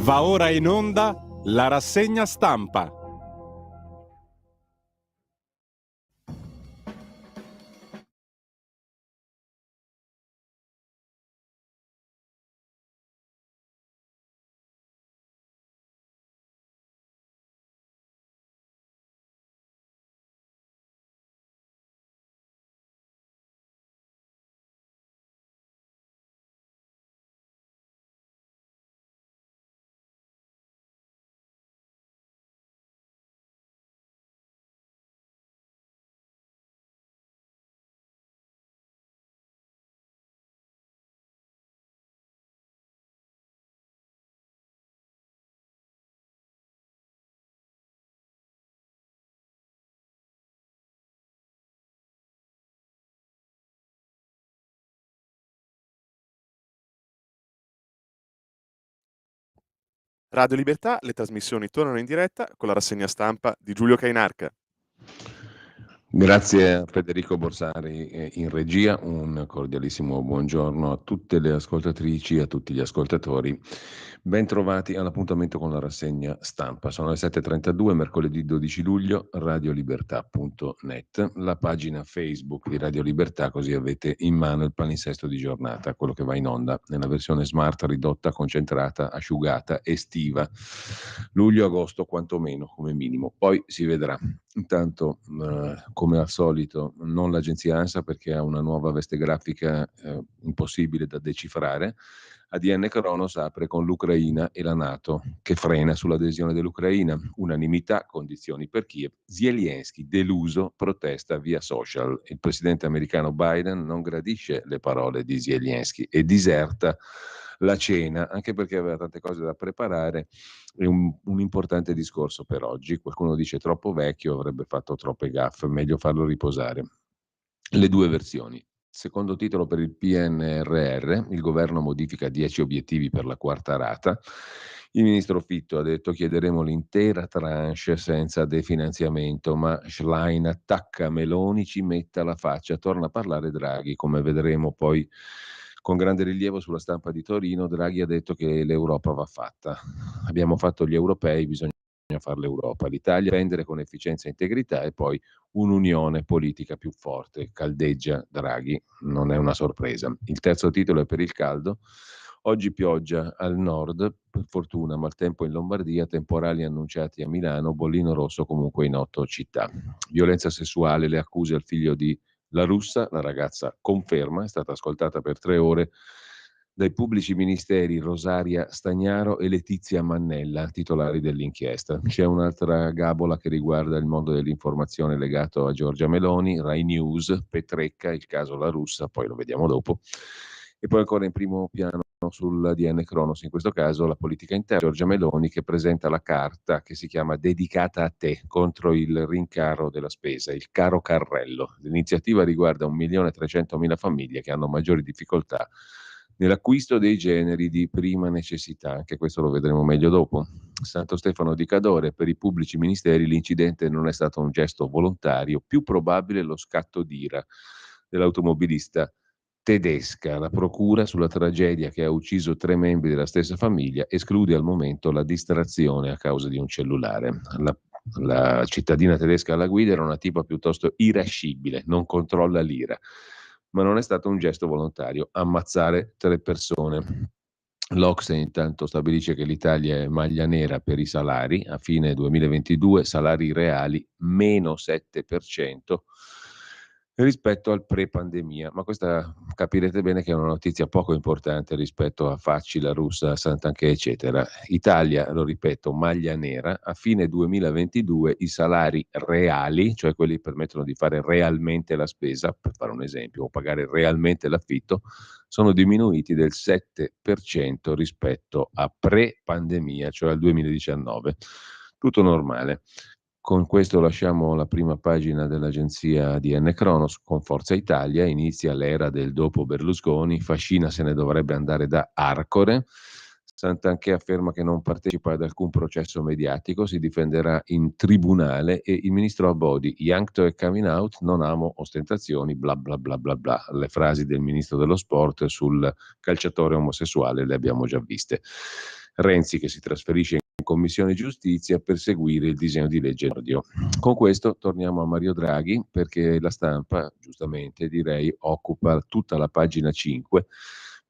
Va ora in onda la rassegna stampa. Radio Libertà, le trasmissioni tornano in diretta con la rassegna stampa di Giulio Cainarca. Grazie a Federico Borsari in regia, un cordialissimo buongiorno a tutte le ascoltatrici e a tutti gli ascoltatori. Ben trovati all'appuntamento con la rassegna stampa. Sono le 7.32, mercoledì 12 luglio, radiolibertà.net, la pagina Facebook di Radio Libertà, così avete in mano il palinsesto di giornata, quello che va in onda nella versione smart, ridotta, concentrata, asciugata, estiva. Luglio-agosto quantomeno, come minimo. Poi si vedrà. Intanto, come al solito, non l'agenzia ANSA perché ha una nuova veste grafica impossibile da decifrare. ADN Kronos apre con l'Ucraina e la NATO che frena sull'adesione dell'Ucraina. Unanimità, condizioni per Kiev. Zelensky, deluso, protesta via social. Il presidente americano Biden non gradisce le parole di Zelensky e diserta la cena, anche perché aveva tante cose da preparare e un importante discorso per oggi. Qualcuno dice troppo vecchio, avrebbe fatto troppe gaffe, meglio farlo riposare. Le due versioni. Secondo titolo per il PNRR, il governo modifica 10 obiettivi per la quarta rata. Il ministro Fitto ha detto chiederemo l'intera tranche senza definanziamento, ma Schlein attacca Meloni, ci metta la faccia, torna a parlare Draghi, come vedremo poi con grande rilievo sulla stampa di Torino. Draghi ha detto che l'Europa va fatta. Abbiamo fatto gli europei, bisogna fare l'Europa. L'Italia prendere con efficienza e integrità e poi un'unione politica più forte. Caldeggia Draghi, non è una sorpresa. Il terzo titolo è per il caldo. Oggi pioggia al nord, per fortuna, maltempo in Lombardia, temporali annunciati a Milano, bollino rosso comunque in 8 città. Violenza sessuale, le accuse al figlio di La Russa, la ragazza conferma, è stata ascoltata per 3 ore dai pubblici ministeri Rosaria Stagnaro e Letizia Mannella, titolari dell'inchiesta. C'è un'altra gabola che riguarda il mondo dell'informazione legato a Giorgia Meloni, Rai News, Petrecca, il caso La Russa, poi lo vediamo dopo. E poi ancora in primo piano sull'ADN Kronos, in questo caso la politica interna, Giorgia Meloni che presenta la carta che si chiama Dedicata a te contro il rincaro della spesa, il caro carrello. L'iniziativa riguarda 1.300.000 famiglie che hanno maggiori difficoltà nell'acquisto dei generi di prima necessità, anche questo lo vedremo meglio dopo. Santo Stefano di Cadore, per i pubblici ministeri l'incidente non è stato un gesto volontario, più probabile lo scatto d'ira dell'automobilista tedesca. La procura sulla tragedia che ha ucciso 3 membri della stessa famiglia esclude al momento la distrazione a causa di un cellulare. La cittadina tedesca alla guida era una tipa piuttosto irascibile, non controlla l'ira, ma non è stato un gesto volontario ammazzare 3 persone. L'Ocse intanto stabilisce che l'Italia è maglia nera per i salari, a fine 2022 salari reali meno 7% rispetto al pre-pandemia, ma questa capirete bene che è una notizia poco importante rispetto a Facci, La Russa, Santanchè eccetera. Italia, lo ripeto, maglia nera, a fine 2022 i salari reali, cioè quelli che permettono di fare realmente la spesa, per fare un esempio, o pagare realmente l'affitto, sono diminuiti del 7% rispetto a pre-pandemia, cioè al 2019. Tutto normale. Con questo lasciamo la prima pagina dell'agenzia ADN Kronos con Forza Italia, inizia l'era del dopo Berlusconi, Fascina se ne dovrebbe andare da Arcore, Santanchè afferma che non partecipa ad alcun processo mediatico, si difenderà in tribunale e il ministro Abodi, Yankto e coming out, non amo ostentazioni, bla bla bla bla bla. Le frasi del ministro dello sport sul calciatore omosessuale le abbiamo già viste. Renzi che si trasferisce in Commissione Giustizia per seguire il disegno di legge Nordio. Con questo torniamo a Mario Draghi, perché la Stampa, giustamente direi, occupa tutta la pagina 5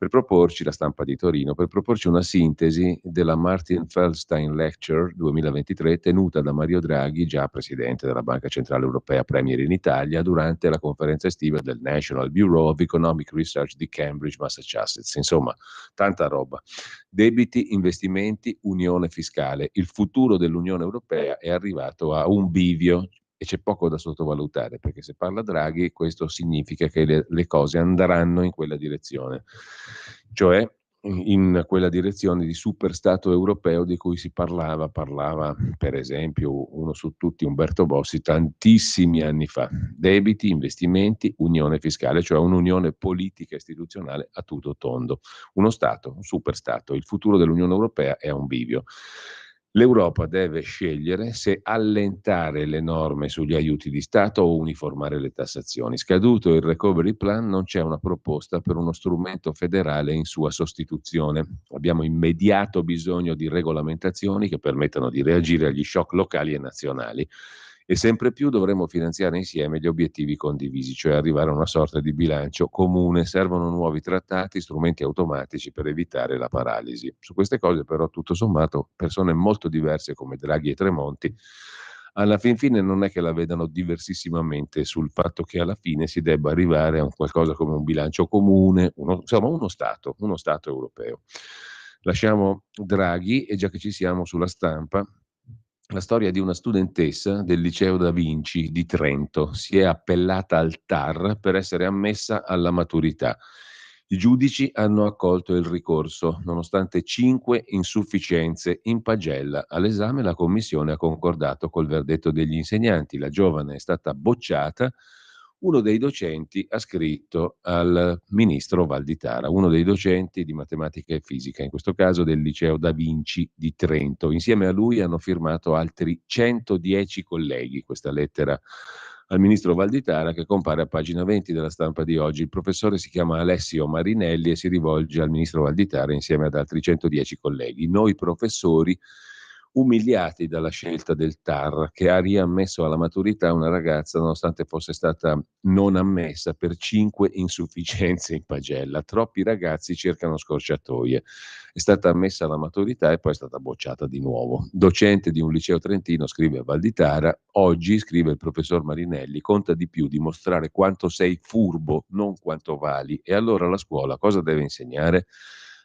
per proporci, la Stampa di Torino, per proporci una sintesi della Martin Feldstein Lecture 2023 tenuta da Mario Draghi, già presidente della Banca Centrale Europea, premier in Italia, durante la conferenza estiva del National Bureau of Economic Research di Cambridge, Massachusetts. Insomma, tanta roba. Debiti, investimenti, unione fiscale. Il futuro dell'Unione Europea è arrivato a un bivio e c'è poco da sottovalutare, perché se parla Draghi questo significa che le cose andranno in quella direzione, cioè in quella direzione di superstato europeo di cui si parlava per esempio uno su tutti, Umberto Bossi, tantissimi anni fa. Debiti, investimenti, unione fiscale, cioè un'unione politica e istituzionale a tutto tondo. Uno Stato, un superstato. Il futuro dell'Unione Europea è a un bivio. L'Europa deve scegliere se allentare le norme sugli aiuti di Stato o uniformare le tassazioni. Scaduto il recovery plan, non c'è una proposta per uno strumento federale in sua sostituzione. Abbiamo immediato bisogno di regolamentazioni che permettano di reagire agli shock locali e nazionali. E sempre più dovremo finanziare insieme gli obiettivi condivisi, cioè arrivare a una sorta di bilancio comune. Servono nuovi trattati, strumenti automatici per evitare la paralisi. Su queste cose però, tutto sommato, persone molto diverse come Draghi e Tremonti alla fin fine non è che la vedano diversissimamente sul fatto che alla fine si debba arrivare a un qualcosa come un bilancio comune, insomma uno Stato europeo. Lasciamo Draghi e già che ci siamo sulla Stampa, la storia di una studentessa del liceo Da Vinci di Trento. Si è appellata al TAR per essere ammessa alla maturità. I giudici hanno accolto il ricorso, nonostante 5 insufficienze in pagella. All'esame la commissione ha concordato col verdetto degli insegnanti. La giovane è stata bocciata. Uno dei docenti ha scritto al ministro Valditara, uno dei docenti di matematica e fisica, in questo caso del liceo Da Vinci di Trento. Insieme a lui hanno firmato altri 110 colleghi questa lettera al ministro Valditara, che compare a pagina 20 della Stampa di oggi. Il professore si chiama Alessio Marinelli e si rivolge al ministro Valditara insieme ad altri 110 colleghi. Noi professori, umiliati dalla scelta del TAR, che ha riammesso alla maturità una ragazza nonostante fosse stata non ammessa per 5 insufficienze in pagella. Troppi ragazzi cercano scorciatoie. È stata ammessa alla maturità e poi è stata bocciata di nuovo. Docente di un liceo trentino, scrive a Valditara, oggi, scrive il professor Marinelli, conta di più dimostrare quanto sei furbo, non quanto vali. E allora la scuola cosa deve insegnare?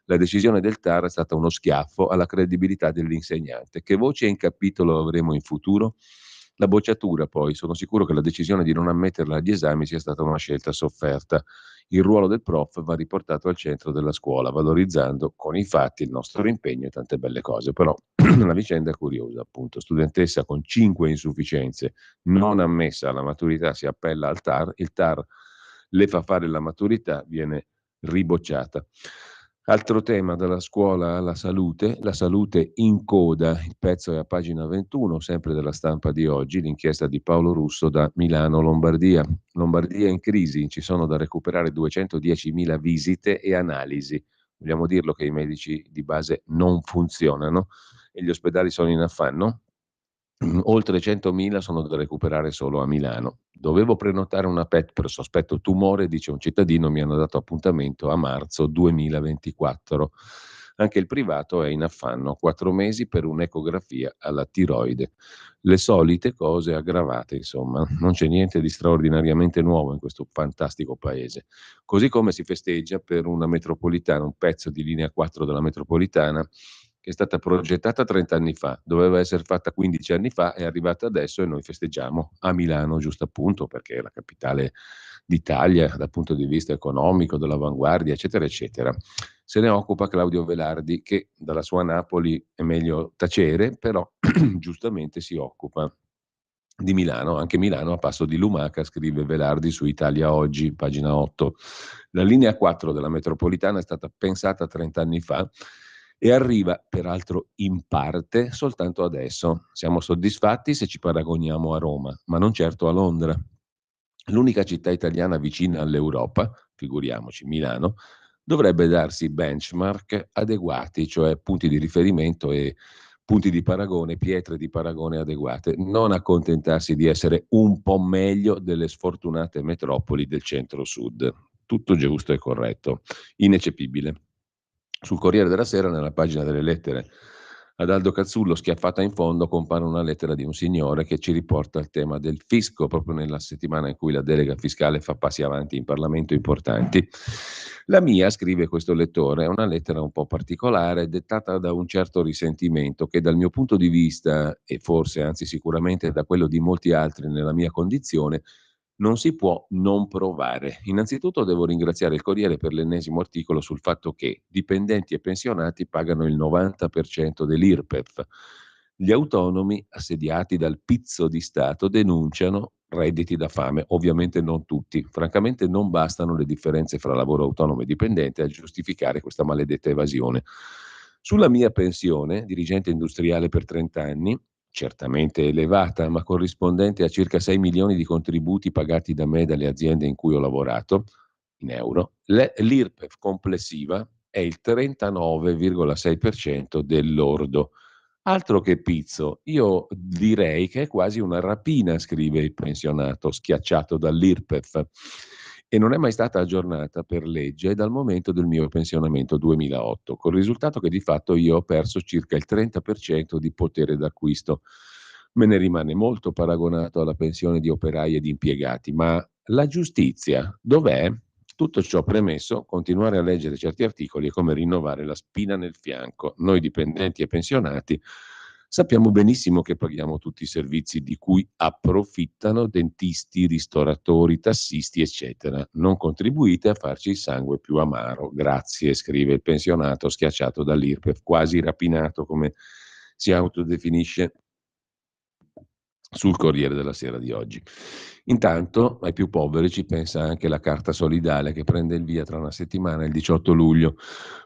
La decisione del TAR è stata uno schiaffo alla credibilità dell'insegnante. Che voce in capitolo avremo in futuro? La bocciatura, poi, sono sicuro che la decisione di non ammetterla agli esami sia stata una scelta sofferta. Il ruolo del prof va riportato al centro della scuola, valorizzando con i fatti il nostro impegno e tante belle cose. Però la vicenda è curiosa, appunto. Studentessa con 5 insufficienze, non ammessa alla maturità, si appella al TAR, il TAR le fa fare la maturità, viene ribocciata. Altro tema, dalla scuola alla salute, la salute in coda, il pezzo è a pagina 21, sempre della Stampa di oggi, l'inchiesta di Paolo Russo da Milano, Lombardia. Lombardia in crisi, ci sono da recuperare 210.000 visite e analisi. Vogliamo dirlo che i medici di base non funzionano e gli ospedali sono in affanno? Oltre 100.000 sono da recuperare solo a Milano. Dovevo prenotare una PET per sospetto tumore, dice un cittadino, mi hanno dato appuntamento a marzo 2024. Anche il privato è in affanno, 4 mesi per un'ecografia alla tiroide. Le solite cose aggravate, insomma, non c'è niente di straordinariamente nuovo in questo fantastico paese. Così come si festeggia per una metropolitana, un pezzo di linea 4 della metropolitana, che è stata progettata 30 anni fa, doveva essere fatta 15 anni fa, è arrivata adesso e noi festeggiamo a Milano, giusto appunto, perché è la capitale d'Italia dal punto di vista economico, dell'avanguardia, eccetera, eccetera. Se ne occupa Claudio Velardi, che dalla sua Napoli è meglio tacere, però giustamente si occupa di Milano, anche Milano a passo di lumaca, scrive Velardi su Italia Oggi, pagina 8. La linea 4 della metropolitana è stata pensata 30 anni fa e arriva peraltro in parte soltanto adesso. Siamo soddisfatti se ci paragoniamo a Roma, ma non certo a Londra. L'unica città italiana vicina all'Europa, figuriamoci Milano, dovrebbe darsi benchmark adeguati, cioè punti di riferimento e punti di paragone, pietre di paragone adeguate, non accontentarsi di essere un po' meglio delle sfortunate metropoli del centro-sud. Tutto giusto e corretto, ineccepibile. Sul Corriere della Sera, nella pagina delle lettere ad Aldo Cazzullo, schiaffata in fondo, compare una lettera di un signore che ci riporta il tema del fisco, proprio nella settimana in cui la delega fiscale fa passi avanti in Parlamento importanti. La mia, scrive questo lettore, è una lettera un po' particolare, dettata da un certo risentimento che dal mio punto di vista, e forse anzi sicuramente da quello di molti altri nella mia condizione, non si può non provare. Innanzitutto devo ringraziare il Corriere per l'ennesimo articolo sul fatto che dipendenti e pensionati pagano il 90% dell'IRPEF. Gli autonomi, assediati dal pizzo di Stato, denunciano redditi da fame. Ovviamente non tutti. Francamente non bastano le differenze fra lavoro autonomo e dipendente a giustificare questa maledetta evasione. Sulla mia pensione, dirigente industriale per 30 anni, certamente elevata, ma corrispondente a circa 6 milioni di contributi pagati da me e dalle aziende in cui ho lavorato, in euro, l'IRPEF complessiva è il 39,6% del lordo. Altro che pizzo, io direi che è quasi una rapina, scrive il pensionato, schiacciato dall'IRPEF. E non è mai stata aggiornata per legge dal momento del mio pensionamento 2008, col risultato che di fatto io ho perso circa il 30% di potere d'acquisto. Me ne rimane molto paragonato alla pensione di operai ed impiegati, ma la giustizia dov'è? Tutto ciò premesso, continuare a leggere certi articoli è come rinnovare la spina nel fianco. Noi dipendenti e pensionati sappiamo benissimo che paghiamo tutti i servizi di cui approfittano dentisti, ristoratori, tassisti, eccetera. Non contribuite a farci il sangue più amaro. Grazie, scrive il pensionato schiacciato dall'IRPEF, quasi rapinato come si autodefinisce sul Corriere della Sera di oggi. Intanto ai più poveri ci pensa anche la Carta Solidale che prende il via tra una settimana, il 18 luglio.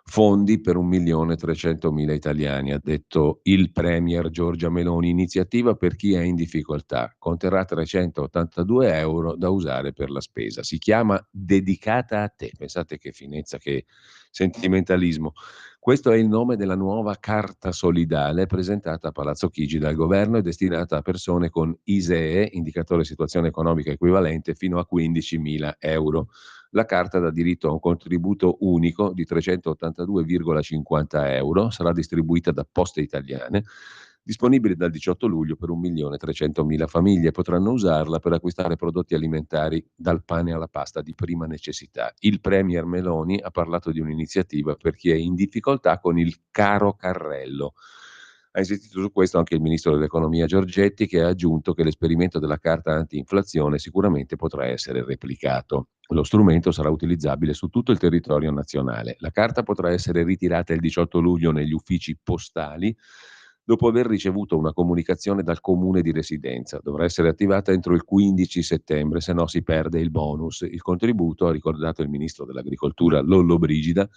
Fondi per 1.300.000 italiani, ha detto il Premier Giorgia Meloni, iniziativa per chi è in difficoltà. Conterrà 382 euro da usare per la spesa. Si chiama Dedicata a te. Pensate che finezza, che sentimentalismo. Questo è il nome della nuova Carta Solidale presentata a Palazzo Chigi dal governo e destinata a persone con ISEE, indicatore situazione economica equivalente, fino a 15.000 euro. La carta dà diritto a un contributo unico di 382,50 euro, sarà distribuita da Poste Italiane, disponibile dal 18 luglio per 1.300.000 famiglie. Potranno usarla per acquistare prodotti alimentari dal pane alla pasta di prima necessità. Il Premier Meloni ha parlato di un'iniziativa per chi è in difficoltà con il caro carrello. Ha insistito su questo anche il ministro dell'economia Giorgetti, che ha aggiunto che l'esperimento della carta anti-inflazione sicuramente potrà essere replicato. Lo strumento sarà utilizzabile su tutto il territorio nazionale. La carta potrà essere ritirata il 18 luglio negli uffici postali dopo aver ricevuto una comunicazione dal comune di residenza. Dovrà essere attivata entro il 15 settembre, se no si perde il bonus. Il contributo, ha ricordato il ministro dell'agricoltura Lollobrigida,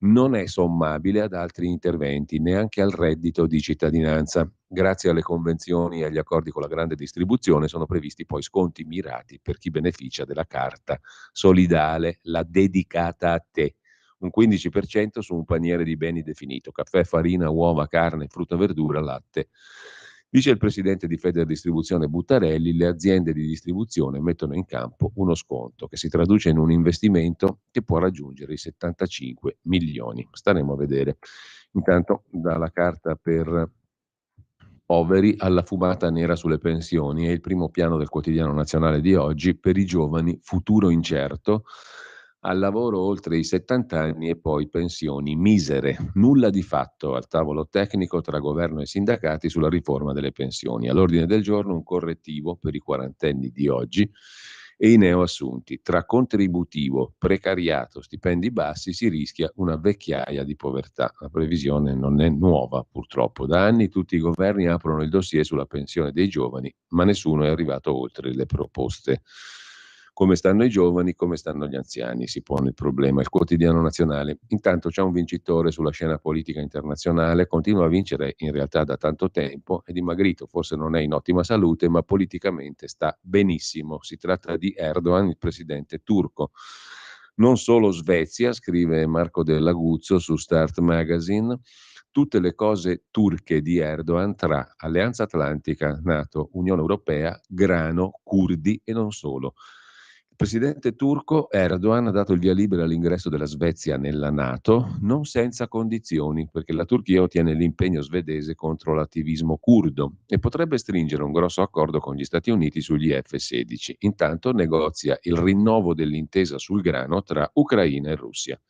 non è sommabile ad altri interventi, neanche al reddito di cittadinanza. Grazie alle convenzioni e agli accordi con la grande distribuzione sono previsti poi sconti mirati per chi beneficia della carta solidale, la dedicata a te. Un 15% su un paniere di beni definito: caffè, farina, uova, carne, frutta, verdura, latte. Dice il presidente di Federdistribuzione Buttarelli, le aziende di distribuzione mettono in campo uno sconto che si traduce in un investimento che può raggiungere i 75 milioni. Staremo a vedere. Intanto dalla carta per poveri alla fumata nera sulle pensioni è il primo piano del quotidiano nazionale di oggi. Per i giovani futuro incerto, al lavoro oltre i 70 anni e poi pensioni misere. Nulla di fatto al tavolo tecnico tra governo e sindacati sulla riforma delle pensioni. All'ordine del giorno un correttivo per i quarantenni di oggi e i neoassunti. Tra contributivo, precariato, stipendi bassi si rischia una vecchiaia di povertà. La previsione non è nuova, purtroppo. Da anni tutti i governi aprono il dossier sulla pensione dei giovani, ma nessuno è arrivato oltre le proposte. Come stanno i giovani, come stanno gli anziani, si pone il problema. Il quotidiano nazionale. Intanto c'è un vincitore sulla scena politica internazionale, continua a vincere in realtà da tanto tempo, è dimagrito, forse non è in ottima salute, ma politicamente sta benissimo. Si tratta di Erdogan, il presidente turco. Non solo Svezia, scrive Marco Dell'Aguzzo su Start Magazine, tutte le cose turche di Erdogan tra Alleanza Atlantica, NATO, Unione Europea, grano, curdi e non solo. Il presidente turco Erdogan ha dato il via libera all'ingresso della Svezia nella NATO, non senza condizioni, perché la Turchia ottiene l'impegno svedese contro l'attivismo curdo e potrebbe stringere un grosso accordo con gli Stati Uniti sugli F-16. Intanto negozia il rinnovo dell'intesa sul grano tra Ucraina e Russia.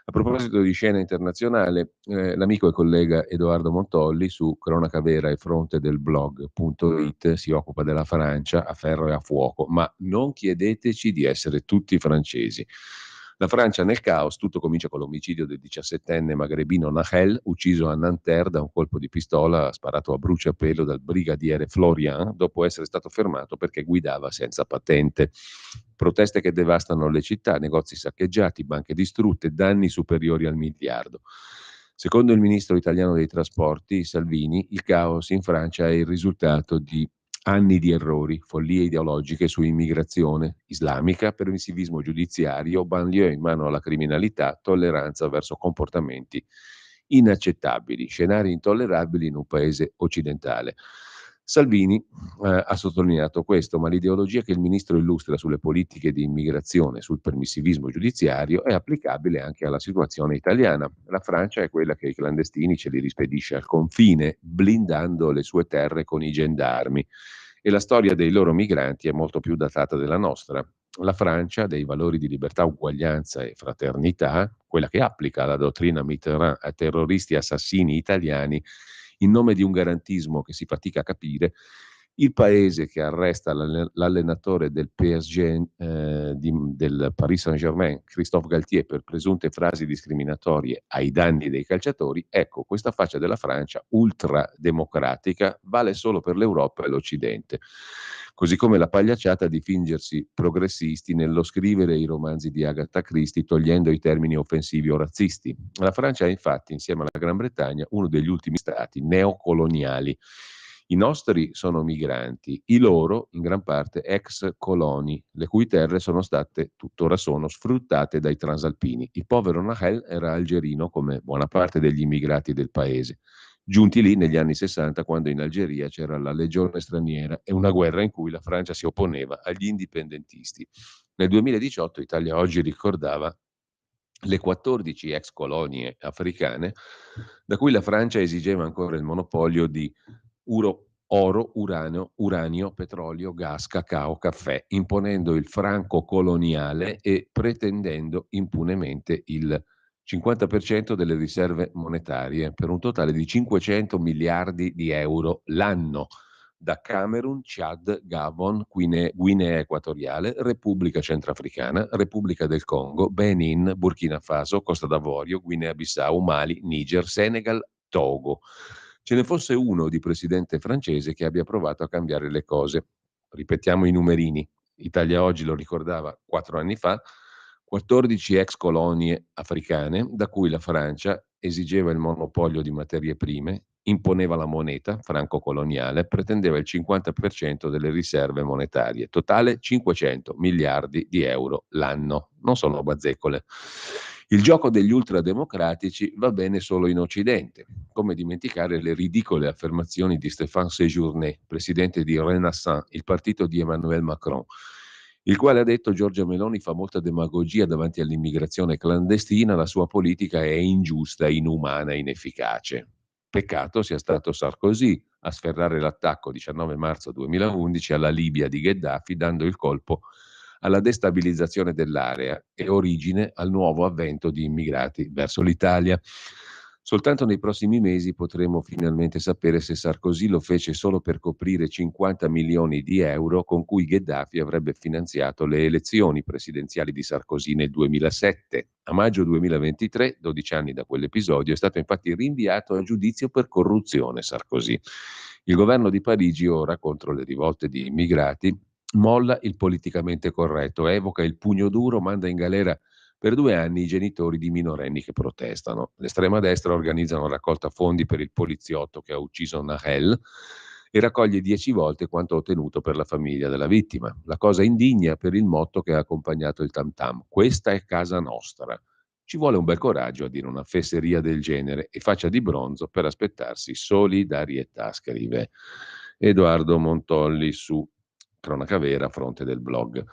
A proposito di scena internazionale, l'amico e collega Edoardo Montolli su Cronaca Vera e Fronte del Blog.it si occupa della Francia a ferro e a fuoco, ma non chiedeteci di essere tutti francesi. La Francia nel caos, tutto comincia con l'omicidio del 17enne magrebino Nahel, ucciso a Nanterre da un colpo di pistola sparato a bruciapelo dal brigadiere Florian, dopo essere stato fermato perché guidava senza patente. Proteste che devastano le città, negozi saccheggiati, banche distrutte, danni superiori al miliardo. Secondo il ministro italiano dei trasporti, Salvini, il caos in Francia è il risultato di anni di errori, follie ideologiche su immigrazione islamica, permissivismo giudiziario, banlieue in mano alla criminalità, tolleranza verso comportamenti inaccettabili, scenari intollerabili in un paese occidentale. Salvini ha sottolineato questo, ma l'ideologia che il ministro illustra sulle politiche di immigrazione, sul permissivismo giudiziario, è applicabile anche alla situazione italiana. La Francia è quella che i clandestini ce li rispedisce al confine, blindando le sue terre con i gendarmi. E la storia dei loro migranti è molto più datata della nostra. La Francia, dei valori di libertà, uguaglianza e fraternità, quella che applica la dottrina Mitterrand a terroristi assassini italiani in nome di un garantismo che si fatica a capire, il paese che arresta l'allenatore del PSG, del Paris Saint-Germain, Christophe Galtier, per presunte frasi discriminatorie ai danni dei calciatori, ecco, questa faccia della Francia ultrademocratica vale solo per l'Europa e l'Occidente. Così come la pagliacciata di fingersi progressisti nello scrivere i romanzi di Agatha Christie togliendo i termini offensivi o razzisti. La Francia è infatti, insieme alla Gran Bretagna, uno degli ultimi stati neocoloniali. I nostri sono migranti, i loro in gran parte ex coloni, le cui terre sono state, tuttora sono, sfruttate dai transalpini. Il povero Nahel era algerino come buona parte degli immigrati del paese, giunti lì negli anni 60 quando in Algeria c'era la legione straniera e una guerra in cui la Francia si opponeva agli indipendentisti. Nel 2018 Italia Oggi ricordava le 14 ex colonie africane da cui la Francia esigeva ancora il monopolio di oro, uranio, petrolio, gas, cacao, caffè, imponendo il franco coloniale e pretendendo impunemente il 50% delle riserve monetarie, per un totale di 500 miliardi di euro l'anno, da Camerun, Chad, Gabon, Guinea Equatoriale, Repubblica Centrafricana, Repubblica del Congo, Benin, Burkina Faso, Costa d'Avorio, Guinea-Bissau, Mali, Niger, Senegal, Togo. Ce ne fosse uno di presidente francese che abbia provato a cambiare le cose. Ripetiamo i numerini. Italia Oggi lo ricordava 4 anni fa, 14 ex colonie africane, da cui la Francia esigeva il monopolio di materie prime, imponeva la moneta franco-coloniale, pretendeva il 50% delle riserve monetarie, totale 500 miliardi di euro l'anno. Non sono bazzecole. Il gioco degli ultrademocratici va bene solo in Occidente, come dimenticare le ridicole affermazioni di Stéphane Séjourné, presidente di Renaissance, il partito di Emmanuel Macron, il quale ha detto: Giorgia Meloni fa molta demagogia davanti all'immigrazione clandestina, la sua politica è ingiusta, inumana, inefficace. Peccato sia stato Sarkozy a sferrare l'attacco 19 marzo 2011 alla Libia di Gheddafi, dando il colpo alla destabilizzazione dell'area e origine al nuovo avvento di immigrati verso l'Italia. Soltanto nei prossimi mesi potremo finalmente sapere se Sarkozy lo fece solo per coprire 50 milioni di euro con cui Gheddafi avrebbe finanziato le elezioni presidenziali di Sarkozy nel 2007. A maggio 2023, 12 anni da quell'episodio, è stato infatti rinviato a giudizio per corruzione Sarkozy. Il governo di Parigi ora, contro le rivolte di immigrati, molla il politicamente corretto, evoca il pugno duro, manda in galera per 2 anni i genitori di minorenni che protestano. L'estrema destra organizza una raccolta fondi per il poliziotto che ha ucciso Nahel e raccoglie 10 volte quanto ottenuto per la famiglia della vittima. La cosa indigna per il motto che ha accompagnato il tam tam: questa è casa nostra. Ci vuole un bel coraggio a dire una fesseria del genere e faccia di bronzo per aspettarsi solidarietà, scrive Edoardo Montolli su Cronaca Vera, fronte del blog.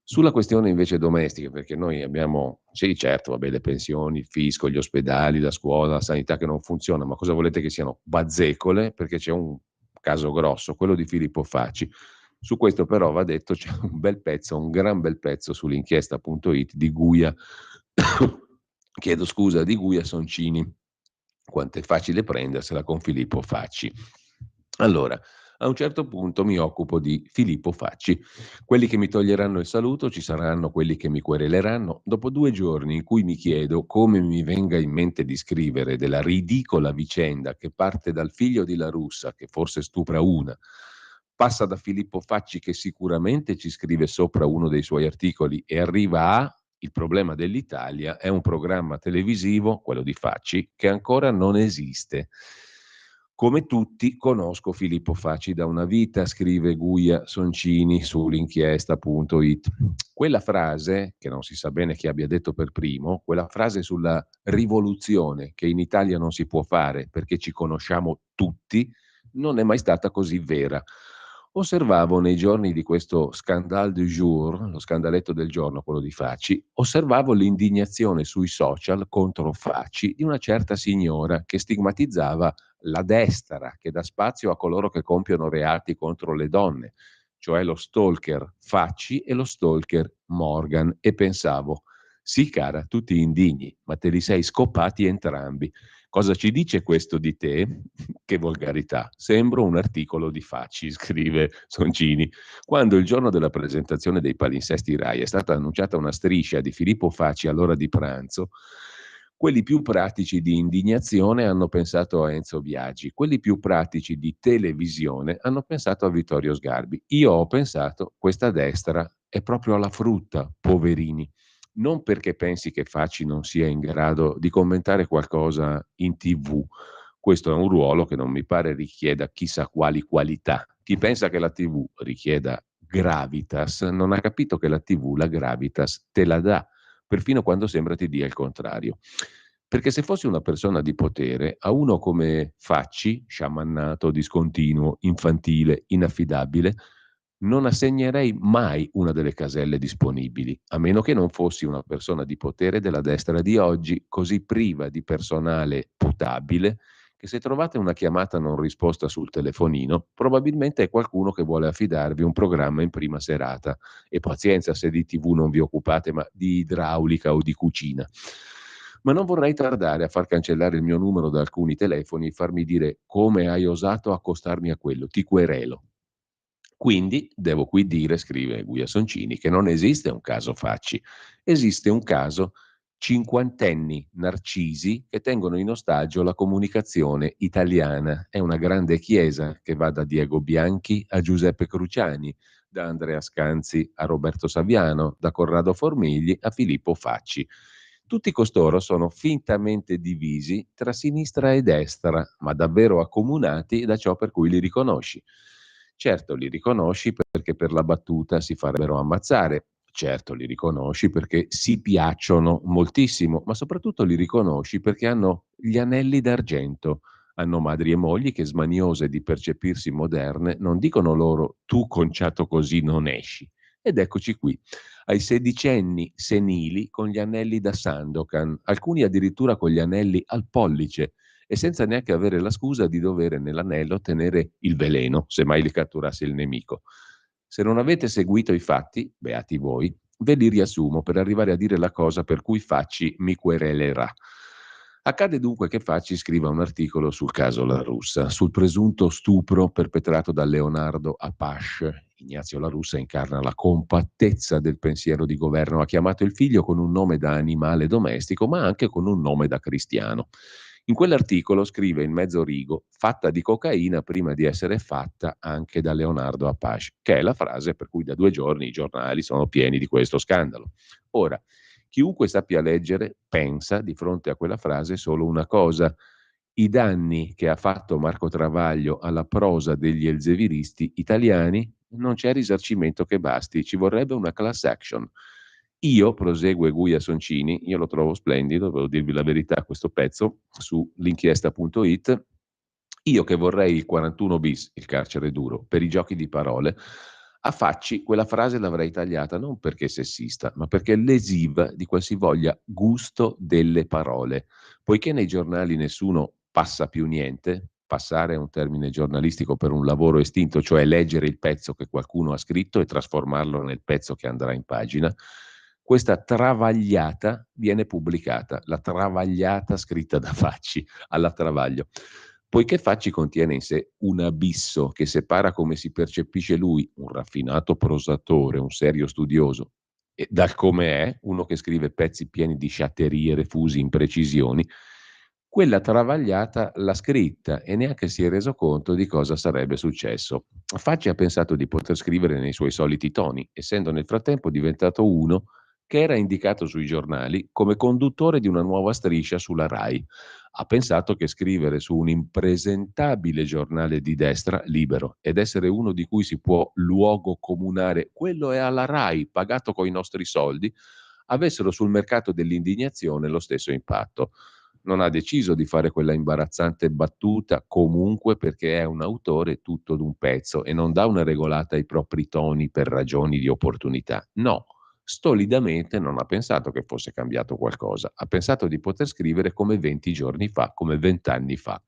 Sulla questione invece domestica, perché noi abbiamo, sì certo, vabbè, le pensioni, il fisco, gli ospedali, la scuola, la sanità che non funziona, ma cosa volete che siano bazzecole? Perché c'è un caso grosso, quello di Filippo Facci. Su questo però va detto c'è un bel pezzo, un gran bel pezzo sull'inchiesta.it di Guia, chiedo scusa, di Guia Soncini. Quanto è facile prendersela con Filippo Facci. Allora, a un certo punto mi occupo di Filippo Facci. Quelli che mi toglieranno il saluto, ci saranno quelli che mi quereleranno. Dopo 2 giorni in cui mi chiedo come mi venga in mente di scrivere della ridicola vicenda che parte dal figlio di La Russa, che forse stupra una, passa da Filippo Facci che sicuramente ci scrive sopra uno dei suoi articoli e arriva a il problema dell'Italia è un programma televisivo, quello di Facci, che ancora non esiste. Come tutti conosco Filippo Facci da una vita, scrive Guia Soncini sull'inchiesta.it. Quella frase, che non si sa bene chi abbia detto per primo, quella frase sulla rivoluzione che in Italia non si può fare perché ci conosciamo tutti, non è mai stata così vera. Osservavo nei giorni di questo scandale du jour, lo scandaletto del giorno, quello di Facci, osservavo l'indignazione sui social contro Facci di una certa signora che stigmatizzava la destra che dà spazio a coloro che compiono reati contro le donne, cioè lo stalker Facci e lo stalker Morgan, e pensavo, sì cara, tutti indigni, ma te li sei scopati entrambi. Cosa ci dice questo di te? Che volgarità. Sembro un articolo di Facci, scrive Soncini. Quando il giorno della presentazione dei palinsesti Rai è stata annunciata una striscia di Filippo Facci all'ora di pranzo, quelli più pratici di indignazione hanno pensato a Enzo Biagi, quelli più pratici di televisione hanno pensato a Vittorio Sgarbi. Io ho pensato, questa destra è proprio alla frutta, poverini. Non perché pensi che Facci non sia in grado di commentare qualcosa in TV. Questo è un ruolo che non mi pare richieda chissà quali qualità. Chi pensa che la TV richieda gravitas non ha capito che la TV la gravitas te la dà, perfino quando sembra ti dia il contrario. Perché se fossi una persona di potere, a uno come Facci, sciamannato, discontinuo, infantile, inaffidabile, non assegnerei mai una delle caselle disponibili, a meno che non fossi una persona di potere della destra di oggi, così priva di personale potabile, che se trovate una chiamata non risposta sul telefonino, probabilmente è qualcuno che vuole affidarvi un programma in prima serata. E pazienza se di TV non vi occupate, ma di idraulica o di cucina. Ma non vorrei tardare a far cancellare il mio numero da alcuni telefoni e farmi dire come hai osato accostarmi a quello, ti querelo. Quindi devo qui dire, scrive Guia Soncini, che non esiste un caso Facci, esiste un caso cinquantenni narcisi che tengono in ostaggio la comunicazione italiana. È una grande chiesa che va da Diego Bianchi a Giuseppe Cruciani, da Andrea Scanzi a Roberto Saviano, da Corrado Formigli a Filippo Facci. Tutti costoro sono fintamente divisi tra sinistra e destra, ma davvero accomunati da ciò per cui li riconosci. Certo, li riconosci perché per la battuta si farebbero ammazzare. Certo, li riconosci perché si piacciono moltissimo, ma soprattutto li riconosci perché hanno gli anelli d'argento. Hanno madri e mogli che, smaniose di percepirsi moderne, non dicono loro tu conciato così non esci. Ed eccoci qui, ai sedicenni senili con gli anelli da Sandokan, alcuni addirittura con gli anelli al pollice, e senza neanche avere la scusa di dovere nell'anello tenere il veleno, se mai li catturasse il nemico. Se non avete seguito i fatti, beati voi, ve li riassumo per arrivare a dire la cosa per cui Facci mi querelerà. Accade dunque che Facci scriva un articolo sul caso La Russa, sul presunto stupro perpetrato da Leonardo Apache. Ignazio La Russa incarna la compattezza del pensiero di governo, ha chiamato il figlio con un nome da animale domestico, ma anche con un nome da cristiano. In quell'articolo scrive in mezzo rigo, fatta di cocaina prima di essere fatta anche da Leonardo Apache, che è la frase per cui da 2 giorni i giornali sono pieni di questo scandalo. Ora, chiunque sappia leggere pensa di fronte a quella frase solo una cosa: i danni che ha fatto Marco Travaglio alla prosa degli elzeviristi italiani, non c'è risarcimento che basti, ci vorrebbe una class action. Io, prosegue Guia Soncini, io lo trovo splendido, devo dirvi la verità, questo pezzo su l'inchiesta.it, io che vorrei il 41 bis, il carcere duro, per i giochi di parole, a Facci quella frase l'avrei tagliata non perché sessista, ma perché lesiva di qualsivoglia gusto delle parole. Poiché nei giornali nessuno passa più niente, passare è un termine giornalistico per un lavoro estinto, cioè leggere il pezzo che qualcuno ha scritto e trasformarlo nel pezzo che andrà in pagina, questa travagliata viene pubblicata, la travagliata scritta da Facci alla Travaglio. Poiché Facci contiene in sé un abisso che separa come si percepisce lui, un raffinato prosatore, un serio studioso, e dal come è, uno che scrive pezzi pieni di sciatterie, refusi, imprecisioni, quella travagliata l'ha scritta e neanche si è reso conto di cosa sarebbe successo. Facci ha pensato di poter scrivere nei suoi soliti toni, essendo nel frattempo diventato uno che era indicato sui giornali come conduttore di una nuova striscia sulla RAI. Ha pensato che scrivere su un impresentabile giornale di destra, Libero, ed essere uno di cui si può luogo comunare, quello è alla RAI, pagato coi nostri soldi, avessero sul mercato dell'indignazione lo stesso impatto. Non ha deciso di fare quella imbarazzante battuta comunque perché è un autore tutto d'un pezzo e non dà una regolata ai propri toni per ragioni di opportunità. No, stolidamente non ha pensato che fosse cambiato qualcosa, ha pensato di poter scrivere come 20 giorni fa, come 20 anni fa.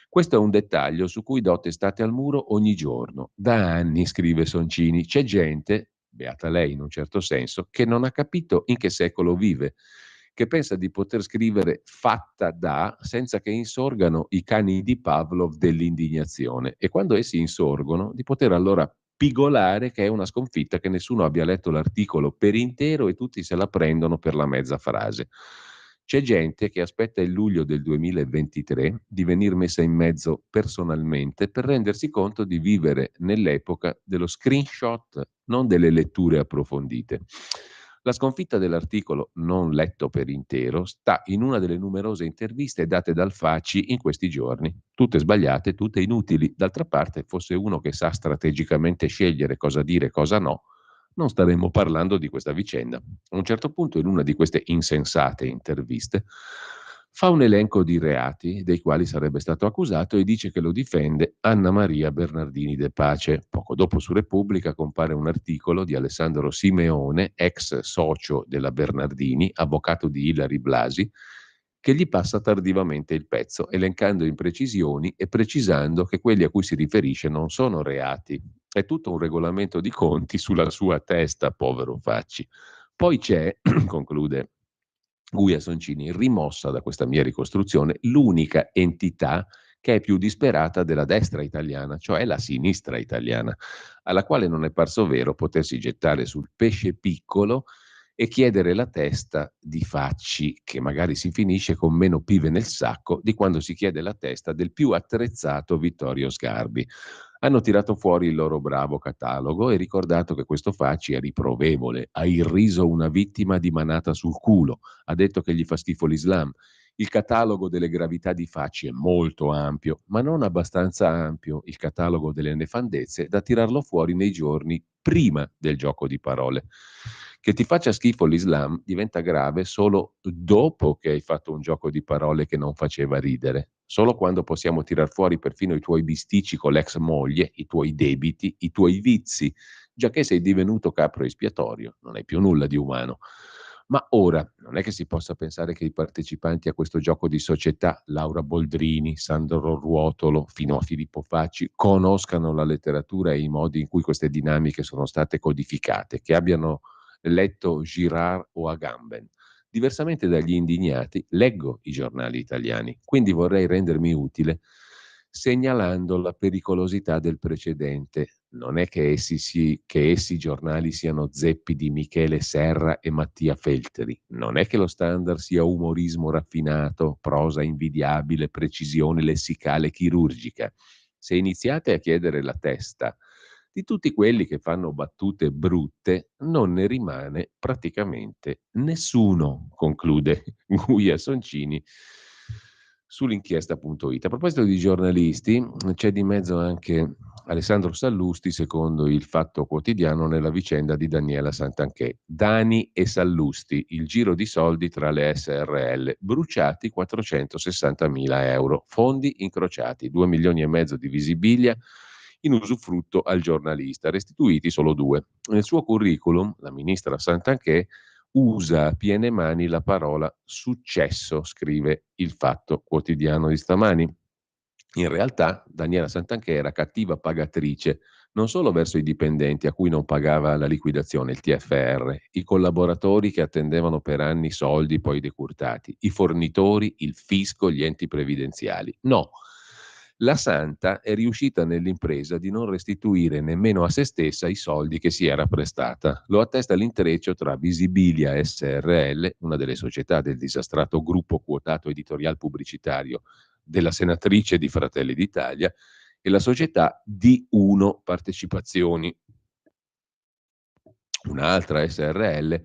Questo è un dettaglio su cui do testate al muro ogni giorno. Da anni, scrive Soncini, c'è gente, beata lei in un certo senso, che non ha capito in che secolo vive, che pensa di poter scrivere fatta da senza che insorgano i cani di Pavlov dell'indignazione e quando essi insorgono di poter allora pigolare che è una sconfitta che nessuno abbia letto l'articolo per intero e tutti se la prendono per la mezza frase. C'è gente che aspetta il luglio del 2023 di venir messa in mezzo personalmente per rendersi conto di vivere nell'epoca dello screenshot, non delle letture approfondite. La sconfitta dell'articolo, non letto per intero, sta in una delle numerose interviste date dal Facci in questi giorni. Tutte sbagliate, tutte inutili. D'altra parte, fosse uno che sa strategicamente scegliere cosa dire e cosa no, non staremmo parlando di questa vicenda. A un certo punto, in una di queste insensate interviste, fa un elenco di reati dei quali sarebbe stato accusato e dice che lo difende Anna Maria Bernardini De Pace. Poco dopo su Repubblica compare un articolo di Alessandro Simeone, ex socio della Bernardini, avvocato di Ilari Blasi, che gli passa tardivamente il pezzo, elencando imprecisioni e precisando che quelli a cui si riferisce non sono reati. È tutto un regolamento di conti sulla sua testa, povero Facci. Poi c'è, conclude Guia Soncini, rimossa da questa mia ricostruzione, l'unica entità che è più disperata della destra italiana, cioè la sinistra italiana, alla quale non è parso vero potersi gettare sul pesce piccolo e chiedere la testa di Facci, che magari si finisce con meno pive nel sacco di quando si chiede la testa del più attrezzato Vittorio Sgarbi. Hanno tirato fuori il loro bravo catalogo e ricordato che questo Facci è riprovevole, ha irriso una vittima di manata sul culo, ha detto che gli fa schifo l'Islam. Il catalogo delle gravità di Facci è molto ampio, ma non abbastanza ampio il catalogo delle nefandezze da tirarlo fuori nei giorni prima del gioco di parole. Che ti faccia schifo l'Islam diventa grave solo dopo che hai fatto un gioco di parole che non faceva ridere. Solo quando possiamo tirar fuori perfino i tuoi bisticci con l'ex moglie, i tuoi debiti, i tuoi vizi, già che sei divenuto capro espiatorio, non hai più nulla di umano. Ma ora non è che si possa pensare che i partecipanti a questo gioco di società, Laura Boldrini, Sandro Ruotolo, fino a Filippo Facci, conoscano la letteratura e i modi in cui queste dinamiche sono state codificate, che abbiano letto Girard o Agamben. Diversamente dagli indignati, leggo i giornali italiani, quindi vorrei rendermi utile segnalando la pericolosità del precedente. Non è che essi giornali siano zeppi di Michele Serra e Mattia Feltri, non è che lo standard sia umorismo raffinato, prosa invidiabile, precisione lessicale chirurgica. Se iniziate a chiedere la testa di tutti quelli che fanno battute brutte, non ne rimane praticamente nessuno, conclude Guia Soncini sull'inchiesta.it. A proposito di giornalisti, c'è di mezzo anche Alessandro Sallusti, secondo il Fatto Quotidiano, nella vicenda di Daniela Santanchè. Dani e Sallusti, il giro di soldi tra le SRL, bruciati 460.000 euro, fondi incrociati, 2 milioni e mezzo di Visibilia in usufrutto al giornalista, restituiti solo 2. Nel suo curriculum, la ministra Santanchè usa a piene mani la parola successo, scrive il Fatto Quotidiano di stamani. In realtà Daniela Santanchè era cattiva pagatrice non solo verso i dipendenti a cui non pagava la liquidazione, il TFR, i collaboratori che attendevano per anni soldi poi decurtati, i fornitori, il fisco, gli enti previdenziali. No, la Santa è riuscita nell'impresa di non restituire nemmeno a se stessa i soldi che si era prestata. Lo attesta l'intreccio tra Visibilia SRL, una delle società del disastrato gruppo quotato editorial pubblicitario della senatrice di Fratelli d'Italia, e la società D1 Partecipazioni, un'altra SRL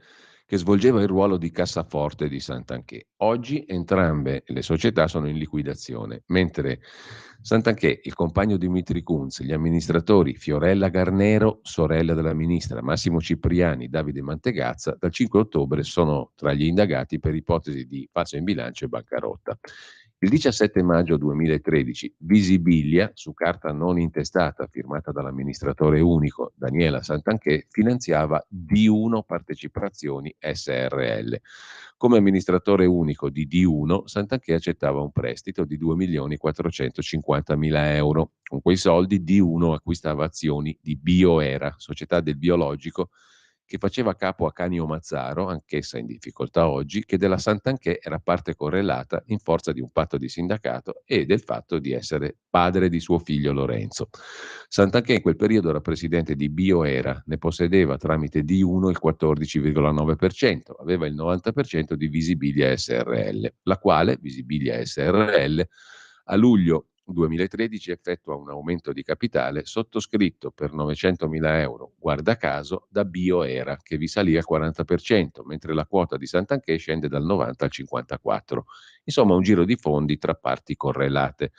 che svolgeva il ruolo di cassaforte di Santanchè. Oggi entrambe le società sono in liquidazione, mentre Santanchè, il compagno Dimitri Kunz, gli amministratori Fiorella Garnero, sorella della ministra, Massimo Cipriani, Davide Mantegazza, dal 5 ottobre sono tra gli indagati per ipotesi di falso in bilancio e bancarotta. Il 17 maggio 2013 Visibilia, su carta non intestata firmata dall'amministratore unico Daniela Santanchè, finanziava D1 Partecipazioni SRL. Come amministratore unico di D1, Santanchè accettava un prestito di 2.450.000 euro. Con quei soldi D1 acquistava azioni di Bioera, società del biologico che faceva capo a Canio Mazzaro, anch'essa in difficoltà oggi, che della Santanchè era parte correlata in forza di un patto di sindacato e del fatto di essere padre di suo figlio Lorenzo. Santanchè in quel periodo era presidente di Bioera, ne possedeva tramite D1 il 14,9%, aveva il 90% di Visibilia SRL, la quale, Visibilia SRL, a luglio 2013 effettua un aumento di capitale sottoscritto per 900.000 euro, guarda caso, da Bioera, che vi salì al 40%, mentre la quota di Santanchè scende dal 90 al 54%. Insomma, un giro di fondi tra parti correlate.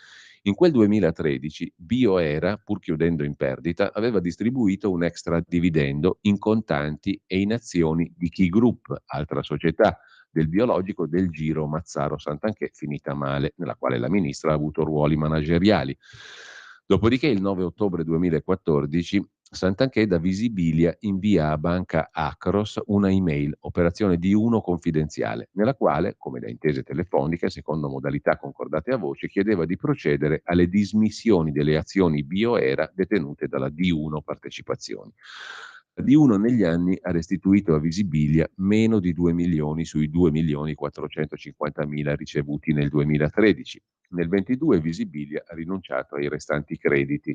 In quel 2013 Bioera, pur chiudendo in perdita, aveva distribuito un extra dividendo in contanti e in azioni di Key Group, altra società del biologico del Giro Mazzaro Santanchè, finita male, nella quale la ministra ha avuto ruoli manageriali. Dopodiché, il 9 ottobre 2014, Santanchè da Visibilia invia a Banca Acros una email, operazione D1 confidenziale, nella quale, come da intese telefoniche, secondo modalità concordate a voce, chiedeva di procedere alle dismissioni delle azioni Bioera detenute dalla D1 Partecipazioni. La D1 negli anni ha restituito a Visibilia meno di 2 milioni sui 2.450.000 ricevuti nel 2013. Nel 22 Visibilia ha rinunciato ai restanti crediti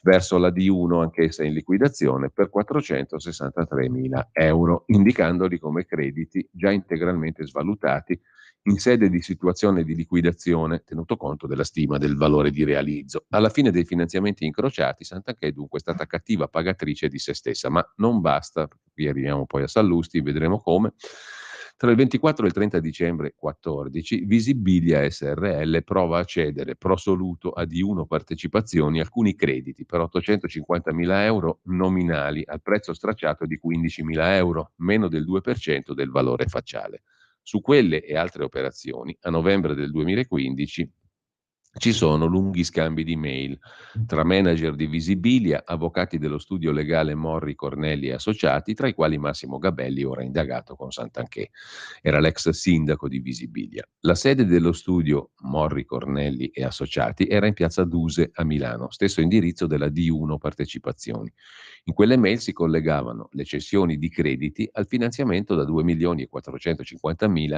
verso la D1, anch'essa in liquidazione, per 463.000 euro, indicandoli come crediti già integralmente svalutati in sede di situazione di liquidazione, tenuto conto della stima del valore di realizzo. Alla fine dei finanziamenti incrociati, Santanchè dunque è stata cattiva pagatrice di se stessa, ma non basta, qui arriviamo poi a Sallusti, vedremo come. Tra il 24 e il 30 dicembre 2014, Visibilia SRL prova a cedere pro soluto a D1 Partecipazioni alcuni crediti per 850.000 euro nominali al prezzo stracciato di 15.000 euro, meno del 2% del valore facciale. Su quelle e altre operazioni, a novembre del 2015, ci sono lunghi scambi di mail tra manager di Visibilia, avvocati dello studio legale Morri, Cornelli e Associati, tra i quali Massimo Gabelli, ora indagato con Santanchè. Era l'ex sindaco di Visibilia. La sede dello studio Morri, Cornelli e Associati era in piazza Duse a Milano, stesso indirizzo della D1 Partecipazioni. In quelle mail si collegavano le cessioni di crediti al finanziamento da 2.450.000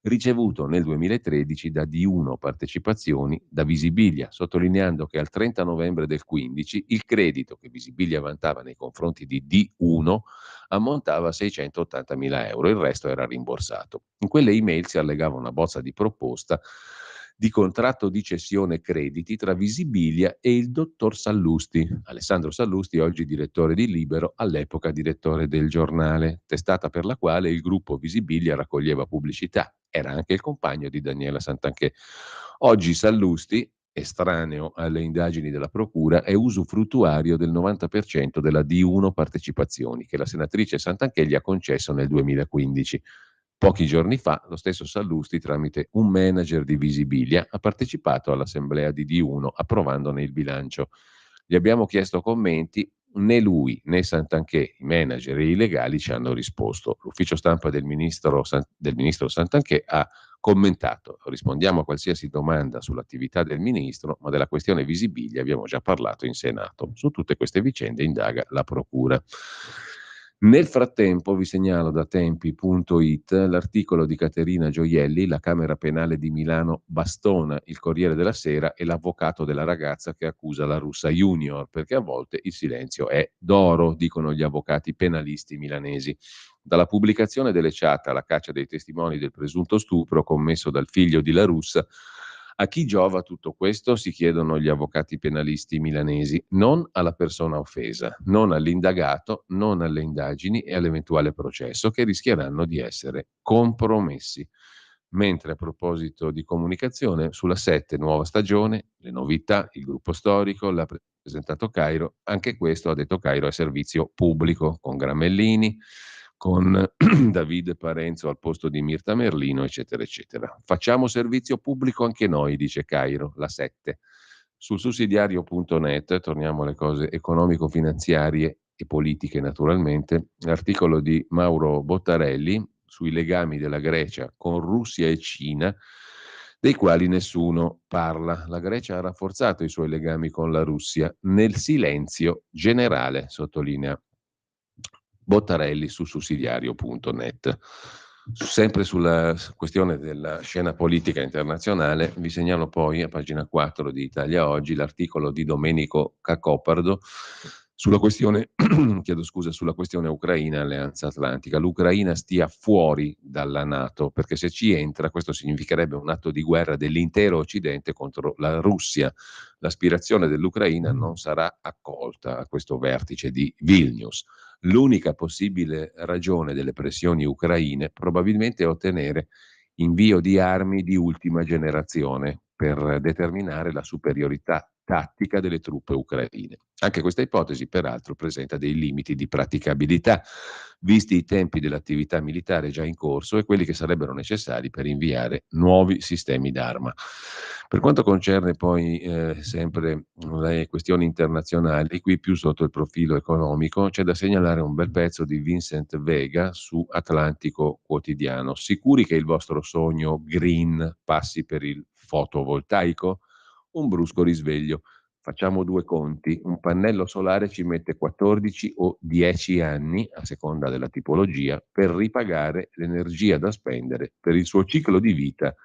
ricevuto nel 2013 da D1 Partecipazioni da Visibilia, sottolineando che al 30 novembre del 15 il credito che Visibilia vantava nei confronti di D1 ammontava a 680.000 euro, il resto era rimborsato. In quelle email si allegava una bozza di proposta di contratto di cessione crediti tra Visibilia e il dottor Sallusti, Alessandro Sallusti, oggi direttore di Libero, all'epoca direttore del Giornale, testata per la quale il gruppo Visibilia raccoglieva pubblicità. era anche il compagno di Daniela Santanchè. Oggi Sallusti, estraneo alle indagini della procura, è usufruttuario del 90% della D1 partecipazioni che la senatrice Santanchè gli ha concesso nel 2015. Pochi giorni fa lo stesso Sallusti, tramite un manager di Visibilia, ha partecipato all'assemblea di D1 approvandone il bilancio. Gli abbiamo chiesto commenti, né lui né Santanchè, i manager e i legali, ci hanno risposto. L'ufficio stampa del ministro Santanchè ha commentato: rispondiamo a qualsiasi domanda sull'attività del ministro, ma della questione Visibilia abbiamo già parlato in Senato. Su tutte queste vicende indaga la procura. Nel frattempo vi segnalo da tempi.it l'articolo di Caterina Gioielli, la Camera Penale di Milano bastona il Corriere della Sera e l'avvocato della ragazza che accusa la russa Junior, perché a volte il silenzio è d'oro, dicono gli avvocati penalisti milanesi. Dalla pubblicazione delle chat alla caccia dei testimoni del presunto stupro commesso dal figlio di La Russa, a chi giova tutto questo, si chiedono gli avvocati penalisti milanesi? Non alla persona offesa, non all'indagato, non alle indagini e all'eventuale processo, che rischieranno di essere compromessi. Mentre a proposito di comunicazione, sulla 7 nuova stagione, le novità, il gruppo storico, l'ha presentato Cairo, anche questo, ha detto Cairo, è servizio pubblico, con Gramellini, con Davide Parenzo al posto di Mirta Merlino, eccetera, eccetera. Facciamo servizio pubblico anche noi, dice Cairo, la 7. Sul sussidiario.net, torniamo alle cose economico-finanziarie e politiche naturalmente, l'articolo di Mauro Bottarelli sui legami della Grecia con Russia e Cina, dei quali nessuno parla. La Grecia ha rafforzato i suoi legami con la Russia nel silenzio generale, sottolinea Bottarelli su sussidiario.net. Sempre sulla questione della scena politica internazionale, vi segnalo poi a pagina 4 di Italia Oggi l'articolo di Domenico Cacopardo sulla questione, chiedo scusa, sulla questione Ucraina e Alleanza Atlantica. L'Ucraina stia fuori dalla NATO, perché se ci entra questo significherebbe un atto di guerra dell'intero Occidente contro la Russia. L'aspirazione dell'Ucraina non sarà accolta a questo vertice di Vilnius. L'unica possibile ragione delle pressioni ucraine probabilmente è ottenere invio di armi di ultima generazione per determinare la superiorità tattica delle truppe ucraine. Anche questa ipotesi, peraltro, presenta dei limiti di praticabilità, visti i tempi dell'attività militare già in corso e quelli che sarebbero necessari per inviare nuovi sistemi d'arma. Per quanto concerne poi sempre le questioni internazionali, qui più sotto il profilo economico, c'è da segnalare un bel pezzo di Vincent Vega su Atlantico Quotidiano. Sicuri che il vostro sogno green passi per il fotovoltaico? Un brusco risveglio. Facciamo due conti: un pannello solare ci mette 14 o 10 anni, a seconda della tipologia, per ripagare l'energia da spendere per il suo ciclo di vita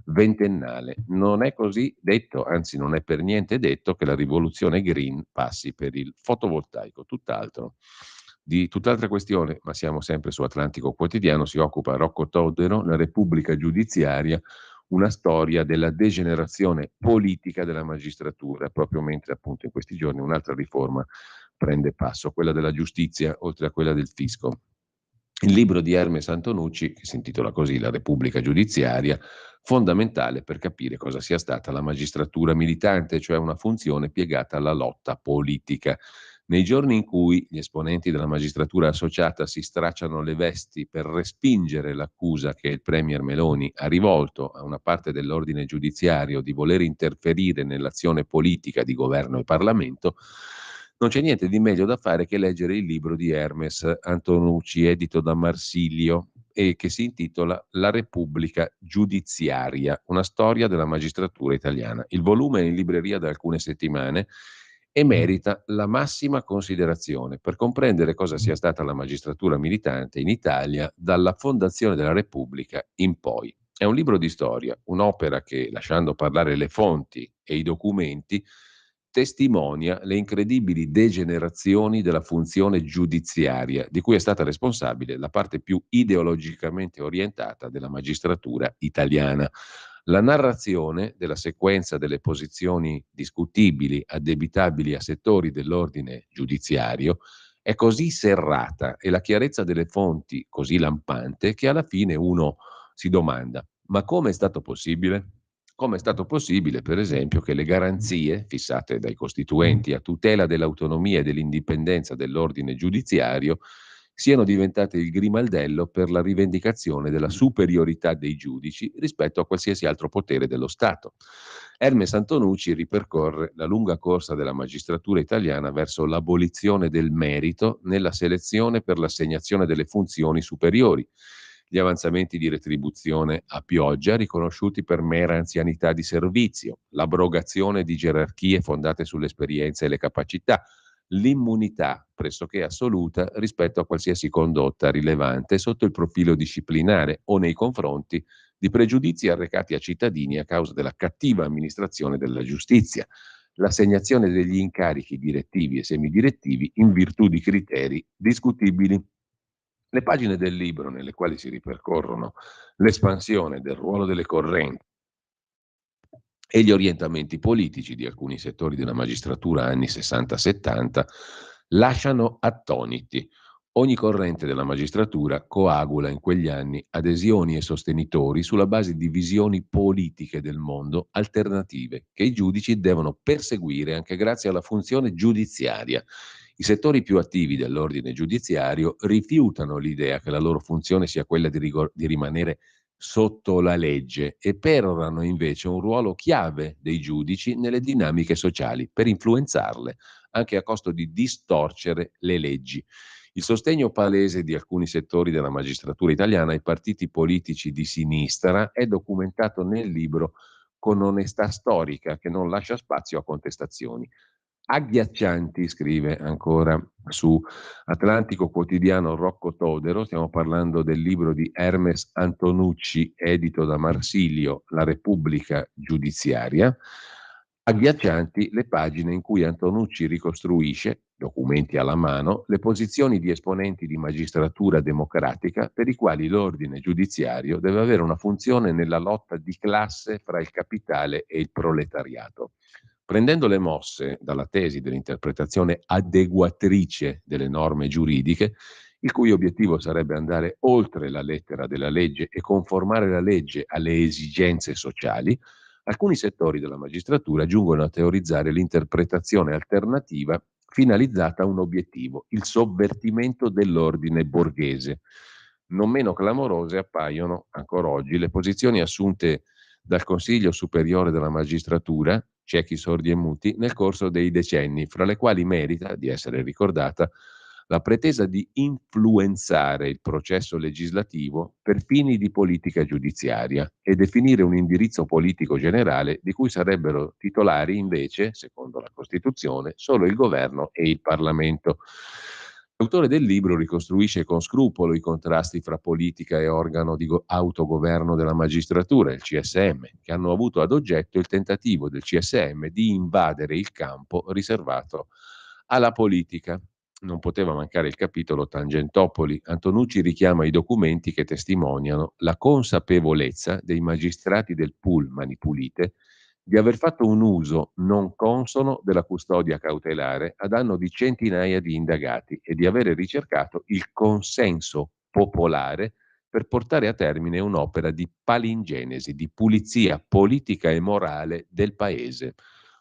ventennale. Non è così detto, anzi non è per niente detto che la rivoluzione green passi per il fotovoltaico, tutt'altro. Di tutt'altra questione, ma siamo sempre su Atlantico Quotidiano, si occupa Rocco Todero, La Repubblica Giudiziaria, una storia della degenerazione politica della magistratura, proprio mentre appunto in questi giorni un'altra riforma prende passo, quella della giustizia oltre a quella del fisco. Il libro di Hermes Antonucci, che si intitola così La Repubblica Giudiziaria, fondamentale per capire cosa sia stata la magistratura militante, cioè una funzione piegata alla lotta politica. Nei giorni in cui gli esponenti della magistratura associata si stracciano le vesti per respingere l'accusa che il premier Meloni ha rivolto a una parte dell'ordine giudiziario di voler interferire nell'azione politica di governo e Parlamento, non c'è niente di meglio da fare che leggere il libro di Hermes Antonucci, edito da Marsilio, e che si intitola La Repubblica Giudiziaria, una storia della magistratura italiana. Il volume è in libreria da alcune settimane e merita la massima considerazione per comprendere cosa sia stata la magistratura militante in Italia dalla fondazione della Repubblica in poi. È un libro di storia, un'opera che, lasciando parlare le fonti e i documenti, testimonia le incredibili degenerazioni della funzione giudiziaria, di cui è stata responsabile la parte più ideologicamente orientata della magistratura italiana. La narrazione della sequenza delle posizioni discutibili, addebitabili a settori dell'ordine giudiziario, è così serrata e la chiarezza delle fonti così lampante che alla fine uno si domanda: Ma come è stato possibile? Come è stato possibile, per esempio, che le garanzie fissate dai costituenti a tutela dell'autonomia e dell'indipendenza dell'ordine giudiziario siano diventate il grimaldello per la rivendicazione della superiorità dei giudici rispetto a qualsiasi altro potere dello Stato. Hermes Antonucci ripercorre la lunga corsa della magistratura italiana verso l'abolizione del merito nella selezione per l'assegnazione delle funzioni superiori, gli avanzamenti di retribuzione a pioggia riconosciuti per mera anzianità di servizio, l'abrogazione di gerarchie fondate sull'esperienza e le capacità, l'immunità pressoché assoluta rispetto a qualsiasi condotta rilevante sotto il profilo disciplinare o nei confronti di pregiudizi arrecati a cittadini a causa della cattiva amministrazione della giustizia, l'assegnazione degli incarichi direttivi e semidirettivi in virtù di criteri discutibili. Le pagine del libro nelle quali si ripercorrono l'espansione del ruolo delle correnti e gli orientamenti politici di alcuni settori della magistratura anni 60-70 lasciano attoniti. Ogni corrente della magistratura coagula in quegli anni adesioni e sostenitori sulla base di visioni politiche del mondo alternative che i giudici devono perseguire anche grazie alla funzione giudiziaria. I settori più attivi dell'ordine giudiziario rifiutano l'idea che la loro funzione sia quella di rimanere sotto la legge e perorano invece un ruolo chiave dei giudici nelle dinamiche sociali per influenzarle, anche a costo di distorcere le leggi. Il sostegno palese di alcuni settori della magistratura italiana ai partiti politici di sinistra è documentato nel libro con onestà storica che non lascia spazio a contestazioni. Agghiaccianti, scrive ancora su Atlantico Quotidiano Rocco Todero, stiamo parlando del libro di Hermes Antonucci, edito da Marsilio, La Repubblica Giudiziaria. Agghiaccianti le pagine in cui Antonucci ricostruisce, documenti alla mano, le posizioni di esponenti di magistratura democratica per i quali l'ordine giudiziario deve avere una funzione nella lotta di classe fra il capitale e il proletariato. Prendendo le mosse dalla tesi dell'interpretazione adeguatrice delle norme giuridiche, il cui obiettivo sarebbe andare oltre la lettera della legge e conformare la legge alle esigenze sociali, alcuni settori della magistratura giungono a teorizzare l'interpretazione alternativa finalizzata a un obiettivo, il sovvertimento dell'ordine borghese. Non meno clamorose appaiono ancora oggi le posizioni assunte dal Consiglio Superiore della Magistratura, ciechi, sordi e muti, nel corso dei decenni, fra le quali merita di essere ricordata la pretesa di influenzare il processo legislativo per fini di politica giudiziaria e definire un indirizzo politico generale di cui sarebbero titolari invece, secondo la Costituzione, solo il governo e il Parlamento. L'autore del libro ricostruisce con scrupolo i contrasti fra politica e organo di autogoverno della magistratura, il CSM, che hanno avuto ad oggetto il tentativo del CSM di invadere il campo riservato alla politica. Non poteva mancare il capitolo Tangentopoli. Antonucci richiama i documenti che testimoniano la consapevolezza dei magistrati del pool Mani Pulite di aver fatto un uso non consono della custodia cautelare a danno di centinaia di indagati e di avere ricercato il consenso popolare per portare a termine un'opera di palingenesi, di pulizia politica e morale del paese.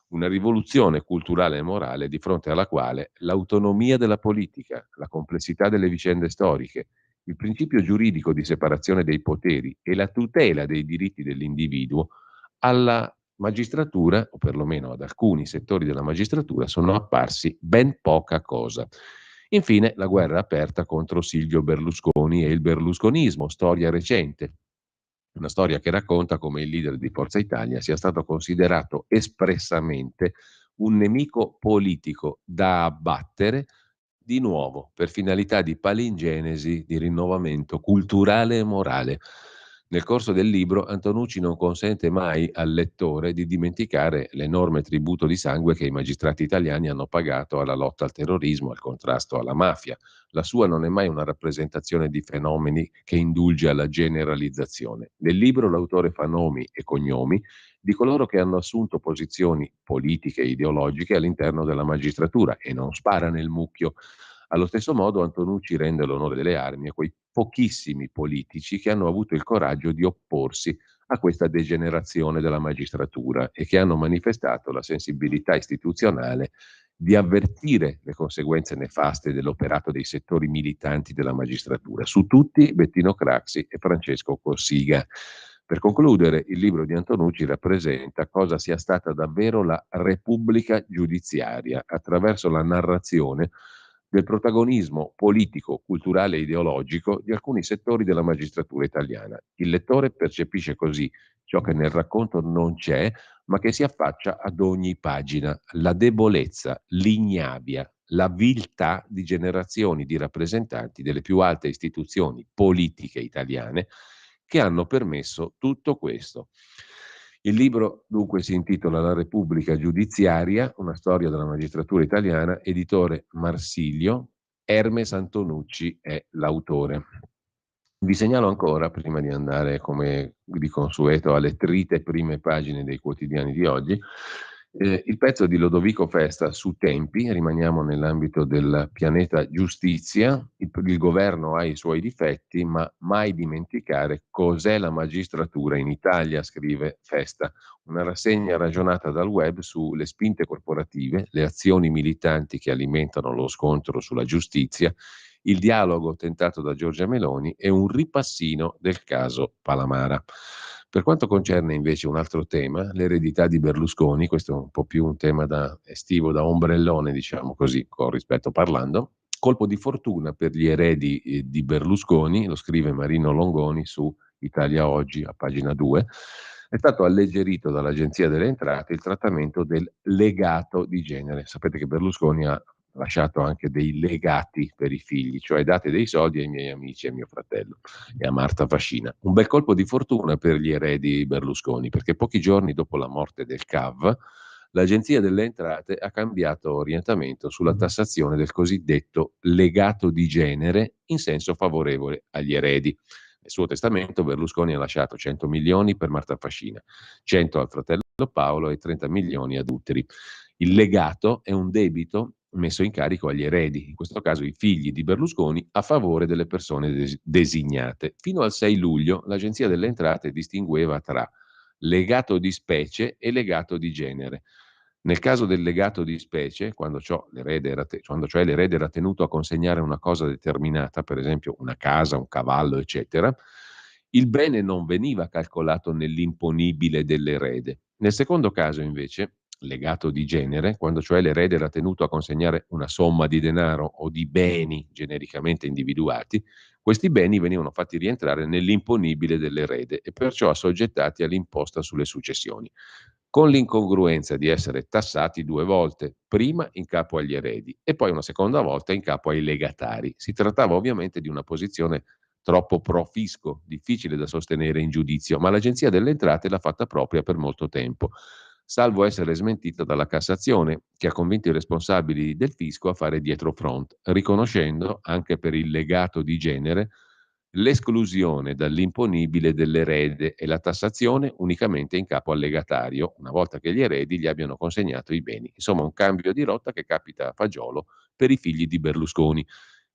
Una rivoluzione culturale e morale di fronte alla quale l'autonomia della politica, la complessità delle vicende storiche, il principio giuridico di separazione dei poteri e la tutela dei diritti dell'individuo alla magistratura, o perlomeno ad alcuni settori della magistratura, sono apparsi ben poca cosa. Infine, la guerra aperta contro Silvio Berlusconi e il berlusconismo, storia recente. Una storia che racconta come il leader di Forza Italia sia stato considerato espressamente un nemico politico da abbattere di nuovo per finalità di palingenesi, di rinnovamento culturale e morale. Nel corso del libro Antonucci non consente mai al lettore di dimenticare l'enorme tributo di sangue che i magistrati italiani hanno pagato alla lotta al terrorismo, al contrasto alla mafia. La sua non è mai una rappresentazione di fenomeni che indulge alla generalizzazione. Nel libro l'autore fa nomi e cognomi di coloro che hanno assunto posizioni politiche e ideologiche all'interno della magistratura e non spara nel mucchio. Allo stesso modo Antonucci rende l'onore delle armi a quei pochissimi politici che hanno avuto il coraggio di opporsi a questa degenerazione della magistratura e che hanno manifestato la sensibilità istituzionale di avvertire le conseguenze nefaste dell'operato dei settori militanti della magistratura. Su tutti Bettino Craxi e Francesco Cossiga. Per concludere, il libro di Antonucci rappresenta cosa sia stata davvero la Repubblica giudiziaria attraverso la narrazione del protagonismo politico, culturale e ideologico di alcuni settori della magistratura italiana. Il lettore percepisce così ciò che nel racconto non c'è, ma che si affaccia ad ogni pagina: la debolezza, l'ignavia, la viltà di generazioni di rappresentanti delle più alte istituzioni politiche italiane che hanno permesso tutto questo. Il libro dunque si intitola La Repubblica giudiziaria, una storia della magistratura italiana, editore Marsilio. Hermes Antonucci è l'autore. Vi segnalo ancora, prima di andare come di consueto alle trite prime pagine dei quotidiani di oggi, il pezzo di Lodovico Festa su Tempi. Rimaniamo nell'ambito del pianeta giustizia. Il governo ha i suoi difetti, ma mai dimenticare cos'è la magistratura in Italia, scrive Festa. Una rassegna ragionata dal web sulle spinte corporative, le azioni militanti che alimentano lo scontro sulla giustizia, il dialogo tentato da Giorgia Meloni e un ripassino del caso Palamara. Per quanto concerne invece un altro tema, l'eredità di Berlusconi, questo è un po' più un tema da estivo, da ombrellone, diciamo così, con rispetto parlando. Colpo di fortuna per gli eredi di Berlusconi, lo scrive Marino Longoni su Italia Oggi a pagina 2, è stato alleggerito dall'Agenzia delle Entrate il trattamento del legato di genere. Sapete che Berlusconi ha lasciato anche dei legati per i figli, cioè date dei soldi ai miei amici e a mio fratello e a Marta Fascina. Un bel colpo di fortuna per gli eredi Berlusconi, perché pochi giorni dopo la morte del CAV, l'Agenzia delle Entrate ha cambiato orientamento sulla tassazione del cosiddetto legato di genere in senso favorevole agli eredi. Nel suo testamento Berlusconi ha lasciato 100 milioni per Marta Fascina, 100 al fratello Paolo e 30 milioni ad Uteri. Il legato è un debito messo in carico agli eredi, in questo caso i figli di Berlusconi, a favore delle persone designate. Fino al 6 luglio l'Agenzia delle Entrate distingueva tra legato di specie e legato di genere. Nel caso del legato di specie, quando cioè l'erede era tenuto a consegnare una cosa determinata, per esempio una casa, un cavallo, eccetera, il bene non veniva calcolato nell'imponibile dell'erede. Nel secondo caso, invece, legato di genere, quando cioè l'erede era tenuto a consegnare una somma di denaro o di beni genericamente individuati, questi beni venivano fatti rientrare nell'imponibile dell'erede e perciò assoggettati all'imposta sulle successioni, con l'incongruenza di essere tassati due volte, prima in capo agli eredi e poi una seconda volta in capo ai legatari. Si trattava ovviamente di una posizione troppo pro fisco, difficile da sostenere in giudizio, ma l'Agenzia delle Entrate l'ha fatta propria per molto tempo, salvo essere smentita dalla Cassazione, che ha convinto i responsabili del fisco a fare dietro front, riconoscendo, anche per il legato di genere, l'esclusione dall'imponibile dell'erede e la tassazione unicamente in capo al legatario, una volta che gli eredi gli abbiano consegnato i beni. Insomma, un cambio di rotta che capita a fagiolo per i figli di Berlusconi.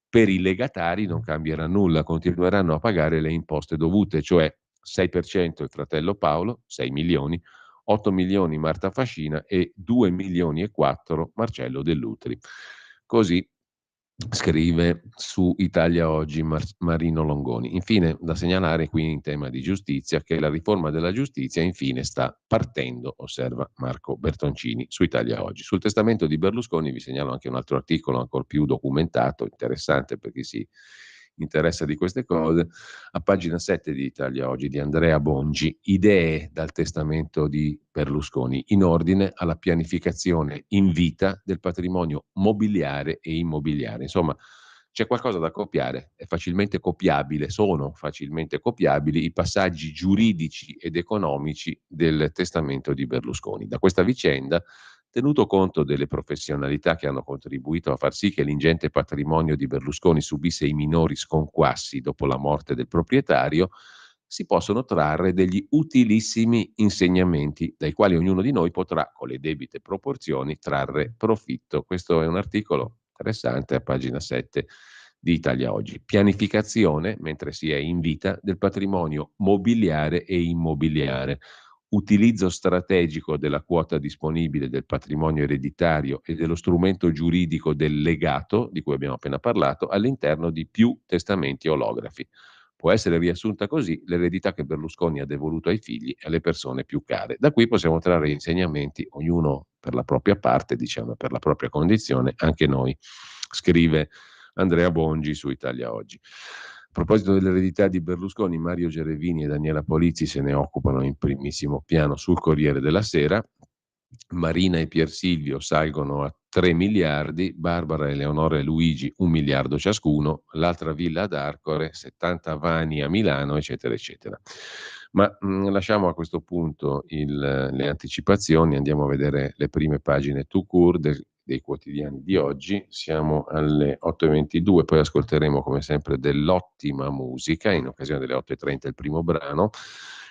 Per i legatari non cambierà nulla, continueranno a pagare le imposte dovute, cioè 6% il fratello Paolo, 6 milioni, 8 milioni Marta Fascina e 2 milioni e 4 Marcello Dell'Utri. Così scrive su Italia Oggi Marino Longoni. Infine, da segnalare qui in tema di giustizia che la riforma della giustizia infine sta partendo, osserva Marco Bertoncini su Italia Oggi. Sul testamento di Berlusconi vi segnalo anche un altro articolo ancora più documentato, interessante per chi si interessa di queste cose, a pagina 7 di Italia Oggi di Andrea Bongi, idee dal testamento di Berlusconi in ordine alla pianificazione in vita del patrimonio mobiliare e immobiliare. Insomma, c'è qualcosa da copiare, è facilmente copiabile, sono facilmente copiabili i passaggi giuridici ed economici del testamento di Berlusconi. Da questa vicenda, tenuto conto delle professionalità che hanno contribuito a far sì che l'ingente patrimonio di Berlusconi subisse i minori sconquassi dopo la morte del proprietario, si possono trarre degli utilissimi insegnamenti dai quali ognuno di noi potrà, con le debite proporzioni, trarre profitto. Questo è un articolo Interessante, a pagina 7 di Italia Oggi. Pianificazione, mentre si è in vita, del patrimonio mobiliare e immobiliare. Utilizzo strategico della quota disponibile del patrimonio ereditario e dello strumento giuridico del legato, di cui abbiamo appena parlato, all'interno di più testamenti olografi. Può essere riassunta così l'eredità che Berlusconi ha devoluto ai figli e alle persone più care. Da qui possiamo trarre insegnamenti, ognuno per la propria parte, diciamo, per la propria condizione, anche noi, scrive Andrea Bongi su Italia Oggi. A proposito dell'eredità di Berlusconi, Mario Gerevini e Daniela Polizzi se ne occupano in primissimo piano sul Corriere della Sera. Marina e Piersilvio salgono a 3 miliardi, Barbara, Eleonora e Luigi 1 miliardo ciascuno, l'altra villa ad Arcore, 70 vani a Milano, eccetera, eccetera. Ma lasciamo a questo punto le anticipazioni, andiamo a vedere le prime pagine tout court dei quotidiani di oggi. Siamo alle 8.22, poi ascolteremo come sempre dell'ottima musica, in occasione delle 8.30 il primo brano,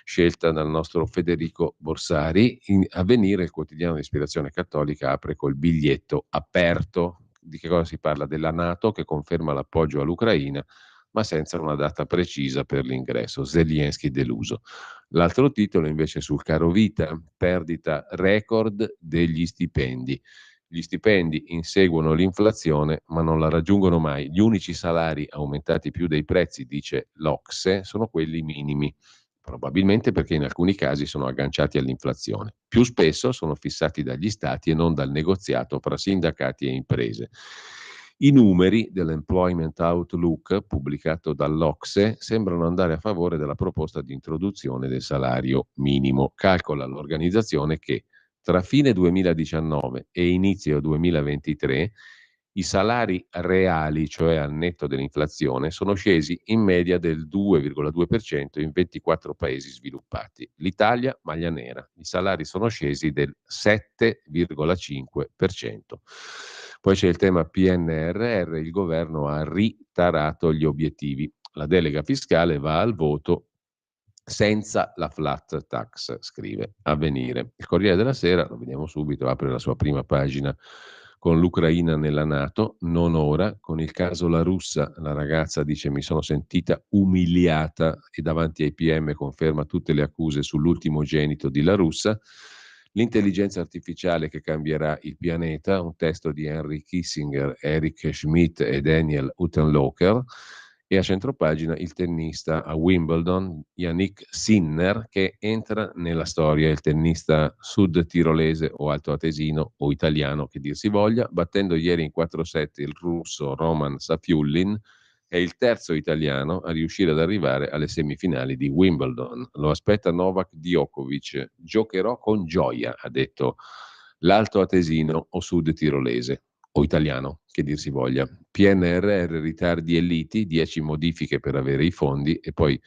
scelta dal nostro Federico Borsari. Avvenire, il quotidiano di ispirazione cattolica, apre col biglietto aperto. Di che cosa si parla? Della NATO che conferma l'appoggio all'Ucraina, ma senza una data precisa per l'ingresso. Zelensky deluso. L'altro titolo invece sul caro vita, perdita record degli stipendi. Gli stipendi inseguono l'inflazione ma non la raggiungono mai. Gli unici salari aumentati più dei prezzi, dice l'Ocse, sono quelli minimi, probabilmente perché in alcuni casi sono agganciati all'inflazione. Più spesso sono fissati dagli stati e non dal negoziato fra sindacati e imprese. I numeri dell'Employment Outlook pubblicato dall'Ocse sembrano andare a favore della proposta di introduzione del salario minimo. Calcola l'organizzazione che tra fine 2019 e inizio 2023 i salari reali, cioè al netto dell'inflazione, sono scesi in media del 2,2% in 24 paesi sviluppati. L'Italia, maglia nera, i salari sono scesi del 7,5%. Poi c'è il tema PNRR, il governo ha ritarato gli obiettivi. La delega fiscale va al voto senza la flat tax, scrive Avvenire. Il Corriere della Sera, lo vediamo subito, apre la sua prima pagina con l'Ucraina nella NATO, non ora, con il caso La Russa, la ragazza dice mi sono sentita umiliata e davanti ai PM conferma tutte le accuse sull'ultimogenito di La Russa. L'intelligenza artificiale che cambierà il pianeta, un testo di Henry Kissinger, Eric Schmidt e Daniel Huttenlocher. E a centropagina il tennista a Wimbledon, Yannick Sinner, che entra nella storia, il tennista sud-tirolese o altoatesino o italiano, che dir si voglia, battendo ieri in 4-7 il russo Roman Safiullin, è il terzo italiano a riuscire ad arrivare alle semifinali di Wimbledon. Lo aspetta Novak Djokovic. Giocherò con gioia, ha detto l'altoatesino o sud-tirolese o italiano, che dir si voglia. PNRR, ritardi e liti, 10 modifiche per avere i fondi e poi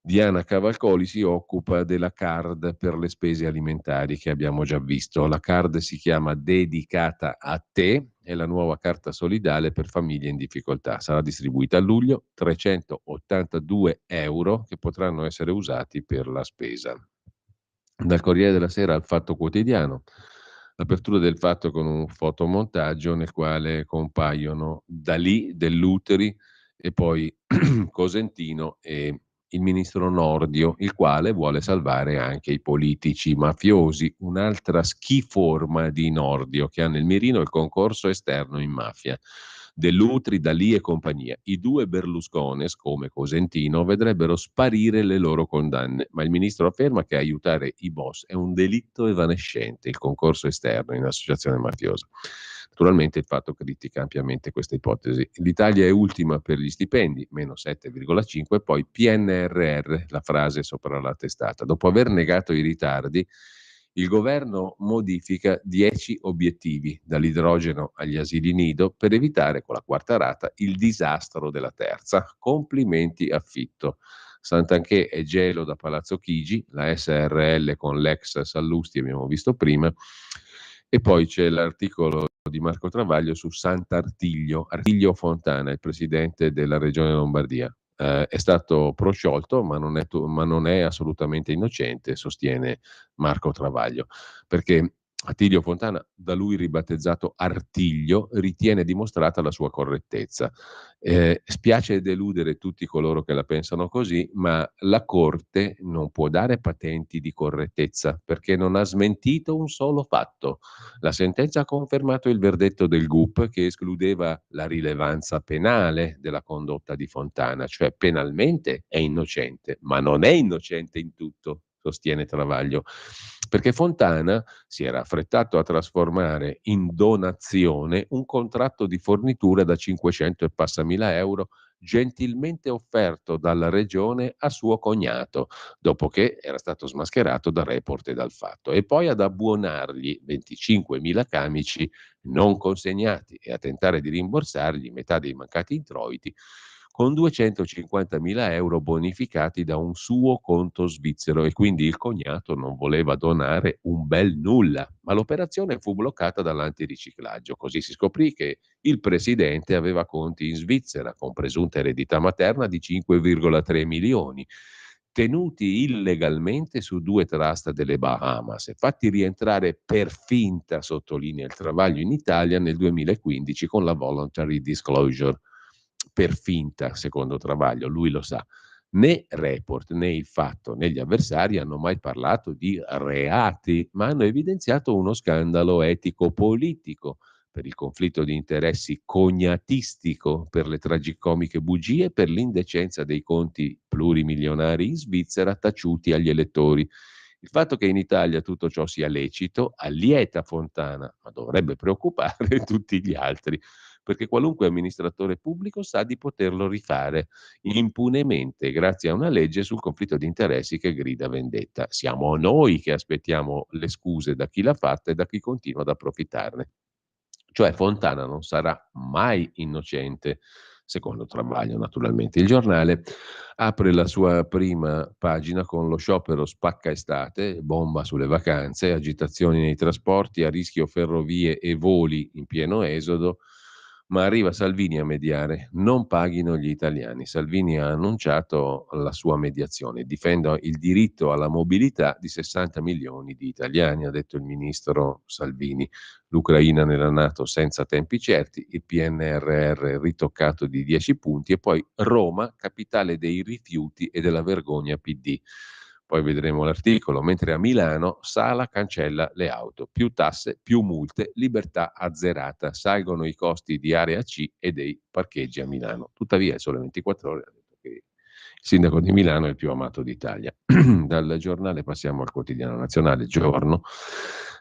Diana Cavalcoli si occupa della card per le spese alimentari che abbiamo già visto. La card si chiama Dedicata a te, è la nuova carta solidale per famiglie in difficoltà. Sarà distribuita a luglio, 382 euro che potranno essere usati per la spesa. Dal Corriere della Sera al Fatto Quotidiano, l'apertura del Fatto con un fotomontaggio nel quale compaiono Dalì, Dell'Uteri e poi Cosentino e il ministro Nordio, il quale vuole salvare anche i politici mafiosi, un'altra schiforma di Nordio che ha nel mirino il concorso esterno in mafia. Dell'Utri, Dalì e compagnia. I due Berluscones, come Cosentino, vedrebbero sparire le loro condanne, ma il ministro afferma che aiutare i boss è un delitto evanescente, il concorso esterno in associazione mafiosa. Naturalmente il Fatto critica ampiamente questa ipotesi. L'Italia è ultima per gli stipendi, meno 7,5, poi PNRR, la frase sopra la testata. Dopo aver negato i ritardi, il governo modifica 10 obiettivi, dall'idrogeno agli asili nido, per evitare con la quarta rata il disastro della terza. Complimenti affitto. Sant'Anché e gelo da Palazzo Chigi, la SRL con l'ex Sallusti abbiamo visto prima, e poi c'è l'articolo di Marco Travaglio su Sant'Artiglio, Artiglio Fontana, il presidente della regione Lombardia. È stato prosciolto, ma non è assolutamente innocente, sostiene Marco Travaglio, perché Attilio Fontana, da lui ribattezzato Artiglio, ritiene dimostrata la sua correttezza. Spiace deludere tutti coloro che la pensano così, ma la Corte non può dare patenti di correttezza perché non ha smentito un solo fatto. La sentenza ha confermato il verdetto del GUP che escludeva la rilevanza penale della condotta di Fontana, cioè penalmente è innocente, ma non è innocente in tutto, sostiene Travaglio, perché Fontana si era affrettato a trasformare in donazione un contratto di fornitura da 500 e passa mila euro gentilmente offerto dalla regione a suo cognato, dopo che era stato smascherato da Report e dal Fatto, e poi ad abbonargli 25.000 camici non consegnati e a tentare di rimborsargli metà dei mancati introiti con 250.000 euro bonificati da un suo conto svizzero, e quindi il cognato non voleva donare un bel nulla, ma l'operazione fu bloccata dall'antiriciclaggio. Così si scoprì che il presidente aveva conti in Svizzera con presunta eredità materna di 5,3 milioni, tenuti illegalmente su 2 trust delle Bahamas e fatti rientrare per finta, sottolinea il Travaglio, in Italia nel 2015 con la voluntary disclosure. Per finta, secondo Travaglio, lui lo sa. Né Report, né il Fatto, né gli avversari hanno mai parlato di reati, ma hanno evidenziato uno scandalo etico-politico per il conflitto di interessi cognatistico, per le tragicomiche bugie, per l'indecenza dei conti plurimilionari in Svizzera taciuti agli elettori. Il fatto che in Italia tutto ciò sia lecito allieta Fontana, ma dovrebbe preoccupare tutti gli altri, perché qualunque amministratore pubblico sa di poterlo rifare impunemente grazie a una legge sul conflitto di interessi che grida vendetta. Siamo noi che aspettiamo le scuse da chi l'ha fatta e da chi continua ad approfittarne. Cioè Fontana non sarà mai innocente, secondo Travaglio naturalmente. Il giornale apre la sua prima pagina con lo sciopero spacca estate, bomba sulle vacanze, agitazioni nei trasporti, a rischio ferrovie e voli in pieno esodo, ma arriva Salvini a mediare. Non paghino gli italiani. Salvini ha annunciato la sua mediazione. Difendo il diritto alla mobilità di 60 milioni di italiani, ha detto il ministro Salvini. L'Ucraina nella NATO senza tempi certi, il PNRR ritoccato di 10 punti e poi Roma, capitale dei rifiuti e della vergogna PD. Poi vedremo l'articolo, mentre a Milano Sala cancella le auto, più tasse, più multe, libertà azzerata, salgono i costi di area C e dei parcheggi a Milano. Tuttavia, Sole 24 Ore ha detto che il sindaco di Milano è il più amato d'Italia. Dal giornale passiamo al quotidiano nazionale, Giorno,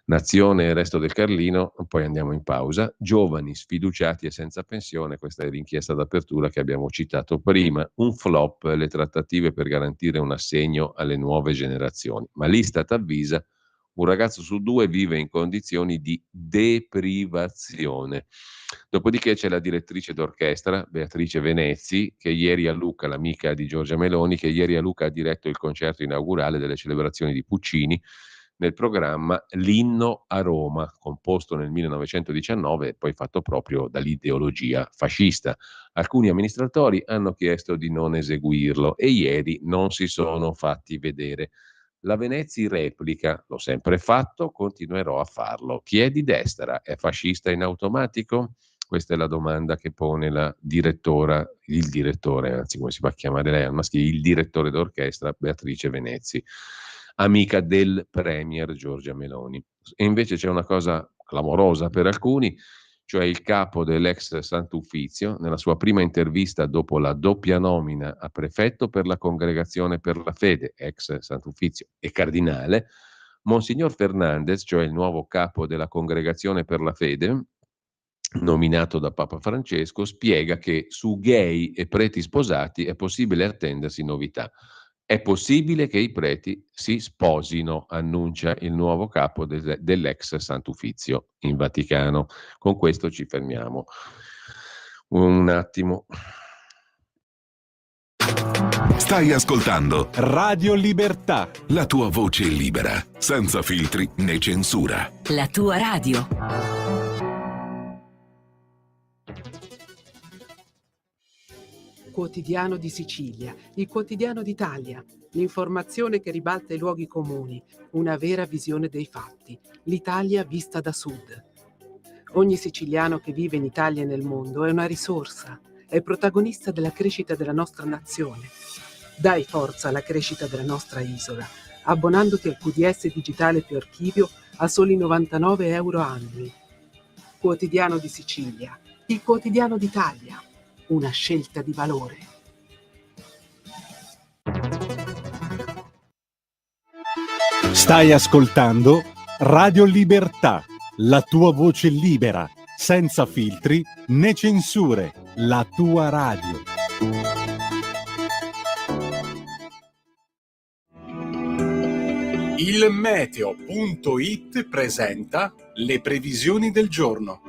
Nazione e Resto del Carlino, poi andiamo in pausa. Giovani sfiduciati e senza pensione, questa è l'inchiesta d'apertura che abbiamo citato prima. Un flop le trattative per garantire un assegno alle nuove generazioni, ma l'Istat avvisa: un ragazzo su 2 vive in condizioni di deprivazione. Dopodiché c'è la direttrice d'orchestra, Beatrice Venezzi, che ieri a Lucca, l'amica di Giorgia Meloni, che ieri a Lucca ha diretto il concerto inaugurale delle celebrazioni di Puccini, nel programma L'inno a Roma, composto nel 1919 e poi fatto proprio dall'ideologia fascista. Alcuni amministratori hanno chiesto di non eseguirlo e ieri non si sono fatti vedere. La Venezzi replica: l'ho sempre fatto, continuerò a farlo. Chi è di destra è fascista in automatico? Questa è la domanda che pone la direttora, il direttore, anzi come si fa a chiamare lei al maschile, il direttore d'orchestra Beatrice Venezzi, amica del premier Giorgia Meloni. E invece c'è una cosa clamorosa per alcuni, cioè il capo dell'ex Sant'Uffizio, nella sua prima intervista dopo la doppia nomina a prefetto per la Congregazione per la Fede, ex Sant'Uffizio e cardinale, Monsignor Fernandez, cioè il nuovo capo della Congregazione per la Fede, nominato da Papa Francesco, spiega che su gay e preti sposati è possibile attendersi novità. È possibile che i preti si sposino, annuncia il nuovo capo dell'ex Sant'Uffizio in Vaticano. Con questo ci fermiamo un attimo. Stai ascoltando Radio Libertà. la tua voce libera, senza filtri né censura. La tua radio. Quotidiano di Sicilia, il quotidiano d'Italia, l'informazione che ribalta i luoghi comuni, una vera visione dei fatti, l'Italia vista da sud. Ogni siciliano che vive in Italia e nel mondo è una risorsa, è protagonista della crescita della nostra nazione. Dai forza alla crescita della nostra isola, abbonandoti al QDS digitale più archivio a soli 99 euro annui. Quotidiano di Sicilia, il quotidiano d'Italia, una scelta di valore. Stai ascoltando Radio Libertà, la tua voce libera, senza filtri né censure, la tua radio. Il meteo.it presenta le previsioni del giorno.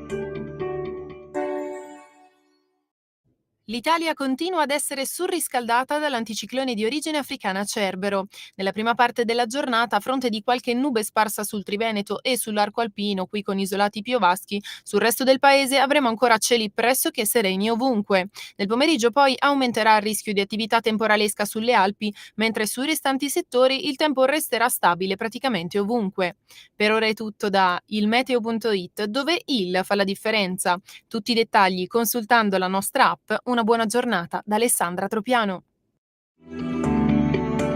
L'Italia continua ad essere surriscaldata dall'anticiclone di origine africana Cerbero. Nella prima parte della giornata, a fronte di qualche nube sparsa sul Triveneto e sull'arco alpino, qui con isolati piovaschi, sul resto del paese avremo ancora cieli pressoché sereni ovunque. Nel pomeriggio poi aumenterà il rischio di attività temporalesca sulle Alpi, mentre sui restanti settori il tempo resterà stabile praticamente ovunque. Per ora è tutto da ilmeteo.it, dove il fa la differenza. Tutti i dettagli consultando la nostra app. Una buona giornata da Alessandra Tropiano.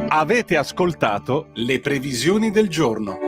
Avete ascoltato le previsioni del giorno.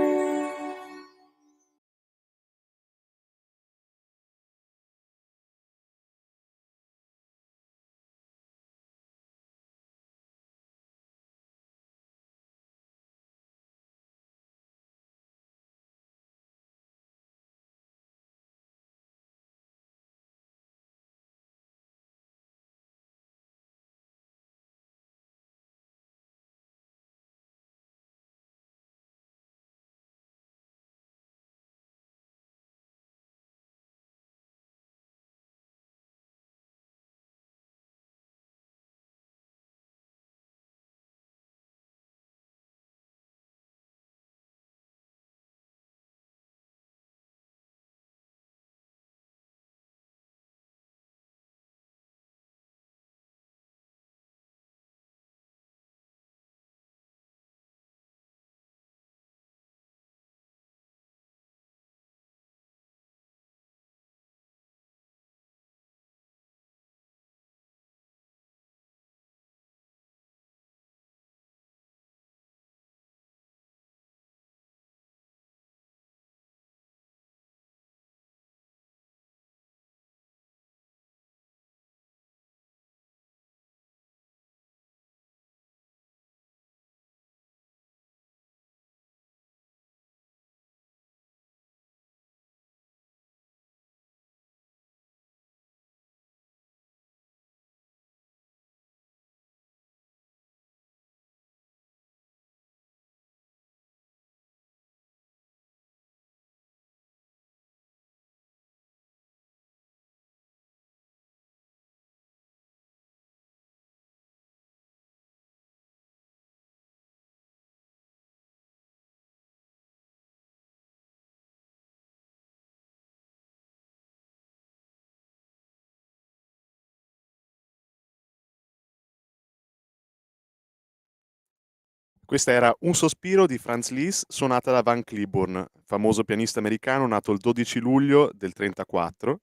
Questa era Un sospiro di Franz Liszt, suonata da Van Cliburn, famoso pianista americano nato il 12 luglio del 34.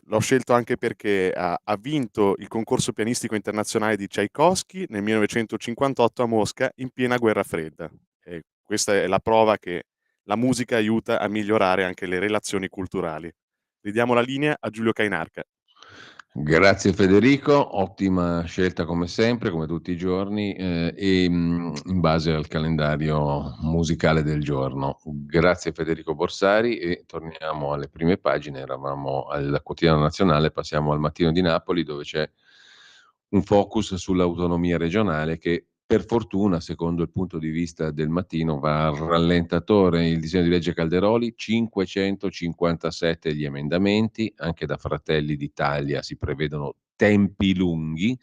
L'ho scelto anche perché ha vinto il concorso pianistico internazionale di Tchaikovsky nel 1958 a Mosca in piena guerra fredda. E questa è la prova che la musica aiuta a migliorare anche le relazioni culturali. Ridiamo la linea a Giulio Cainarca. Grazie Federico, ottima scelta come sempre, come tutti i giorni, in base al calendario musicale del giorno. Grazie Federico Borsari e torniamo alle prime pagine, eravamo al Quotidiano Nazionale, passiamo al Mattino di Napoli dove c'è un focus sull'autonomia regionale che per fortuna, secondo il punto di vista del Mattino, va al rallentatore. Il disegno di legge Calderoli, 557 gli emendamenti, anche da Fratelli d'Italia si prevedono tempi lunghi.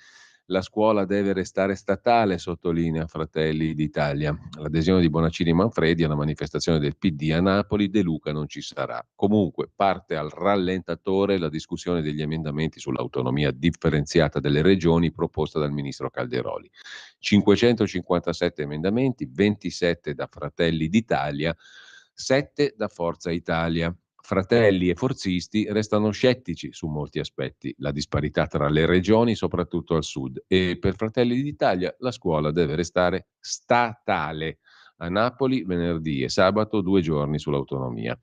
La scuola deve restare statale, sottolinea Fratelli d'Italia. L'adesione di Bonaccini e Manfredi alla manifestazione del PD a Napoli, De Luca non ci sarà. Comunque parte al rallentatore la discussione degli emendamenti sull'autonomia differenziata delle regioni proposta dal ministro Calderoli. 557 emendamenti, 27 da Fratelli d'Italia, 7 da Forza Italia. Fratelli e forzisti restano scettici su molti aspetti, la disparità tra le regioni, soprattutto al sud, e per Fratelli d'Italia la scuola deve restare statale. A Napoli venerdì e sabato 2 giorni sull'autonomia.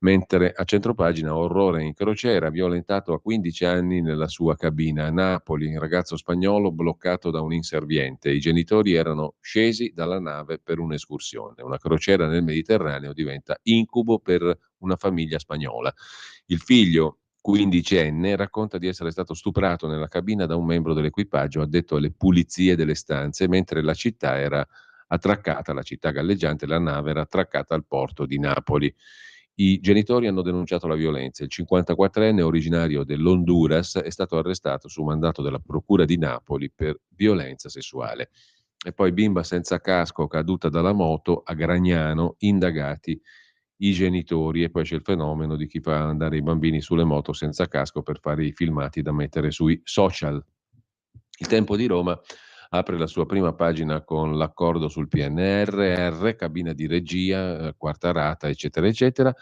Mentre a centropagina orrore in crociera, violentato a 15 anni nella sua cabina. A Napoli, un ragazzo spagnolo bloccato da un inserviente. I genitori erano scesi dalla nave per un'escursione. Una crociera nel Mediterraneo diventa incubo per una famiglia spagnola. Il figlio, 15enne, racconta di essere stato stuprato nella cabina da un membro dell'equipaggio addetto alle pulizie delle stanze, mentre la città era attraccata, la città galleggiante, la nave era attraccata al porto di Napoli. I genitori hanno denunciato la violenza. Il 54enne originario dell'Honduras è stato arrestato su mandato della Procura di Napoli per violenza sessuale. E poi bimba senza casco caduta dalla moto a Gragnano, indagati i genitori, e poi c'è il fenomeno di chi fa andare i bambini sulle moto senza casco per fare i filmati da mettere sui social. Il Tempo di Roma apre la sua prima pagina con l'accordo sul PNRR, cabina di regia, quarta rata, eccetera, eccetera.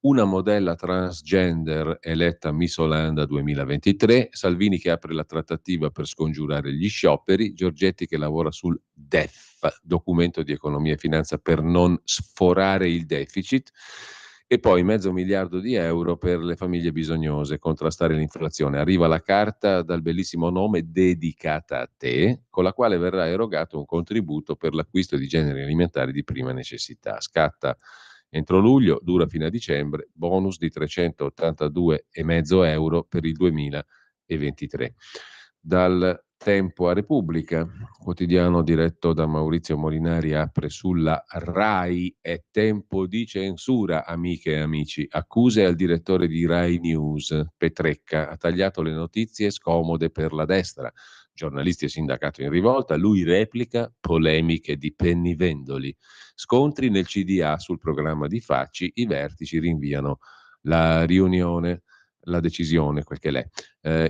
Una modella transgender eletta Miss Olanda 2023, Salvini che apre la trattativa per scongiurare gli scioperi, Giorgetti che lavora sul DEF, documento di economia e finanza per non sforare il deficit, e poi €500 miliardi per le famiglie bisognose, contrastare l'inflazione. Arriva la carta dal bellissimo nome Dedicata a te, con la quale verrà erogato un contributo per l'acquisto di generi alimentari di prima necessità. Scatta entro luglio, dura fino a dicembre, bonus di €382,5 per il 2023. Dal Tempo a Repubblica, quotidiano diretto da Maurizio Molinari, apre sulla RAI, è tempo di censura, amiche e amici. Accuse al direttore di Rai News, Petrecca, ha tagliato le notizie scomode per la destra. Giornalisti e sindacato in rivolta, lui replica polemiche di pennivendoli. Scontri nel CDA sul programma di Facci, i vertici rinviano la riunione, la decisione, quel che l'è.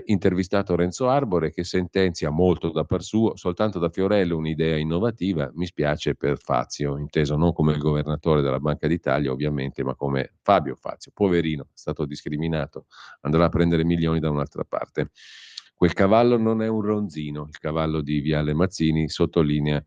Intervistato Renzo Arbore che sentenzia molto da par suo, soltanto da Fiorello un'idea innovativa, mi spiace per Fazio, inteso non come il governatore della Banca d'Italia ovviamente, ma come Fabio Fazio, poverino, è stato discriminato, andrà a prendere milioni da un'altra parte. Quel cavallo non è un ronzino, il cavallo di Viale Mazzini, sottolinea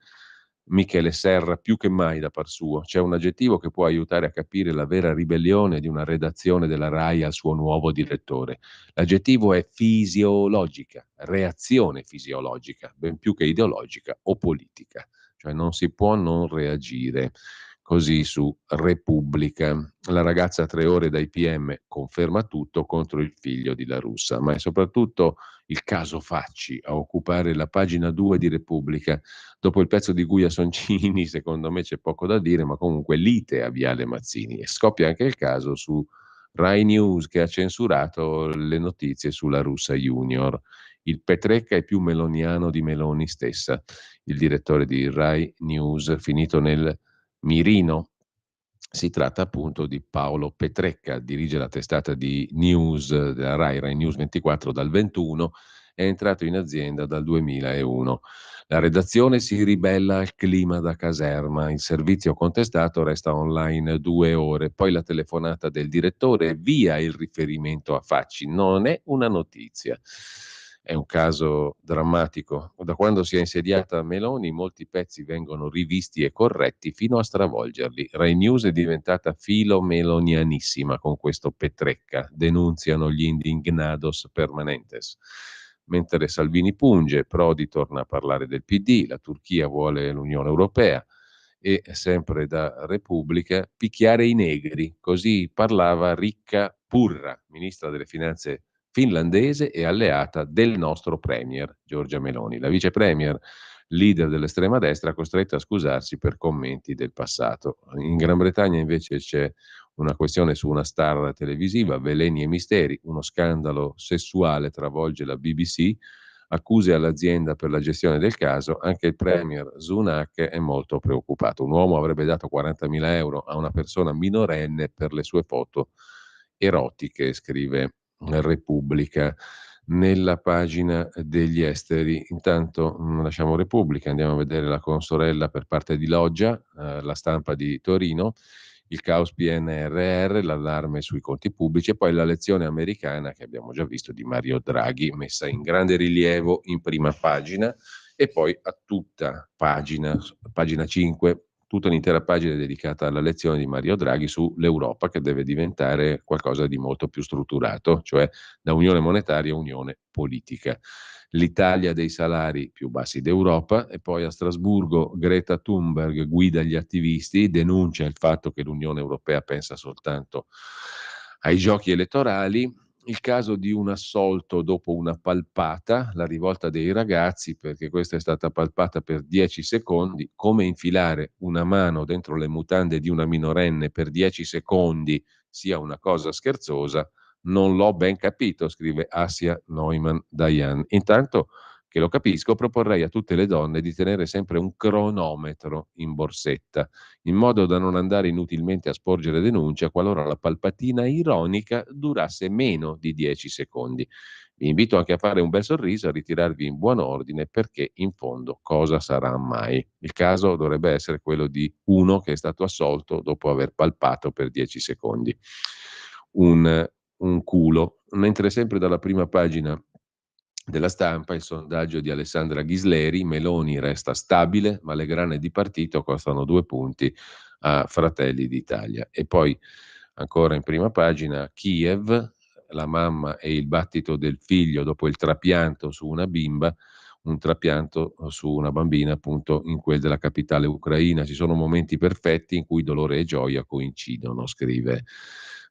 Michele Serra più che mai da par suo. C'è un aggettivo che può aiutare a capire la vera ribellione di una redazione della RAI al suo nuovo direttore. L'aggettivo è fisiologica, reazione fisiologica, ben più che ideologica o politica. Cioè non si può non reagire. Così su Repubblica. La ragazza a 3 ore dai PM conferma tutto contro il figlio di La Russa, ma è soprattutto il caso Facci a occupare la pagina 2 di Repubblica. Dopo il pezzo di Guia Soncini, secondo me c'è poco da dire, ma comunque lite a Viale Mazzini. E scoppia anche il caso su Rai News che ha censurato le notizie sulla Russa Junior. Il Petrecca è più meloniano di Meloni stessa. Il direttore di Rai News, finito nel mirino. Si tratta appunto di Paolo Petrecca, dirige la testata di news della Rai, Rai News 24 dal 21, è entrato in azienda dal 2001. La redazione si ribella al clima da caserma, il servizio contestato resta online 2 ore, poi la telefonata del direttore, via il riferimento a Facci, non è una notizia. È un caso drammatico. Da quando si è insediata Meloni, molti pezzi vengono rivisti e corretti fino a stravolgerli. Rai News è diventata filomelonianissima con questo Petrecca, denunziano gli indignados permanentes. Mentre Salvini punge, Prodi torna a parlare del PD, la Turchia vuole l'Unione Europea e sempre da Repubblica picchiare i negri. Così parlava Ricca Purra, ministra delle Finanze finlandese e alleata del nostro premier Giorgia Meloni. La vice premier, leader dell'estrema destra, costretta a scusarsi per commenti del passato. In Gran Bretagna invece c'è una questione su una star televisiva, veleni e misteri, uno scandalo sessuale travolge la BBC, accuse all'azienda per la gestione del caso, anche il premier Sunak è molto preoccupato. Un uomo avrebbe dato 40.000 euro a una persona minorenne per le sue foto erotiche, scrive Repubblica. Nella pagina degli esteri, intanto lasciamo Repubblica, andiamo a vedere la consorella per parte di Loggia, La Stampa di Torino, il caos PNRR, l'allarme sui conti pubblici e poi la lezione americana che abbiamo già visto di Mario Draghi, messa in grande rilievo in prima pagina e poi a tutta pagina 5, tutta un'intera pagina dedicata alla lezione di Mario Draghi sull'Europa che deve diventare qualcosa di molto più strutturato, cioè da unione monetaria a unione politica. L'Italia dei salari più bassi d'Europa e poi a Strasburgo Greta Thunberg guida gli attivisti, denuncia il fatto che l'Unione Europea pensa soltanto ai giochi elettorali, il caso di un assolto dopo una palpata, la rivolta dei ragazzi, perché questa è stata palpata per 10 secondi, come infilare una mano dentro le mutande di una minorenne per 10 secondi sia una cosa scherzosa, non l'ho ben capito, scrive Asia Neumann Dayan. Intanto che lo capisco, proporrei a tutte le donne di tenere sempre un cronometro in borsetta, in modo da non andare inutilmente a sporgere denuncia qualora la palpatina ironica durasse meno di 10 secondi. Vi invito anche a fare un bel sorriso e a ritirarvi in buon ordine perché in fondo cosa sarà mai? Il caso dovrebbe essere quello di uno che è stato assolto dopo aver palpato per 10 secondi un culo. Mentre sempre dalla prima pagina della Stampa il sondaggio di Alessandra Ghisleri, Meloni resta stabile, ma le grane di partito costano 2 punti a Fratelli d'Italia. E poi ancora in prima pagina Kiev, la mamma e il battito del figlio dopo il trapianto su una bimba, un trapianto su una bambina appunto in quel della capitale ucraina. Ci sono momenti perfetti in cui dolore e gioia coincidono, scrive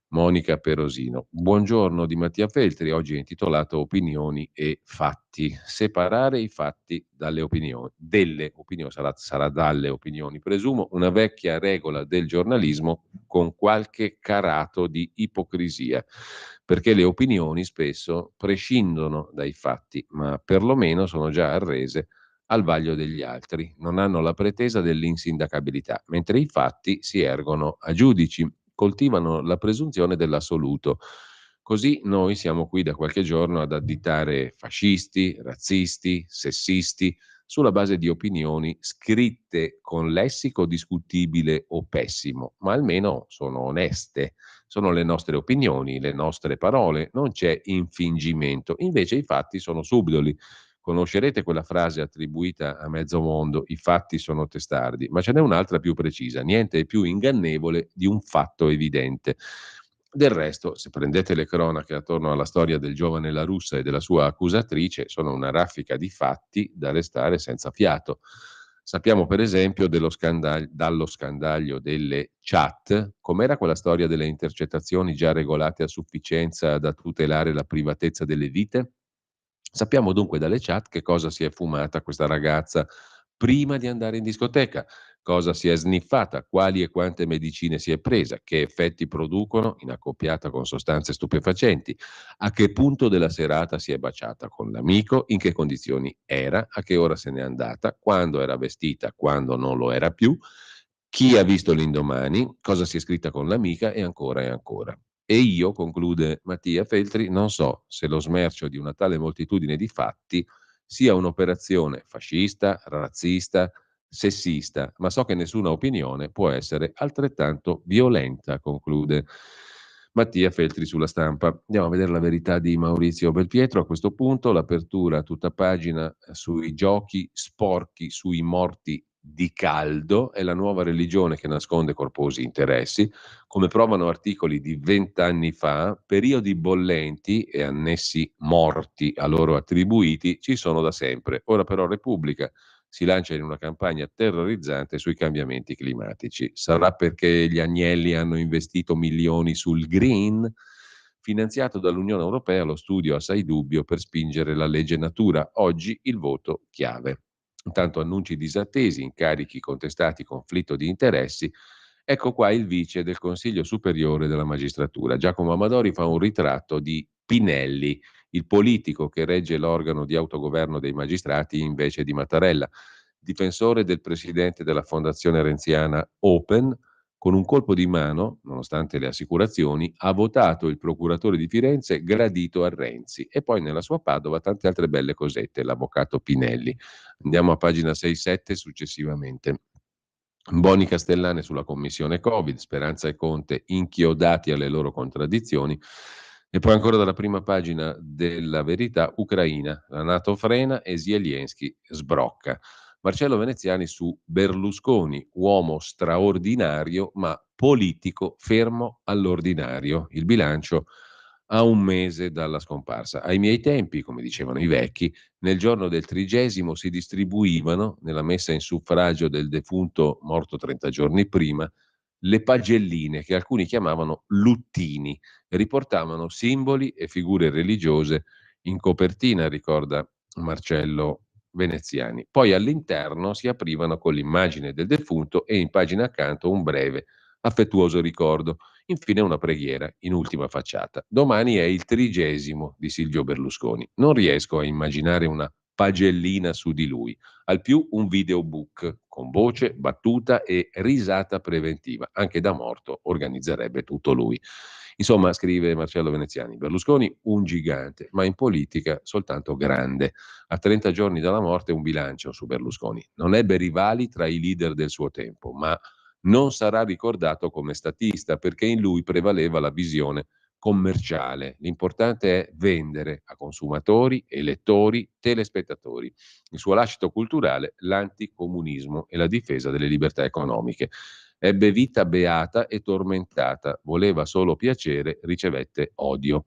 Monica Perosino. Buongiorno di Mattia Feltri, oggi è intitolato Opinioni e fatti. Separare i fatti dalle opinioni, delle opinioni, sarà dalle opinioni, presumo, una vecchia regola del giornalismo con qualche carato di ipocrisia, perché le opinioni spesso prescindono dai fatti, ma perlomeno sono già arrese al vaglio degli altri, non hanno la pretesa dell'insindacabilità, mentre i fatti si ergono a giudici, coltivano la presunzione dell'assoluto. Così noi siamo qui da qualche giorno ad additare fascisti, razzisti, sessisti, sulla base di opinioni scritte con lessico discutibile o pessimo, ma almeno sono oneste. Sono le nostre opinioni, le nostre parole, non c'è infingimento. Invece i fatti sono subdoli. Conoscerete quella frase attribuita a mezzo mondo, i fatti sono testardi, ma ce n'è un'altra più precisa, niente è più ingannevole di un fatto evidente. Del resto, se prendete le cronache attorno alla storia del giovane La Russa e della sua accusatrice, sono una raffica di fatti da restare senza fiato. Sappiamo per esempio dallo scandaglio delle chat, com'era quella storia delle intercettazioni già regolate a sufficienza da tutelare la privatezza delle vite? Sappiamo dunque dalle chat che cosa si è fumata questa ragazza prima di andare in discoteca, cosa si è sniffata, quali e quante medicine si è presa, che effetti producono in accoppiata con sostanze stupefacenti, a che punto della serata si è baciata con l'amico, in che condizioni era, a che ora se n'è andata, quando era vestita, quando non lo era più, chi ha visto l'indomani, cosa si è scritta con l'amica e ancora e ancora. E io, conclude Mattia Feltri, non so se lo smercio di una tale moltitudine di fatti sia un'operazione fascista, razzista, sessista, ma so che nessuna opinione può essere altrettanto violenta, conclude Mattia Feltri sulla Stampa. Andiamo a vedere la verità di Maurizio Belpietro. A questo punto l'apertura a tutta pagina sui giochi sporchi sui morti di caldo è la nuova religione che nasconde corposi interessi. Come provano articoli di 20 anni fa, periodi bollenti e annessi morti a loro attribuiti ci sono da sempre. Ora però Repubblica si lancia in una campagna terrorizzante sui cambiamenti climatici. Sarà perché gli agnelli hanno investito milioni sul green? Finanziato dall'Unione Europea, lo studio assai dubbio per spingere la legge natura. Oggi il voto chiave. Intanto annunci disattesi, incarichi contestati, conflitto di interessi. Ecco qua il vice del Consiglio Superiore della Magistratura. Giacomo Amadori fa un ritratto di Pinelli, il politico che regge l'organo di autogoverno dei magistrati invece di Mattarella. Difensore del presidente della fondazione renziana Open, con un colpo di mano, nonostante le assicurazioni, ha votato il procuratore di Firenze gradito a Renzi e poi nella sua Padova tante altre belle cosette, l'avvocato Pinelli. Andiamo a pagina 6-7 successivamente. Boni Castellane sulla commissione Covid, Speranza e Conte inchiodati alle loro contraddizioni. E poi ancora dalla prima pagina della Verità, Ucraina, la NATO frena e Zelensky sbrocca. Marcello Veneziani su Berlusconi, uomo straordinario ma politico fermo all'ordinario. Il bilancio a un mese dalla scomparsa. Ai miei tempi, come dicevano i vecchi, nel giorno del 30° si distribuivano, nella messa in suffragio del defunto morto 30 giorni prima, le pagelline che alcuni chiamavano luttini, riportavano simboli e figure religiose in copertina, ricorda Marcello Veneziani. Poi all'interno si aprivano con l'immagine del defunto e in pagina accanto un breve, affettuoso ricordo. Infine una preghiera in ultima facciata. Domani è il 30° di Silvio Berlusconi. Non riesco a immaginare una pagellina su di lui. Al più un videobook con voce, battuta e risata preventiva. Anche da morto organizzerebbe tutto lui. Insomma, scrive Marcello Veneziani, Berlusconi un gigante, ma in politica soltanto grande. A 30 giorni dalla morte un bilancio su Berlusconi. Non ebbe rivali tra i leader del suo tempo, ma non sarà ricordato come statista perché in lui prevaleva la visione commerciale. L'importante è vendere a consumatori, elettori, telespettatori. Il suo lascito culturale, l'anticomunismo e la difesa delle libertà economiche. Ebbe vita beata e tormentata, voleva solo piacere, ricevette odio.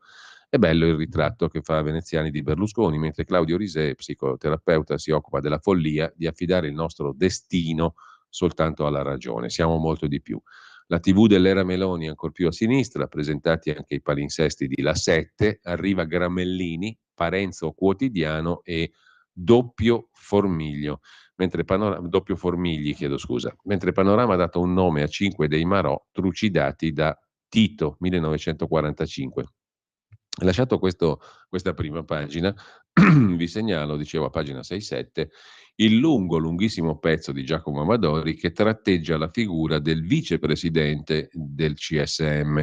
È bello il ritratto che fa Veneziani di Berlusconi, mentre Claudio Risè, psicoterapeuta, si occupa della follia di affidare il nostro destino soltanto alla ragione. Siamo molto di più. La TV dell'era Meloni ancor più a sinistra, presentati anche i palinsesti di La 7, arriva Gramellini, Parenzo Quotidiano e Doppio Formiglio. Doppio Formigli, chiedo scusa. Mentre Panorama ha dato un nome a 5 dei Marò trucidati da Tito, 1945. Lasciato questa prima pagina, vi segnalo, dicevo a pagina 6-7, il lunghissimo pezzo di Giacomo Amadori che tratteggia la figura del vicepresidente del CSM,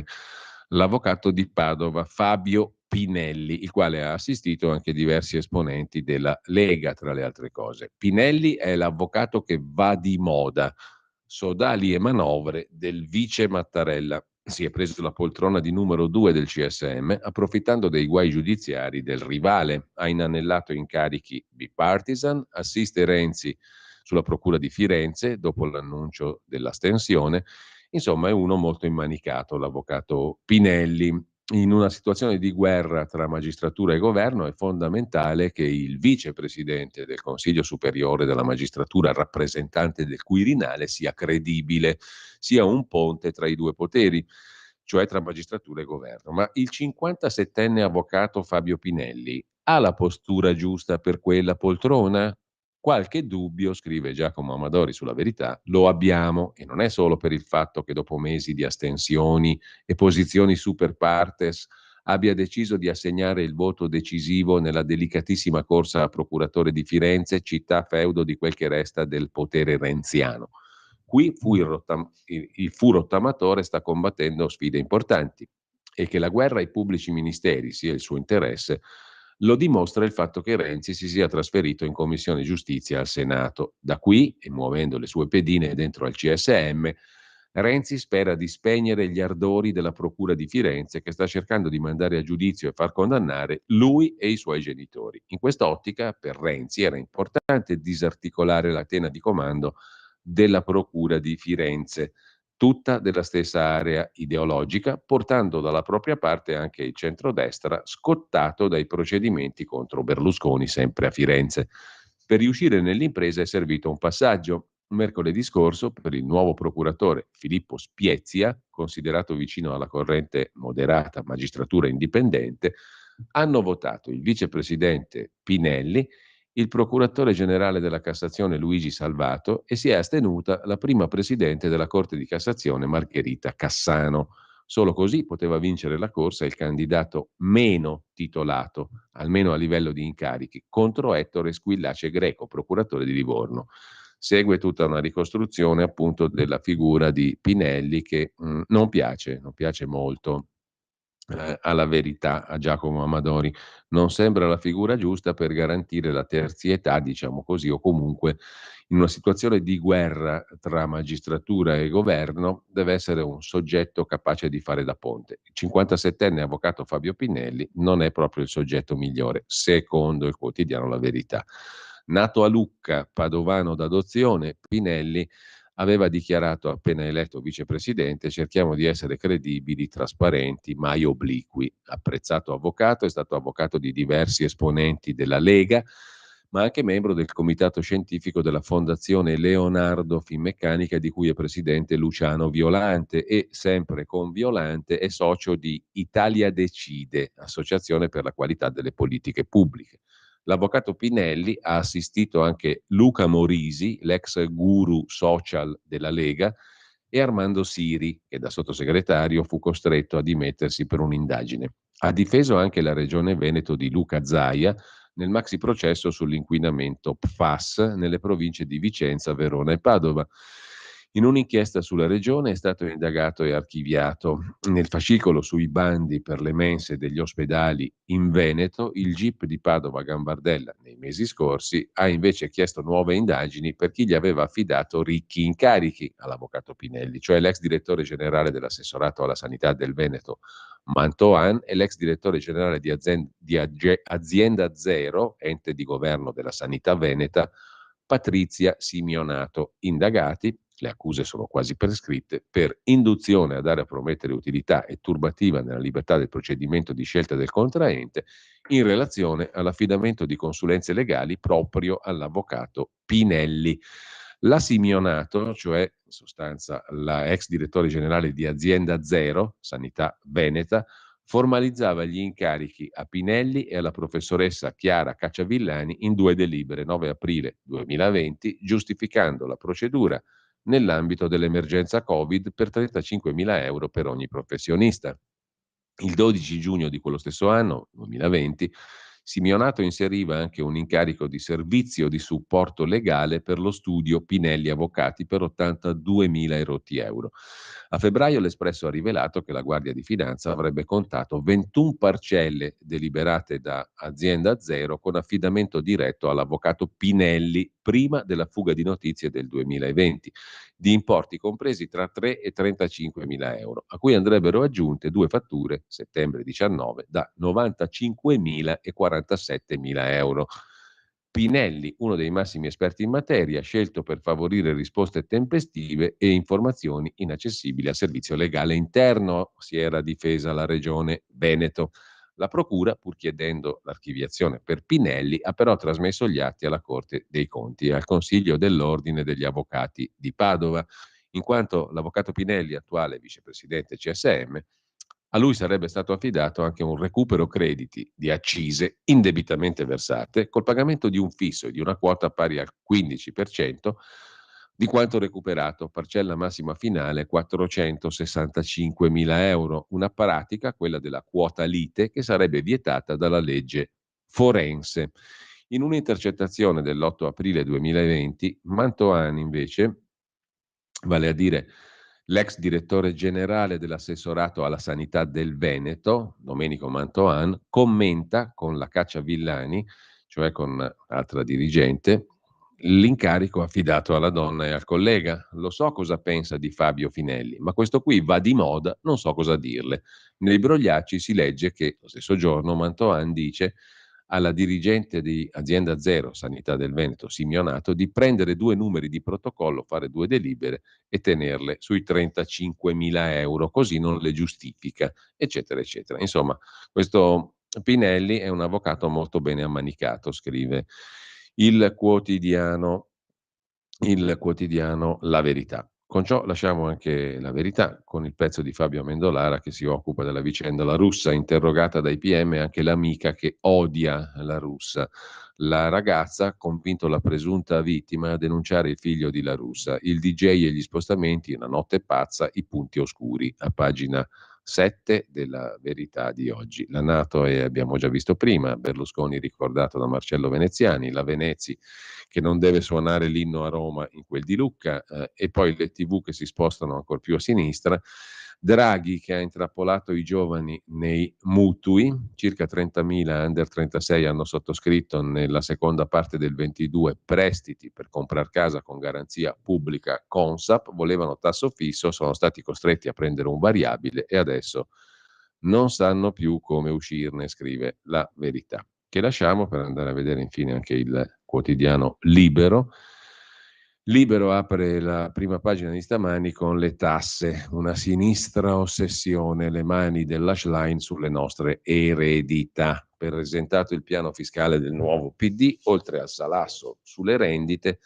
l'avvocato di Padova Fabio Pinelli, il quale ha assistito anche diversi esponenti della Lega, tra le altre cose. Pinelli è l'avvocato che va di moda, sodali e manovre del vice Mattarella. Si è preso la poltrona di numero 2 del CSM, approfittando dei guai giudiziari del rivale. Ha inanellato incarichi bipartisan, assiste Renzi sulla procura di Firenze dopo l'annuncio dell'astensione. Insomma, è uno molto immanicato, l'avvocato Pinelli. In una situazione di guerra tra magistratura e governo è fondamentale che il vicepresidente del Consiglio Superiore della Magistratura, rappresentante del Quirinale, sia credibile, sia un ponte tra i due poteri, cioè tra magistratura e governo. Ma il 57enne avvocato Fabio Pinelli ha la postura giusta per quella poltrona? Qualche dubbio, scrive Giacomo Amadori sulla Verità, lo abbiamo, e non è solo per il fatto che dopo mesi di astensioni e posizioni super partes abbia deciso di assegnare il voto decisivo nella delicatissima corsa a procuratore di Firenze, città feudo di quel che resta del potere renziano. Qui il fu rottamatore sta combattendo sfide importanti e che la guerra ai pubblici ministeri sia il suo interesse lo dimostra il fatto che Renzi si sia trasferito in Commissione Giustizia al Senato. Da qui, e muovendo le sue pedine dentro al CSM, Renzi spera di spegnere gli ardori della Procura di Firenze che sta cercando di mandare a giudizio e far condannare lui e i suoi genitori. In quest'ottica, per Renzi era importante disarticolare la catena di comando della Procura di Firenze, tutta della stessa area ideologica, portando dalla propria parte anche il centrodestra scottato dai procedimenti contro Berlusconi, sempre a Firenze. Per riuscire nell'impresa è servito un passaggio. Mercoledì scorso, per il nuovo procuratore Filippo Spiezia, considerato vicino alla corrente moderata magistratura indipendente, hanno votato il vicepresidente Pinelli, il procuratore generale della Cassazione Luigi Salvato e si è astenuta la prima presidente della Corte di Cassazione Margherita Cassano. Solo così poteva vincere la corsa il candidato meno titolato, almeno a livello di incarichi, contro Ettore Squillace Greco, procuratore di Livorno. Segue tutta una ricostruzione appunto della figura di Pinelli che non piace molto alla verità a Giacomo Amadori. Non sembra la figura giusta per garantire la terzietà, diciamo così, o comunque in una situazione di guerra tra magistratura e governo deve essere un soggetto capace di fare da ponte. Il 57enne avvocato Fabio Pinelli non è proprio il soggetto migliore, secondo il quotidiano La Verità. Nato a Lucca, padovano d'adozione, Pinelli aveva dichiarato appena eletto vicepresidente: cerchiamo di essere credibili, trasparenti, mai obliqui. Apprezzato avvocato, è stato avvocato di diversi esponenti della Lega, ma anche membro del comitato scientifico della Fondazione Leonardo Finmeccanica, di cui è presidente Luciano Violante, e sempre con Violante è socio di Italia Decide, associazione per la qualità delle politiche pubbliche. L'avvocato Pinelli ha assistito anche Luca Morisi, l'ex guru social della Lega, e Armando Siri, che da sottosegretario fu costretto a dimettersi per un'indagine. Ha difeso anche la regione Veneto di Luca Zaia nel maxi processo sull'inquinamento PFAS nelle province di Vicenza, Verona e Padova. In un'inchiesta sulla regione è stato indagato e archiviato. Nel fascicolo sui bandi per le mense degli ospedali in Veneto, il GIP di Padova Gambardella nei mesi scorsi ha invece chiesto nuove indagini per chi gli aveva affidato ricchi incarichi all'avvocato Pinelli, cioè l'ex direttore generale dell'assessorato alla sanità del Veneto Mantoan e l'ex direttore generale di Azienda Zero, ente di governo della sanità veneta, Patrizia Simionato, indagati, le accuse sono quasi prescritte, per induzione a dare a promettere utilità e turbativa nella libertà del procedimento di scelta del contraente in relazione all'affidamento di consulenze legali proprio all'avvocato Pinelli. La Simionato, cioè in sostanza la ex direttore generale di Azienda Zero, Sanità Veneta, formalizzava gli incarichi a Pinelli e alla professoressa Chiara Cacciavillani in 2 delibere, 9 aprile 2020, giustificando la procedura nell'ambito dell'emergenza Covid per 35.000 euro per ogni professionista. Il 12 giugno di quello stesso anno, 2020, Simionato inseriva anche un incarico di servizio di supporto legale per lo studio Pinelli Avvocati per 82.000 erotti euro. A febbraio l'Espresso ha rivelato che la Guardia di Finanza avrebbe contato 21 parcelle deliberate da Azienda Zero con affidamento diretto all'avvocato Pinelli prima della fuga di notizie del 2020, di importi compresi tra 3 e 35.000 euro, a cui andrebbero aggiunte 2 fatture, settembre 19, da 95.000 e 47.000 euro. Pinelli, uno dei massimi esperti in materia, scelto per favorire risposte tempestive e informazioni inaccessibili al servizio legale interno, si era difesa la regione Veneto. La procura, pur chiedendo l'archiviazione per Pinelli, ha però trasmesso gli atti alla Corte dei Conti e al Consiglio dell'Ordine degli Avvocati di Padova, in quanto l'avvocato Pinelli, attuale vicepresidente CSM, a lui sarebbe stato affidato anche un recupero crediti di accise indebitamente versate col pagamento di un fisso e di una quota pari al 15% di quanto recuperato, parcella massima finale 465.000 euro, una pratica, quella della quota lite, che sarebbe vietata dalla legge forense. In un'intercettazione dell'8 aprile 2020, Mantoani invece, vale a dire l'ex direttore generale dell'assessorato alla sanità del Veneto, Domenico Mantoan, commenta con la Cacciavillani, cioè con altra dirigente, l'incarico affidato alla donna e al collega. Lo so cosa pensa di Fabio Finelli, ma questo qui va di moda, non so cosa dirle. Nei brogliacci si legge che lo stesso giorno Mantoan dice alla dirigente di Azienda Zero, Sanità del Veneto, Simionato, di prendere 2 numeri di protocollo, fare 2 delibere e tenerle sui 35.000 euro, così non le giustifica, eccetera, eccetera. Insomma, questo Pinelli è un avvocato molto bene ammanicato, scrive il quotidiano La Verità. Con ciò lasciamo anche La Verità con il pezzo di Fabio Amendolara che si occupa della vicenda La Russa, interrogata dai PM anche l'amica che odia La Russa. La ragazza ha convinto la presunta vittima a denunciare il figlio di La Russa, il DJ e gli spostamenti, una notte pazza, i punti oscuri, a pagina 7 della Verità di oggi. La NATO è, abbiamo già visto prima, Berlusconi ricordato da Marcello Veneziani, la Venezi che non deve suonare l'inno a Roma in quel di Lucca, e poi le TV che si spostano ancora più a sinistra. Draghi che ha intrappolato i giovani nei mutui, circa 30.000 under 36 hanno sottoscritto nella seconda parte del 22 prestiti per comprare casa con garanzia pubblica Consap, volevano tasso fisso, sono stati costretti a prendere un variabile e adesso non sanno più come uscirne, scrive La Verità. Che lasciamo per andare a vedere infine anche il quotidiano Libero. Libero apre la prima pagina di stamani con le tasse, una sinistra ossessione, le mani dell'Ashline sulle nostre eredità. Presentato il piano fiscale del nuovo PD, oltre al salasso sulle rendite,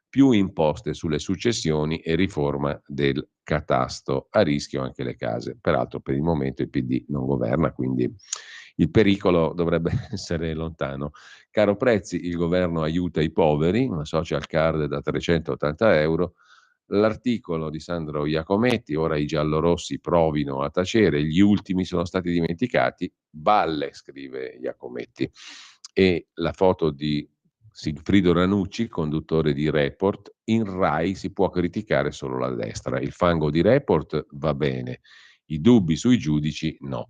più imposte sulle successioni e riforma del catasto, a rischio anche le case. Peraltro per il momento il PD non governa, quindi il pericolo dovrebbe essere lontano. Caro prezzi, il governo aiuta i poveri, una social card da 380 euro. L'articolo di Sandro Iacometti, ora i giallorossi provino a tacere, gli ultimi sono stati dimenticati, balle, scrive Iacometti. E la foto di Sigfrido Ranucci, conduttore di Report, in Rai si può criticare solo la destra, il fango di Report va bene, i dubbi sui giudici no.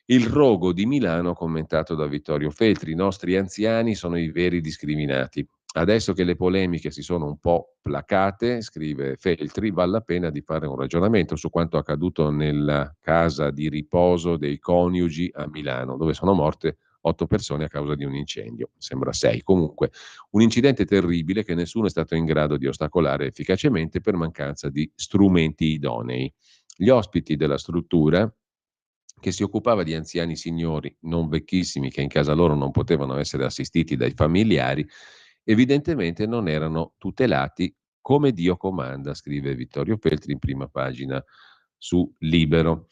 Il rogo di Milano commentato da Vittorio Feltri, i nostri anziani sono i veri discriminati. Adesso che le polemiche si sono un po' placate, scrive Feltri, vale la pena di fare un ragionamento su quanto accaduto nella casa di riposo dei coniugi a Milano, dove sono morte 8 persone a causa di un incendio, sembra 6. Comunque, un incidente terribile che nessuno è stato in grado di ostacolare efficacemente per mancanza di strumenti idonei. Gli ospiti della struttura, che si occupava di anziani signori non vecchissimi che in casa loro non potevano essere assistiti dai familiari, evidentemente non erano tutelati come Dio comanda, scrive Vittorio Feltri in prima pagina su Libero.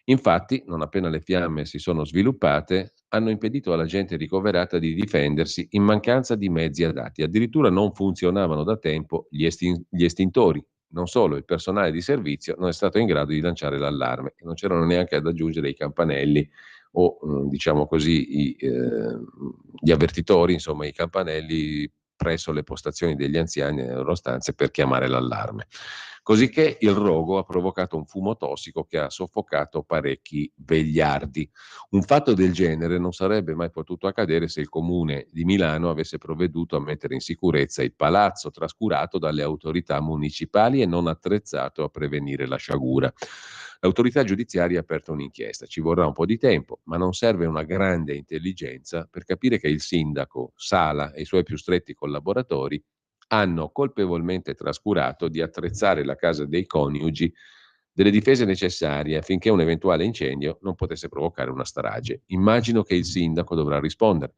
Infatti, non appena le fiamme si sono sviluppate, hanno impedito alla gente ricoverata di difendersi in mancanza di mezzi adatti. Addirittura non funzionavano da tempo gli estintori. Non solo, il personale di servizio non è stato in grado di lanciare l'allarme e non c'erano neanche ad aggiungere i campanelli o diciamo così gli avvertitori, insomma i campanelli presso le postazioni degli anziani nelle loro stanze per chiamare l'allarme. Cosicché il rogo ha provocato un fumo tossico che ha soffocato parecchi vegliardi. Un fatto del genere non sarebbe mai potuto accadere se il comune di Milano avesse provveduto a mettere in sicurezza il palazzo trascurato dalle autorità municipali e non attrezzato a prevenire la sciagura. L'autorità giudiziaria ha aperto un'inchiesta, ci vorrà un po' di tempo, ma non serve una grande intelligenza per capire che il sindaco Sala e i suoi più stretti collaboratori hanno colpevolmente trascurato di attrezzare la casa dei coniugi delle difese necessarie affinché un eventuale incendio non potesse provocare una strage. Immagino che il sindaco dovrà rispondere.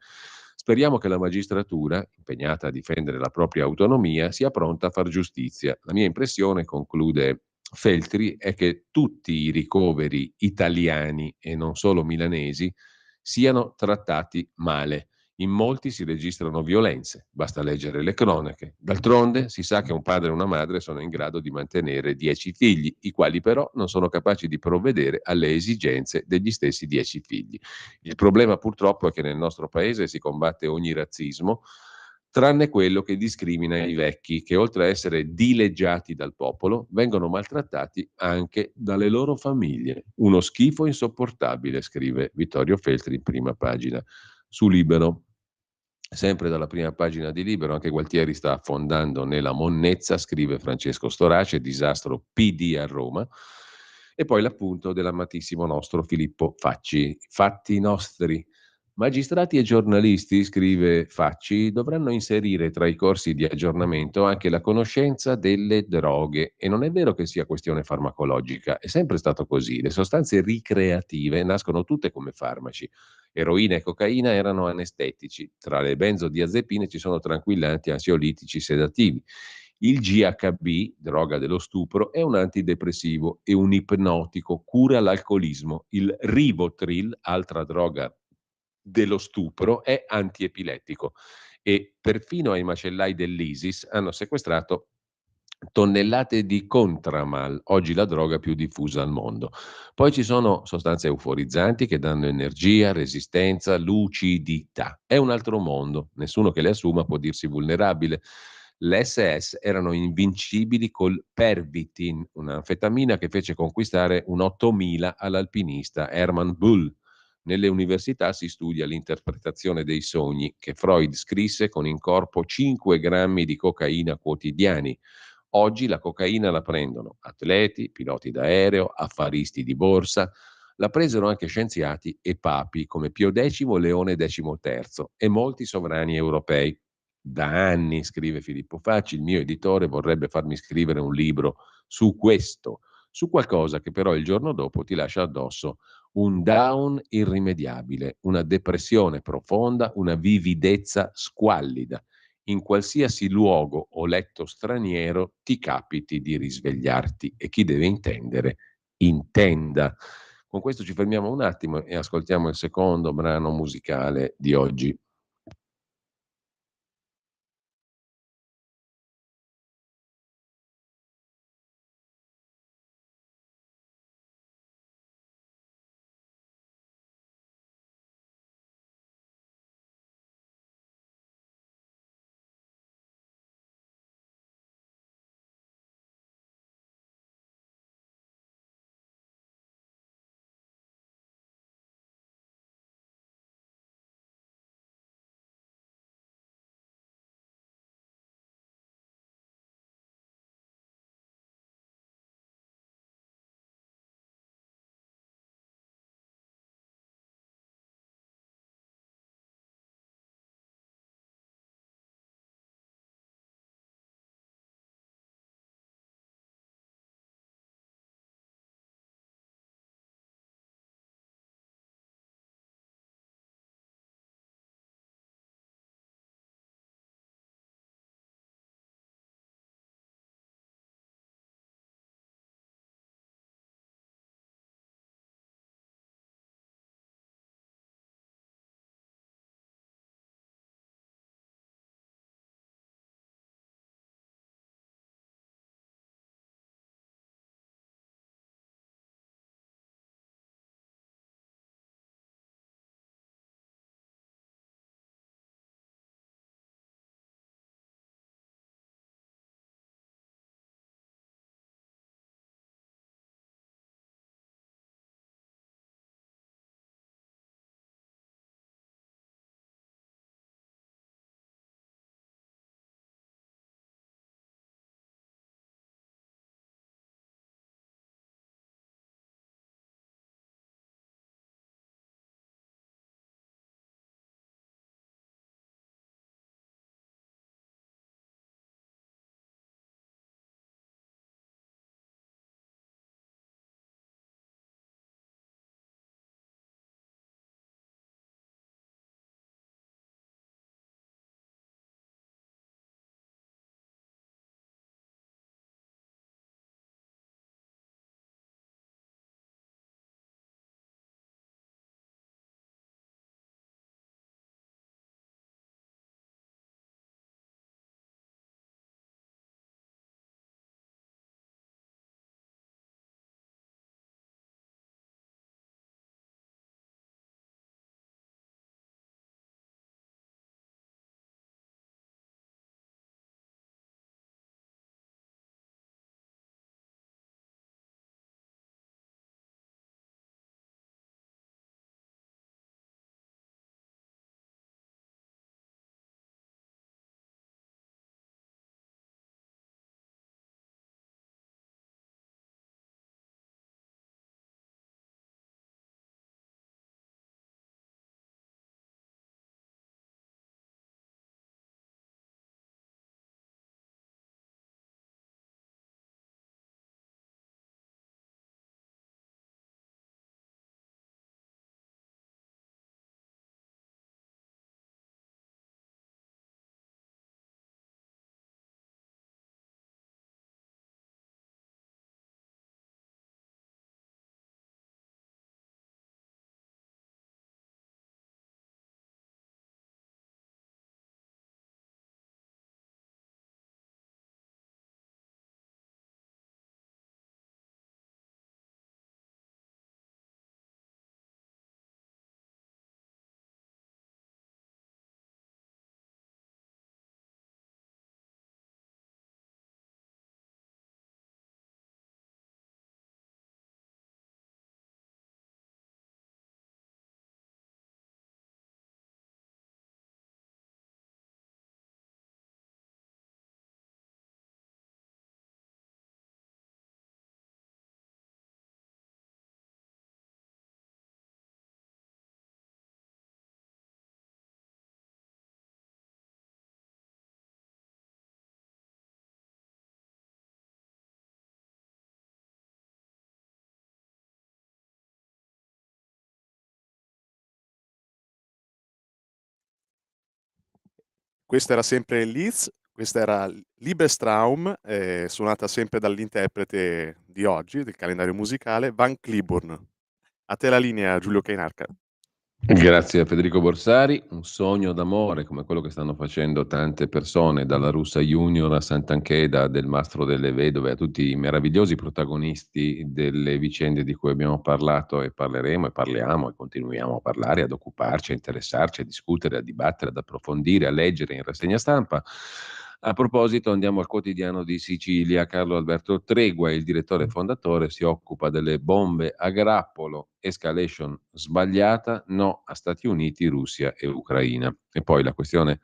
Speriamo che la magistratura, impegnata a difendere la propria autonomia, sia pronta a far giustizia. La mia impressione, conclude Feltri, è che tutti i ricoveri italiani e non solo milanesi siano trattati male. In molti si registrano violenze, basta leggere le cronache. D'altronde si sa che un padre e una madre sono in grado di mantenere 10 figli, i quali però non sono capaci di provvedere alle esigenze degli stessi 10 figli. Il problema purtroppo è che nel nostro paese si combatte ogni razzismo, tranne quello che discrimina i vecchi, che oltre a essere dileggiati dal popolo, vengono maltrattati anche dalle loro famiglie. Uno schifo insopportabile, scrive Vittorio Feltri in prima pagina su Libero. Sempre dalla prima pagina di Libero, anche Gualtieri sta affondando nella monnezza, scrive Francesco Storace, disastro PD a Roma. E poi l'appunto dell'amatissimo nostro Filippo Facci. Fatti nostri. Magistrati e giornalisti, scrive Facci, dovranno inserire tra i corsi di aggiornamento anche la conoscenza delle droghe. E non è vero che sia questione farmacologica, è sempre stato così. Le sostanze ricreative nascono tutte come farmaci. Eroina e cocaina erano anestetici, tra le benzodiazepine ci sono tranquillanti, ansiolitici, sedativi. Il GHB, droga dello stupro, è un antidepressivo e un ipnotico, cura l'alcolismo. Il Rivotril, altra droga dello stupro, è antiepilettico e perfino ai macellai dell'ISIS hanno sequestrato tonnellate di Contramal, oggi la droga più diffusa al mondo. Poi ci sono sostanze euforizzanti che danno energia, resistenza, lucidità. È un altro mondo, nessuno che le assuma può dirsi vulnerabile. Le SS erano invincibili col Pervitin, un'anfetamina che fece conquistare un 8000 all'alpinista Hermann Bull. Nelle università si studia l'interpretazione dei sogni, che Freud scrisse con in corpo 5 grammi di cocaina quotidiani. Oggi la cocaina la prendono atleti, piloti d'aereo, affaristi di borsa, la presero anche scienziati e papi come Pio X, Leone XIII e molti sovrani europei. Da anni, scrive Filippo Facci, il mio editore vorrebbe farmi scrivere un libro su questo, su qualcosa che però il giorno dopo ti lascia addosso un down irrimediabile, una depressione profonda, una vividezza squallida. In qualsiasi luogo o letto straniero ti capiti di risvegliarti e chi deve intendere, intenda. Con questo ci fermiamo un attimo e ascoltiamo il secondo brano musicale di oggi. Questo era sempre Liszt, questa era Liebestraum, suonata sempre dall'interprete di oggi, del calendario musicale, Van Cliburn. A te la linea, Giulio Cainarca. Grazie a Federico Borsari, un sogno d'amore come quello che stanno facendo tante persone, dalla Russa Junior a Sant'Ancheda, del Mastro delle Vedove, a tutti i meravigliosi protagonisti delle vicende di cui abbiamo parlato e parleremo e parliamo e continuiamo a parlare, ad occuparci, a interessarci, a discutere, a dibattere, ad approfondire, a leggere in rassegna stampa. A proposito, andiamo al Quotidiano di Sicilia. Carlo Alberto Tregua, il direttore fondatore, si occupa delle bombe a grappolo, escalation sbagliata, no a Stati Uniti, Russia e Ucraina. E poi la questione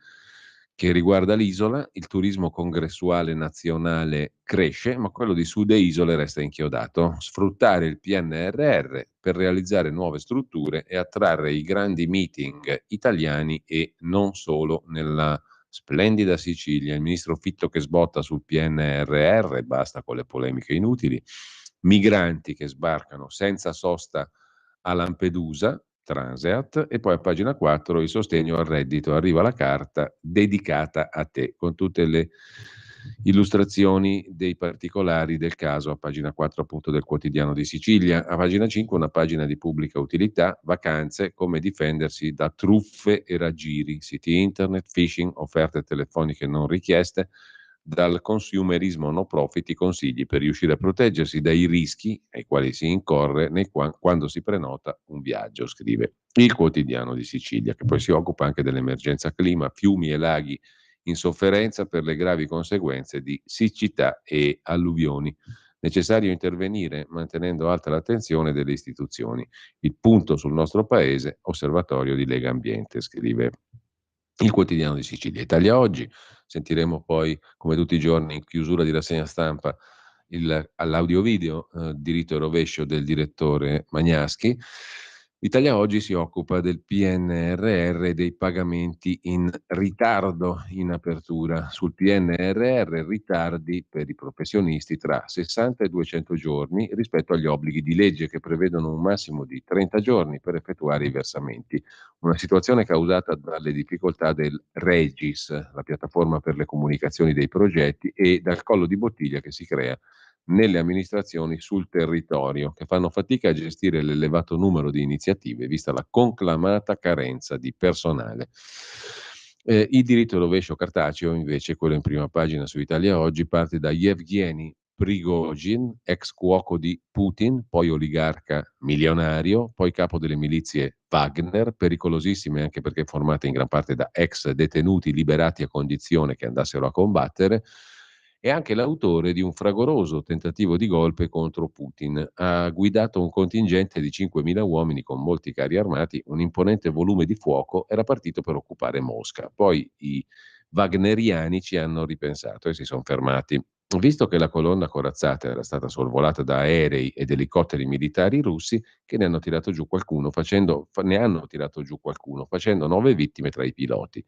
che riguarda l'isola, il turismo congressuale nazionale cresce, ma quello di Sud e Isole resta inchiodato. Sfruttare il PNRR per realizzare nuove strutture e attrarre i grandi meeting italiani e non solo nella splendida Sicilia, il ministro Fitto che sbotta sul PNRR, basta con le polemiche inutili, migranti che sbarcano senza sosta a Lampedusa, Transeat, e poi a pagina 4 il sostegno al reddito, arriva la carta dedicata a te, con tutte le illustrazioni dei particolari del caso a pagina 4 appunto del Quotidiano di Sicilia. A pagina 5 una pagina di pubblica utilità, vacanze, come difendersi da truffe e raggiri, siti internet, phishing, offerte telefoniche non richieste, dal consumerismo no profit, i consigli per riuscire a proteggersi dai rischi ai quali si incorre quando si prenota un viaggio, scrive il Quotidiano di Sicilia, che poi si occupa anche dell'emergenza clima, fiumi e laghi in sofferenza per le gravi conseguenze di siccità e alluvioni. Necessario intervenire mantenendo alta l'attenzione delle istituzioni. Il punto sul nostro paese, osservatorio di Lega Ambiente, scrive il Quotidiano di Sicilia. Italia Oggi, sentiremo poi, come tutti i giorni, in chiusura di rassegna stampa, all'audio-video, diritto e rovescio del direttore Magnaschi. Italia Oggi si occupa del PNRR e dei pagamenti in ritardo in apertura. Sul PNRR ritardi per i professionisti tra 60 e 200 giorni rispetto agli obblighi di legge che prevedono un massimo di 30 giorni per effettuare i versamenti. Una situazione causata dalle difficoltà del Regis, la piattaforma per le comunicazioni dei progetti, e dal collo di bottiglia che si crea nelle amministrazioni sul territorio, che fanno fatica a gestire l'elevato numero di iniziative, vista la conclamata carenza di personale. Il diritto rovescio cartaceo, invece, quello in prima pagina su Italia Oggi, parte da Yevgeny Prigozhin, ex cuoco di Putin, poi oligarca milionario, poi capo delle milizie Wagner, pericolosissime anche perché formate in gran parte da ex detenuti liberati a condizione che andassero a combattere, e anche l'autore di un fragoroso tentativo di golpe contro Putin. Ha guidato un contingente di 5.000 uomini con molti carri armati, un imponente volume di fuoco, era partito per occupare Mosca. Poi i wagneriani ci hanno ripensato e si sono fermati. Visto che la colonna corazzata era stata sorvolata da aerei ed elicotteri militari russi, che ne hanno tirato giù qualcuno, ne hanno tirato giù qualcuno, facendo 9 vittime tra i piloti.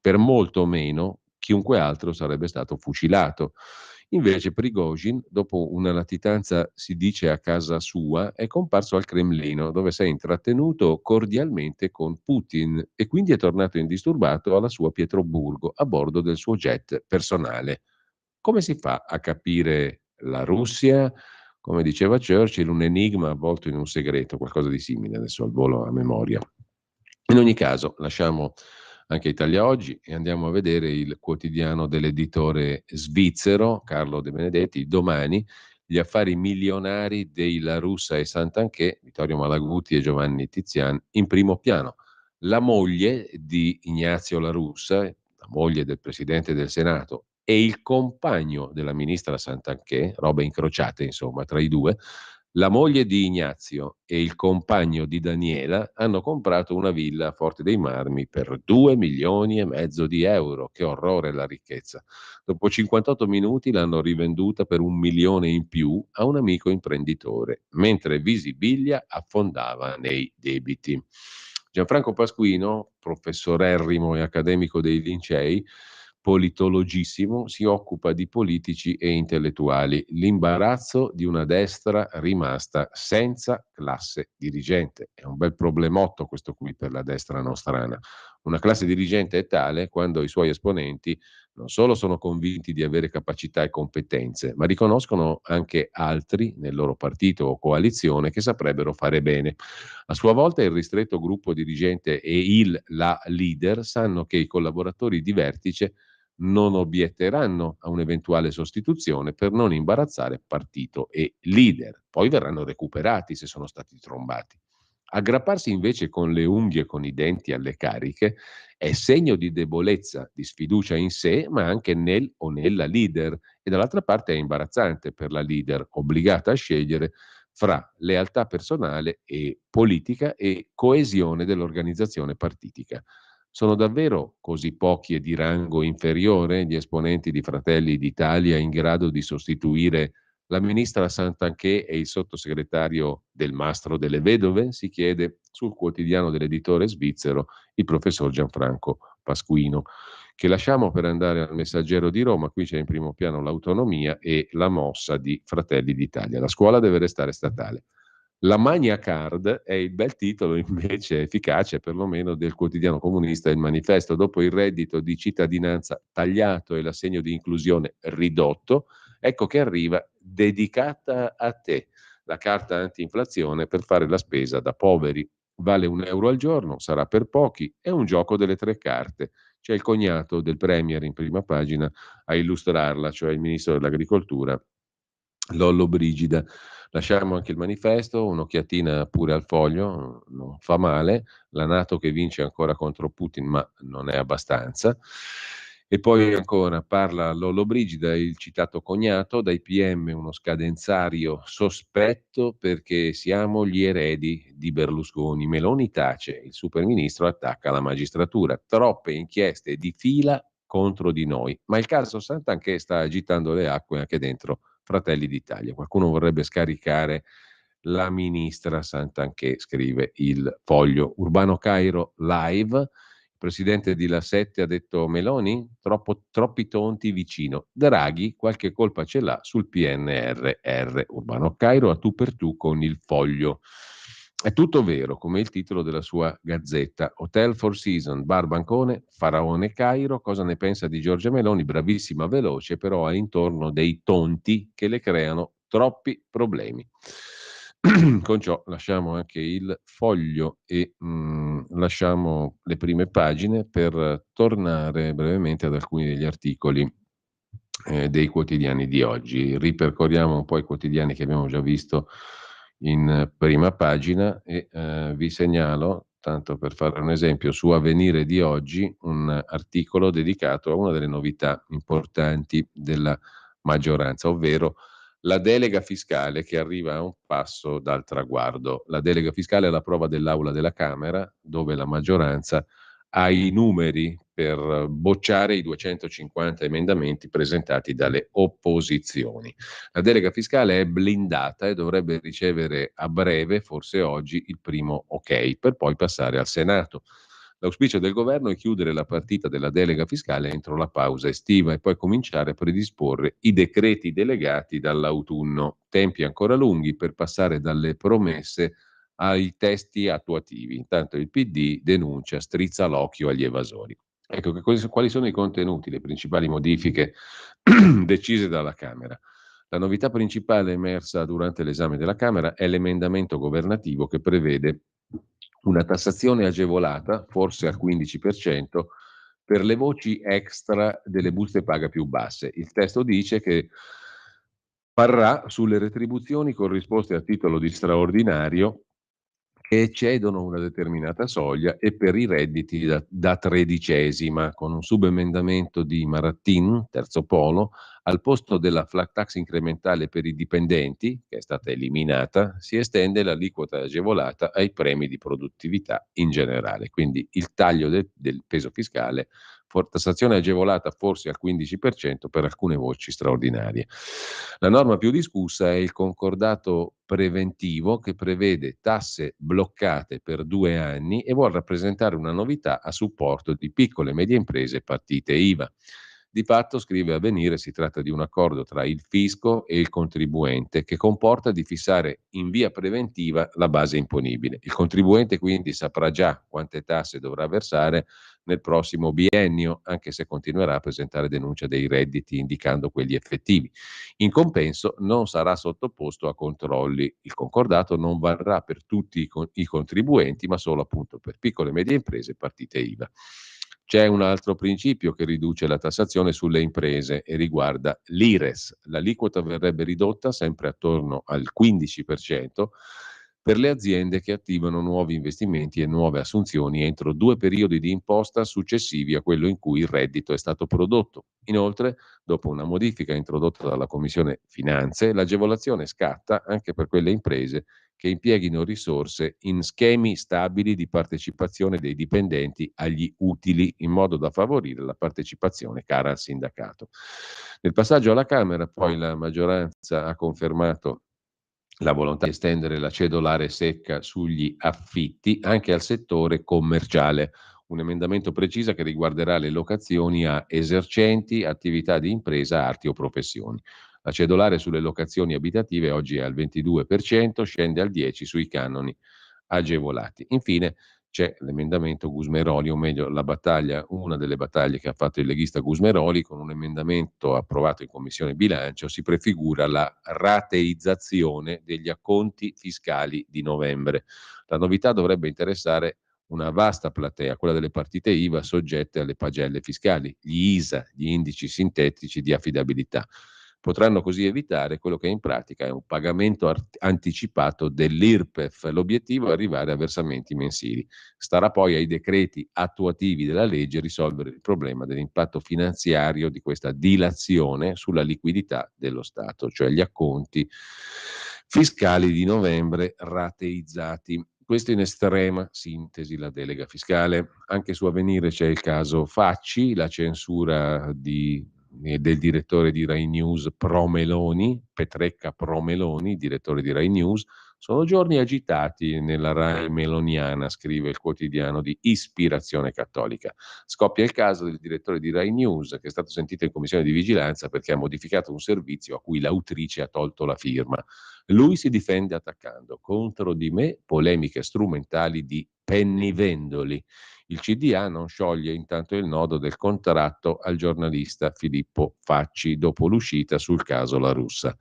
Per molto meno, chiunque altro sarebbe stato fucilato. Invece Prigozhin, dopo una latitanza, si dice a casa sua, è comparso al Cremlino, dove si è intrattenuto cordialmente con Putin e quindi è tornato indisturbato alla sua Pietroburgo a bordo del suo jet personale. Come si fa a capire la Russia? Come diceva Churchill, un enigma avvolto in un segreto, qualcosa di simile, adesso al volo a memoria. In ogni caso, lasciamo anche Italia Oggi e andiamo a vedere il quotidiano dell'editore svizzero Carlo De Benedetti, Domani, gli affari milionari dei La Russa e Santanchè, Vittorio Malaguti e Giovanni Tizian in primo piano. La moglie di Ignazio La Russa, la moglie del Presidente del Senato, e il compagno della ministra Santanchè, robe incrociate insomma tra i due, la moglie di Ignazio e il compagno di Daniela hanno comprato una villa a Forte dei Marmi per 2,5 milioni di euro. Che orrore la ricchezza. Dopo 58 minuti l'hanno rivenduta per 1 milione in più a un amico imprenditore, mentre Visibilia affondava nei debiti. Gianfranco Pasquino, professorerrimo e accademico dei Lincei, politologissimo, si occupa di politici e intellettuali. L'imbarazzo di una destra rimasta senza classe dirigente. È un bel problemotto questo qui per la destra nostrana. Una classe dirigente è tale quando i suoi esponenti non solo sono convinti di avere capacità e competenze, ma riconoscono anche altri nel loro partito o coalizione che saprebbero fare bene. A sua volta il ristretto gruppo dirigente e la leader sanno che i collaboratori di vertice non obietteranno a un'eventuale sostituzione per non imbarazzare partito e leader. Poi verranno recuperati se sono stati trombati. Aggrapparsi invece con le unghie e con i denti alle cariche è segno di debolezza, di sfiducia in sé, ma anche nel o nella leader. E dall'altra parte è imbarazzante per la leader, obbligata a scegliere fra lealtà personale e politica e coesione dell'organizzazione partitica. Sono davvero così pochi e di rango inferiore gli esponenti di Fratelli d'Italia in grado di sostituire la ministra Santanchè e il sottosegretario del Mastro delle Vedove? Si chiede sul quotidiano dell'editore svizzero il professor Gianfranco Pasquino, che lasciamo per andare al Messaggero di Roma. Qui c'è in primo piano l'autonomia e la mossa di Fratelli d'Italia. La scuola deve restare statale. La Magna Card è il bel titolo invece efficace perlomeno del quotidiano comunista Il Manifesto. Dopo il reddito di cittadinanza tagliato e l'assegno di inclusione ridotto, ecco che arriva Dedicata a te, la carta anti-inflazione per fare la spesa da poveri. Vale €1 al giorno, sarà per pochi, è un gioco delle tre carte. C'è il cognato del Premier in prima pagina a illustrarla, cioè il Ministro dell'Agricoltura, Lollobrigida. Lasciamo anche Il Manifesto, un'occhiatina pure al Foglio, non fa male. La NATO che vince ancora contro Putin, ma non è abbastanza. E poi ancora parla Lollobrigida, il citato cognato, dai PM uno scadenzario sospetto perché siamo gli eredi di Berlusconi. Meloni tace, il superministro attacca la magistratura. Troppe inchieste di fila contro di noi. Ma il caso Santanchè sta agitando le acque anche dentro Fratelli d'Italia. Qualcuno vorrebbe scaricare la ministra Santanchè, scrive il Foglio. Urbano Cairo live. Il presidente di La 7 ha detto Meloni, troppi tonti vicino. Draghi qualche colpa ce l'ha sul PNRR. Urbano Cairo a tu per tu con il Foglio. È tutto vero, come il titolo della sua gazzetta. Hotel Four Seasons, Bar Bancone, Faraone Cairo. Cosa ne pensa di Giorgia Meloni? Bravissima, veloce, però ha intorno dei tonti che le creano troppi problemi. Con ciò lasciamo anche il Foglio e lasciamo le prime pagine per tornare brevemente ad alcuni degli articoli dei quotidiani di oggi. Ripercorriamo un po' i quotidiani che abbiamo già visto in prima pagina e vi segnalo, tanto per fare un esempio, su Avvenire di oggi, un articolo dedicato a una delle novità importanti della maggioranza, ovvero la delega fiscale che arriva a un passo dal traguardo. La delega fiscale è la prova dell'Aula della Camera, dove la maggioranza ha i numeri per bocciare i 250 emendamenti presentati dalle opposizioni. La delega fiscale è blindata e dovrebbe ricevere a breve, forse oggi, il primo ok, per poi passare al Senato. L'auspicio del governo è chiudere la partita della delega fiscale entro la pausa estiva e poi cominciare a predisporre i decreti delegati dall'autunno. Tempi ancora lunghi per passare dalle promesse ai testi attuativi. Intanto il PD denuncia, strizza l'occhio agli evasori. Ecco quali sono i contenuti, le principali modifiche decise dalla Camera. La novità principale emersa durante l'esame della Camera è l'emendamento governativo che prevede una tassazione agevolata, forse al 15%, per le voci extra delle buste paga più basse. Il testo dice che parrà sulle retribuzioni corrisposte a titolo di straordinario che eccedono una determinata soglia e per i redditi da tredicesima, con un subemendamento di Marattin, terzo polo, al posto della flat tax incrementale per i dipendenti, che è stata eliminata, si estende l'aliquota agevolata ai premi di produttività in generale. Quindi il taglio del peso fiscale, tassazione agevolata forse al 15% per alcune voci straordinarie. La norma più discussa è il concordato preventivo che prevede tasse bloccate per 2 anni e vuol rappresentare una novità a supporto di piccole e medie imprese e partite IVA. Di fatto, scrive Avvenire, si tratta di un accordo tra il fisco e il contribuente che comporta di fissare in via preventiva la base imponibile. Il contribuente quindi saprà già quante tasse dovrà versare nel prossimo biennio, anche se continuerà a presentare denuncia dei redditi indicando quelli effettivi. In compenso non sarà sottoposto a controlli. Il concordato non varrà per tutti i contribuenti, ma solo appunto per piccole e medie imprese e partite IVA. C'è un altro principio che riduce la tassazione sulle imprese e riguarda l'IRES. L'aliquota verrebbe ridotta sempre attorno al 15% per le aziende che attivano nuovi investimenti e nuove assunzioni entro 2 periodi di imposta successivi a quello in cui il reddito è stato prodotto. Inoltre, dopo una modifica introdotta dalla Commissione Finanze, l'agevolazione scatta anche per quelle imprese che impieghino risorse in schemi stabili di partecipazione dei dipendenti agli utili, in modo da favorire la partecipazione cara al sindacato. Nel passaggio alla Camera, poi, la maggioranza ha confermato la volontà di estendere la cedolare secca sugli affitti anche al settore commerciale. Un emendamento precisa che riguarderà le locazioni a esercenti, attività di impresa, arti o professioni. La cedolare sulle locazioni abitative oggi è al 22%, scende al 10% sui canoni agevolati. Infine c'è l'emendamento Gusmeroli, o meglio una delle battaglie che ha fatto il leghista Gusmeroli. Con un emendamento approvato in Commissione Bilancio si prefigura la rateizzazione degli acconti fiscali di novembre. La novità dovrebbe interessare una vasta platea, quella delle partite IVA soggette alle pagelle fiscali, gli ISA, gli indici sintetici di affidabilità. Potranno così evitare quello che in pratica è un pagamento anticipato dell'IRPEF. L'obiettivo è arrivare a versamenti mensili. Starà poi ai decreti attuativi della legge risolvere il problema dell'impatto finanziario di questa dilazione sulla liquidità dello Stato, cioè gli acconti fiscali di novembre rateizzati. Questo in estrema sintesi la delega fiscale. Anche su Avvenire c'è il caso Facci, la censura del direttore di Rai News Promeloni, Petrecca Promeloni, direttore di Rai News. Sono giorni agitati nella Rai meloniana, scrive il quotidiano di ispirazione cattolica. Scoppia il caso del direttore di Rai News, che è stato sentito in commissione di vigilanza perché ha modificato un servizio a cui l'autrice ha tolto la firma. Lui si difende attaccando: contro di me polemiche strumentali di pennivendoli. Il CDA non scioglie intanto il nodo del contratto al giornalista Filippo Facci dopo l'uscita sul caso La Russa.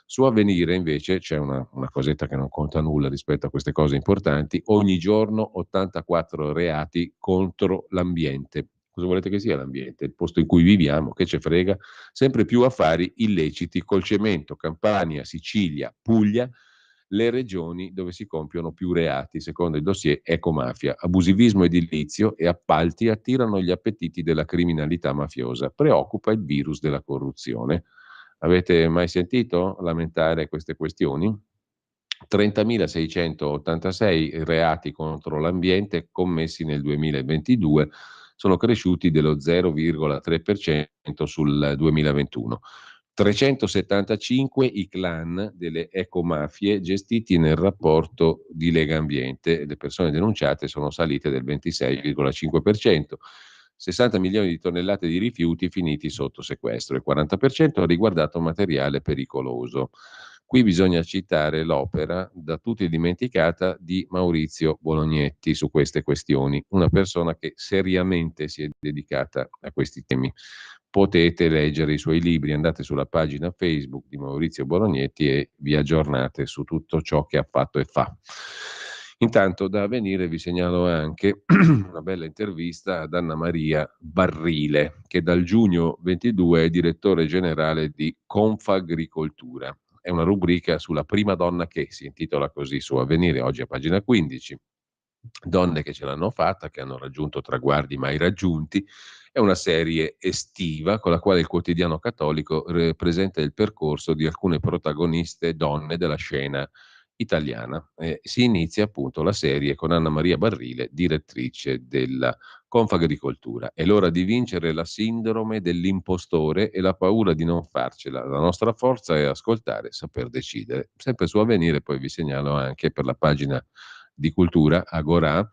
Su Avvenire invece c'è una cosetta che non conta nulla rispetto a queste cose importanti: ogni giorno 84 reati contro l'ambiente. Cosa volete che sia l'ambiente? Il posto in cui viviamo, che ce frega? Sempre più affari illeciti col cemento, Campania, Sicilia, Puglia, le regioni dove si compiono più reati, secondo il dossier Ecomafia. Abusivismo edilizio e appalti attirano gli appetiti della criminalità mafiosa. Preoccupa il virus della corruzione. Avete mai sentito lamentare queste questioni? 30.686 reati contro l'ambiente commessi nel 2022 sono cresciuti dello 0,3% sul 2021. 375 i clan delle ecomafie gestiti nel rapporto di Lega Ambiente. Le persone denunciate sono salite del 26,5%. 60 milioni di tonnellate di rifiuti finiti sotto sequestro. Il 40% ha riguardato materiale pericoloso. Qui bisogna citare l'opera da tutti dimenticata di Maurizio Bolognetti su queste questioni, una persona che seriamente si è dedicata a questi temi. Potete leggere i suoi libri, andate sulla pagina Facebook di Maurizio Bolognetti e vi aggiornate su tutto ciò che ha fatto e fa. Intanto da Avvenire vi segnalo anche una bella intervista ad Anna Maria Barrile, che dal giugno 22 è direttore generale di Confagricoltura. È una rubrica sulla prima donna che si intitola così su Avvenire, oggi a pagina 15. Donne che ce l'hanno fatta, che hanno raggiunto traguardi mai raggiunti. È una serie estiva con la quale il quotidiano cattolico presenta il percorso di alcune protagoniste donne della scena italiana. Si inizia appunto la serie con Anna Maria Barrile, direttrice della Confagricoltura. È l'ora di vincere la sindrome dell'impostore e la paura di non farcela. La nostra forza è ascoltare, saper decidere. Sempre su Avvenire, poi vi segnalo anche per la pagina di cultura Agorà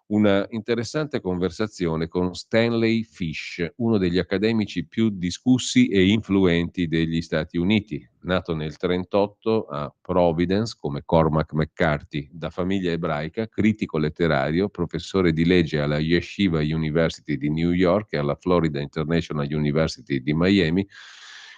Una interessante conversazione con Stanley Fish, uno degli accademici più discussi e influenti degli Stati Uniti. Nato nel 1938 a Providence come Cormac McCarthy, da famiglia ebraica, critico letterario, professore di legge alla Yeshiva University di New York e alla Florida International University di Miami,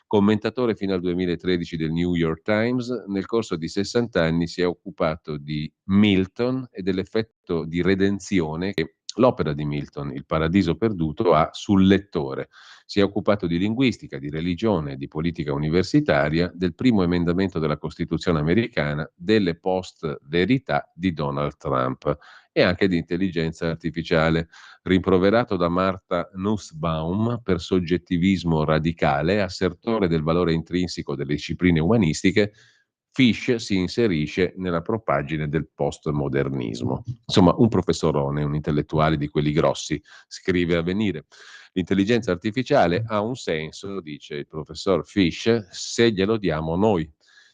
commentatore fino al 2013 del New York Times, nel corso di 60 anni si è occupato di Milton e dell'effetto di redenzione che l'opera di Milton, Il Paradiso Perduto, ha sul lettore. Si è occupato di linguistica, di religione, di politica universitaria, del primo emendamento della Costituzione americana, delle post-verità di Donald Trump e anche di intelligenza artificiale. Rimproverato da Martha Nussbaum per soggettivismo radicale, assertore del valore intrinseco delle discipline umanistiche, Fish si inserisce nella propaggine del postmodernismo. Insomma, un professorone, un intellettuale di quelli grossi, scrive Avvenire. L'intelligenza artificiale ha un senso, dice il professor Fish, se glielo diamo noi.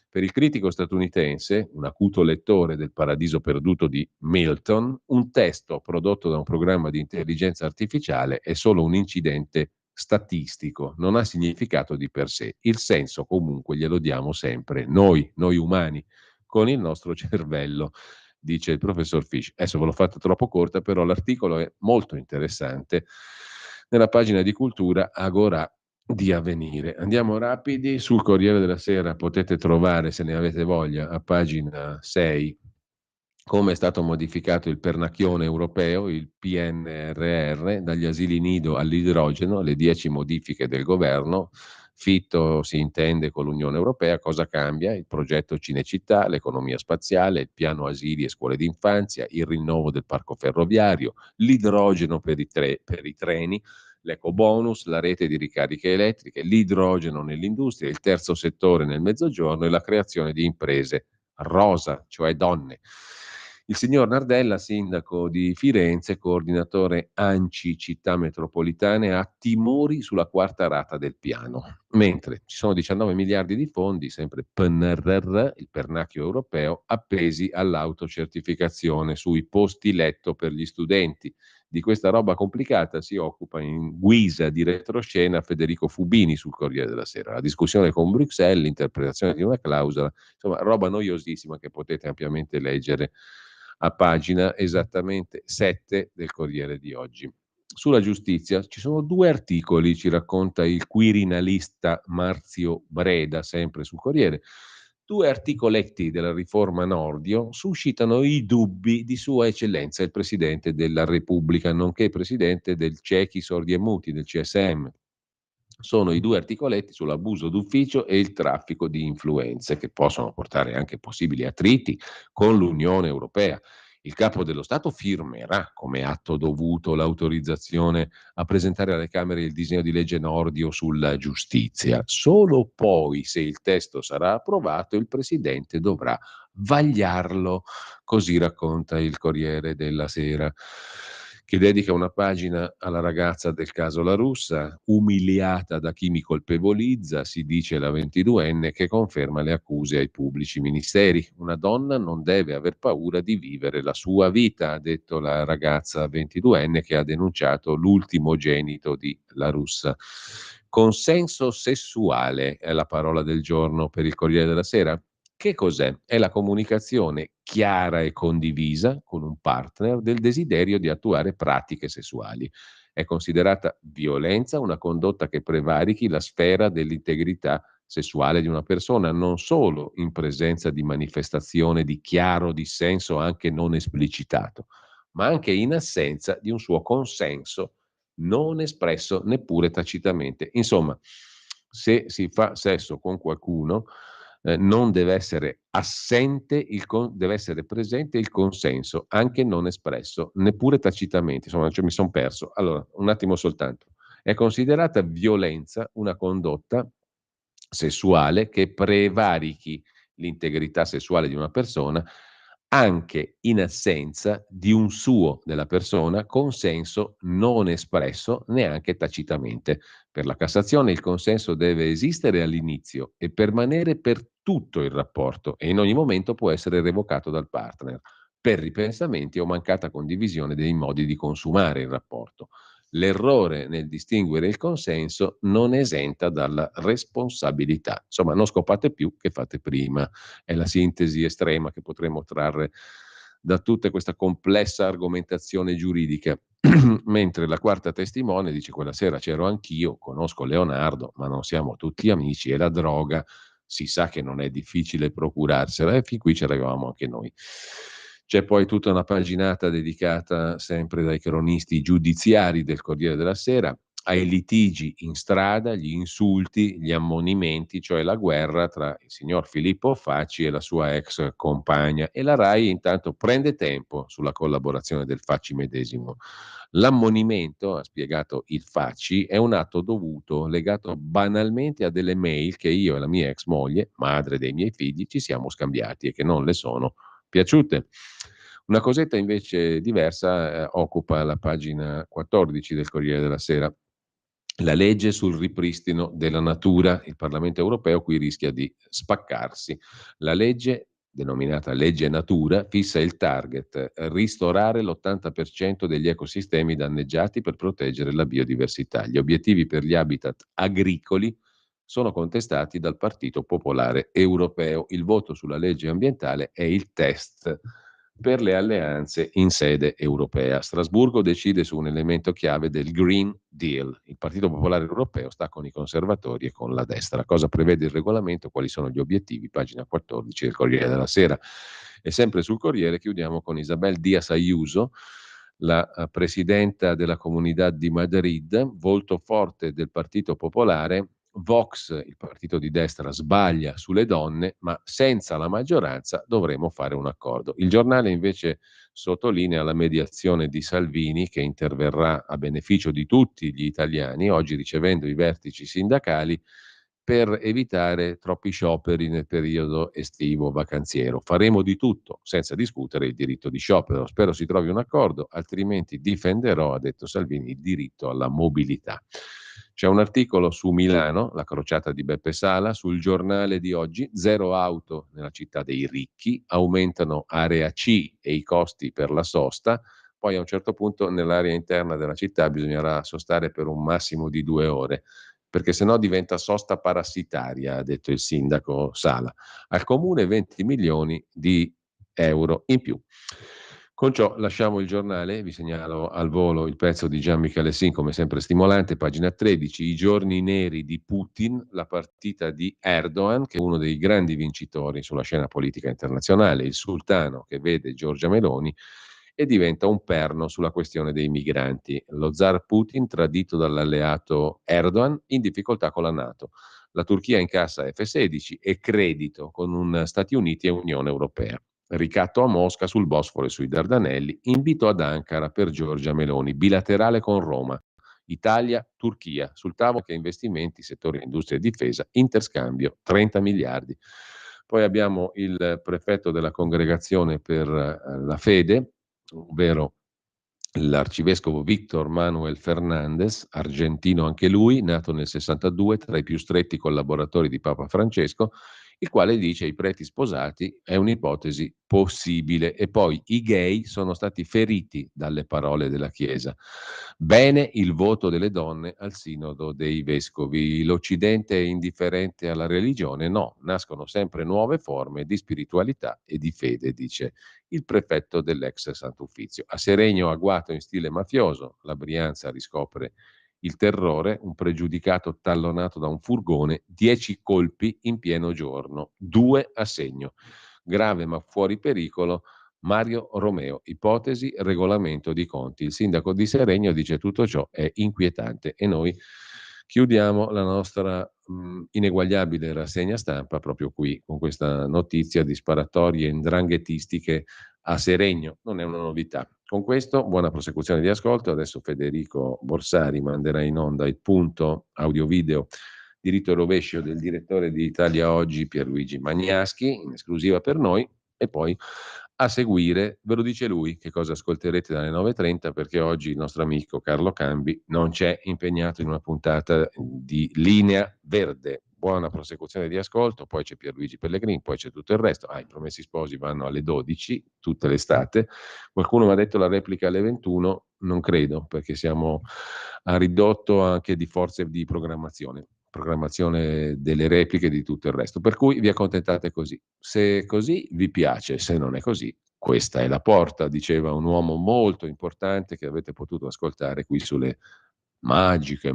Per il critico statunitense, un acuto lettore del Paradiso Perduto di Milton, un testo prodotto da un programma di intelligenza artificiale è solo un incidente statistico, non ha significato di per sé. Il senso comunque glielo diamo sempre noi umani, con il nostro cervello, dice il professor Fish. Adesso ve l'ho fatta troppo corta, però l'articolo è molto interessante. Nella pagina di cultura Agorà di Avvenire. Andiamo rapidi, sul Corriere della Sera potete trovare, se ne avete voglia, a pagina 6, come è stato modificato il pernacchione europeo, il PNRR, dagli asili nido all'idrogeno, le 10 modifiche del governo. Fitto si intende con l'Unione Europea, cosa cambia? Il progetto Cinecittà, l'economia spaziale, il piano asili e scuole d'infanzia, il rinnovo del parco ferroviario, l'idrogeno per i treni, l'ecobonus, la rete di ricariche elettriche, l'idrogeno nell'industria, il terzo settore nel mezzogiorno e la creazione di imprese rosa, cioè donne. Il signor Nardella, sindaco di Firenze, coordinatore ANCI Città Metropolitane, ha timori sulla quarta rata del piano, mentre ci sono 19 miliardi di fondi, sempre PNRR, il pernacchio europeo, appesi all'autocertificazione sui posti letto per gli studenti. Di questa roba complicata si occupa in guisa di retroscena Federico Fubini sul Corriere della Sera. La discussione con Bruxelles, l'interpretazione di una clausola, insomma, roba noiosissima che potete ampiamente leggere a pagina esattamente 7 del Corriere di oggi. Sulla giustizia ci sono 2 articoli, ci racconta il quirinalista Marzio Breda, sempre sul Corriere. 2 articoletti della riforma Nordio suscitano i dubbi di Sua Eccellenza il Presidente della Repubblica, nonché Presidente del Ciechi Sordi e Muti, del CSM. Sono i 2 articoletti sull'abuso d'ufficio e il traffico di influenze, che possono portare anche possibili attriti con l'Unione Europea. Il Capo dello Stato firmerà come atto dovuto l'autorizzazione a presentare alle Camere il disegno di legge Nordio sulla giustizia. Solo poi, se il testo sarà approvato, il Presidente dovrà vagliarlo, così racconta il Corriere della Sera, che dedica una pagina alla ragazza del caso La Russa, umiliata da chi mi colpevolizza, si dice la 22enne, che conferma le accuse ai pubblici ministeri. Una donna non deve aver paura di vivere la sua vita, ha detto la ragazza 22enne che ha denunciato l'ultimogenito di La Russa. Consenso sessuale è la parola del giorno per il Corriere della Sera. Che cos'è? È la comunicazione chiara e condivisa con un partner del desiderio di attuare pratiche sessuali. È considerata violenza una condotta che prevarichi la sfera dell'integrità sessuale di una persona, non solo in presenza di manifestazione di chiaro dissenso anche non esplicitato, ma anche in assenza di un suo consenso non espresso neppure tacitamente. Insomma, se si fa sesso con qualcuno, non deve essere assente, deve essere presente il consenso, anche non espresso, neppure tacitamente. Insomma, cioè, mi sono perso. Allora, un attimo soltanto. È considerata violenza una condotta sessuale che prevarichi l'integrità sessuale di una persona anche in assenza di un suo, della persona, consenso non espresso neanche tacitamente. Per la Cassazione il consenso deve esistere all'inizio e permanere per tutto il rapporto e in ogni momento può essere revocato dal partner. per ripensamenti o mancata condivisione dei modi di consumare il rapporto. L'errore nel distinguere il consenso non esenta dalla responsabilità. Insomma, non scopate più che fate prima. È la sintesi estrema che potremmo trarre da tutta questa complessa argomentazione giuridica. Mentre la quarta testimone dice: quella sera c'ero anch'io, conosco Leonardo, ma non siamo tutti amici e la droga si sa che non è difficile procurarsela e fin qui ci arrivavamo anche noi. C'è poi tutta una paginata dedicata sempre dai cronisti giudiziari del Corriere della Sera ai litigi in strada, gli insulti, gli ammonimenti, cioè la guerra tra il signor Filippo Facci e la sua ex compagna. E la RAI intanto prende tempo sulla collaborazione del Facci medesimo. L'ammonimento, ha spiegato il Facci, è un atto dovuto legato banalmente a delle mail che io e la mia ex moglie, madre dei miei figli, ci siamo scambiati e che non le sono piaciute. Una cosetta invece diversa occupa la pagina 14 del Corriere della Sera. La legge sul ripristino della natura. Il Parlamento europeo qui rischia di spaccarsi. La legge, denominata legge natura, fissa il target: ristorare l'80% degli ecosistemi danneggiati per proteggere la biodiversità. Gli obiettivi per gli habitat agricoli sono contestati dal Partito Popolare Europeo. Il voto sulla legge ambientale è il test per le alleanze in sede europea. Strasburgo decide su un elemento chiave del Green Deal. Il Partito Popolare Europeo sta con i conservatori e con la destra. Cosa prevede il regolamento? Quali sono gli obiettivi? Pagina 14 del Corriere della Sera. E sempre sul Corriere chiudiamo con Isabel Díaz Ayuso, la presidenta della Comunità di Madrid, volto forte del Partito Popolare. Vox, il partito di destra, sbaglia sulle donne, ma senza la maggioranza dovremo fare un accordo. Il Giornale invece sottolinea la mediazione di Salvini, che interverrà a beneficio di tutti gli italiani, oggi ricevendo i vertici sindacali per evitare troppi scioperi nel periodo estivo vacanziero. Faremo di tutto senza discutere il diritto di sciopero. Spero si trovi un accordo, altrimenti difenderò, ha detto Salvini, il diritto alla mobilità. C'è un articolo su Milano, la crociata di Beppe Sala, sul Giornale di oggi: 0 auto nella città dei ricchi, aumentano area C e i costi per la sosta. Poi a un certo punto nell'area interna della città bisognerà sostare per un massimo di 2 ore, perché sennò diventa sosta parassitaria, ha detto il sindaco Sala. Al comune 20 milioni di euro in più. Con ciò lasciamo il giornale, vi segnalo al volo il pezzo di Gian Michele Sin, come sempre stimolante, pagina 13, i giorni neri di Putin, la partita di Erdogan, che è uno dei grandi vincitori sulla scena politica internazionale, il sultano che vede Giorgia Meloni e diventa un perno sulla questione dei migranti. Lo zar Putin tradito dall'alleato Erdogan, in difficoltà con la NATO. La Turchia incassa F-16 e credito con Stati Uniti e Unione Europea. Ricatto a Mosca sul Bosforo e sui Dardanelli, invito ad Ankara per Giorgia Meloni, bilaterale con Roma. Italia, Turchia, sul tavolo che investimenti, settore industria e difesa, interscambio 30 miliardi. Poi abbiamo il prefetto della congregazione per la fede, ovvero l'arcivescovo Víctor Manuel Fernández, argentino anche lui, nato nel 62, tra i più stretti collaboratori di Papa Francesco, il quale dice i preti sposati è un'ipotesi possibile e poi i gay sono stati feriti dalle parole della Chiesa. Bene il voto delle donne al sinodo dei vescovi. L'Occidente è indifferente alla religione? No, nascono sempre nuove forme di spiritualità e di fede, dice il prefetto dell'ex Sant'Uffizio. A Seregno agguato in stile mafioso, la Brianza riscopre il terrore, un pregiudicato tallonato da un furgone, 10 colpi in pieno giorno, 2 a segno. Grave ma fuori pericolo, Mario Romeo, ipotesi regolamento di conti. Il sindaco di Seregno dice tutto ciò è inquietante e noi chiudiamo la nostra ineguagliabile rassegna stampa proprio qui con questa notizia di sparatorie 'ndranghetistiche a Seregno. Non è una novità. Con questo, buona prosecuzione di ascolto. Adesso Federico Borsari manderà in onda il punto audio-video diritto e rovescio del direttore di Italia Oggi, Pierluigi Magnaschi, in esclusiva per noi, e poi a seguire, ve lo dice lui, che cosa ascolterete dalle 9.30, perché oggi il nostro amico Carlo Cambi non c'è, impegnato in una puntata di Linea Verde. buona prosecuzione di ascolto, poi c'è Pierluigi Pellegrini, poi c'è tutto il resto. I Promessi Sposi vanno alle 12 tutte le estate. Qualcuno mi ha detto la replica alle 21, non credo, perché siamo a ridotto anche di forze di programmazione delle repliche e di tutto il resto, per cui vi accontentate così. Se è così vi piace, se non è così, questa è la porta, diceva un uomo molto importante che avete potuto ascoltare qui sulle magiche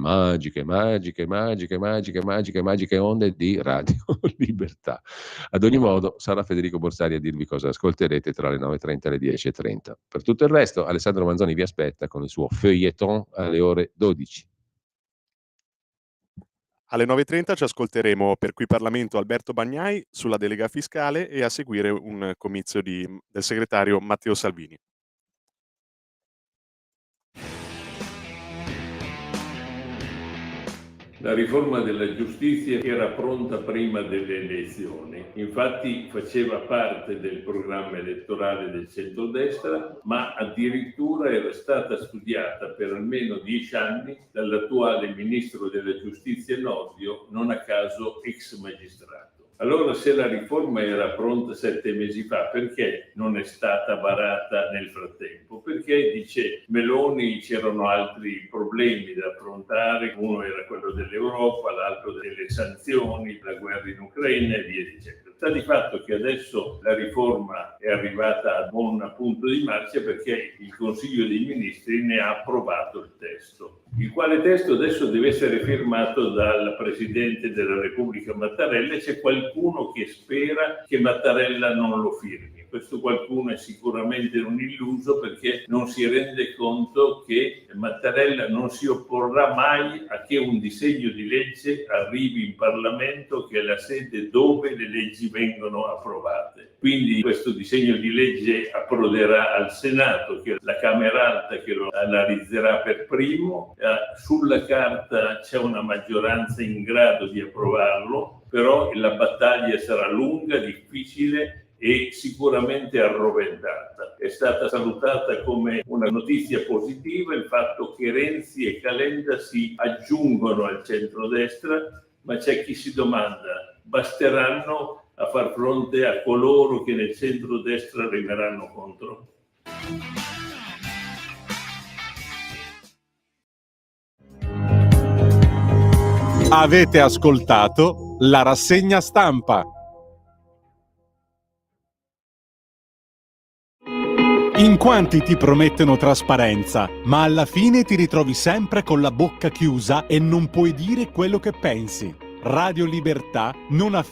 onde di Radio Libertà. Ad ogni modo sarà Federico Borsari a dirvi cosa ascolterete tra le 9.30 e le 10.30. Per tutto il resto Alessandro Manzoni vi aspetta con il suo feuilleton alle ore 12. Alle 9.30 ci ascolteremo per qui Parlamento Alberto Bagnai sulla delega fiscale e a seguire un comizio del segretario Matteo Salvini. La riforma della giustizia era pronta prima delle elezioni, infatti faceva parte del programma elettorale del centrodestra, ma addirittura era stata studiata per almeno 10 anni dall'attuale ministro della giustizia Nordio, non a caso ex magistrato. Allora, se la riforma era pronta 7 mesi fa, perché non è stata varata nel frattempo? Perché, dice Meloni, c'erano altri problemi da affrontare, uno era quello dell'Europa, l'altro delle sanzioni, la guerra in Ucraina e via dicendo. Sta di fatto che adesso la riforma è arrivata a buon punto di marcia perché il Consiglio dei Ministri ne ha approvato il testo, il quale testo adesso deve essere firmato dal Presidente della Repubblica Mattarella e c'è qualcuno che spera che Mattarella non lo firmi. Questo qualcuno è sicuramente un illuso perché non si rende conto che Mattarella non si opporrà mai a che un disegno di legge arrivi in Parlamento, che è la sede dove le leggi vengono approvate. Quindi questo disegno di legge approderà al Senato, che è la Camera Alta che lo analizzerà per primo. Sulla carta c'è una maggioranza in grado di approvarlo, però la battaglia sarà lunga, difficile e sicuramente arroventata. È stata salutata come una notizia positiva il fatto che Renzi e Calenda si aggiungono al centrodestra, ma c'è chi si domanda: basteranno a far fronte a coloro che nel centrodestra remeranno contro? Avete ascoltato la rassegna stampa. In quanti ti promettono trasparenza, ma alla fine ti ritrovi sempre con la bocca chiusa e non puoi dire quello che pensi. Radio Libertà non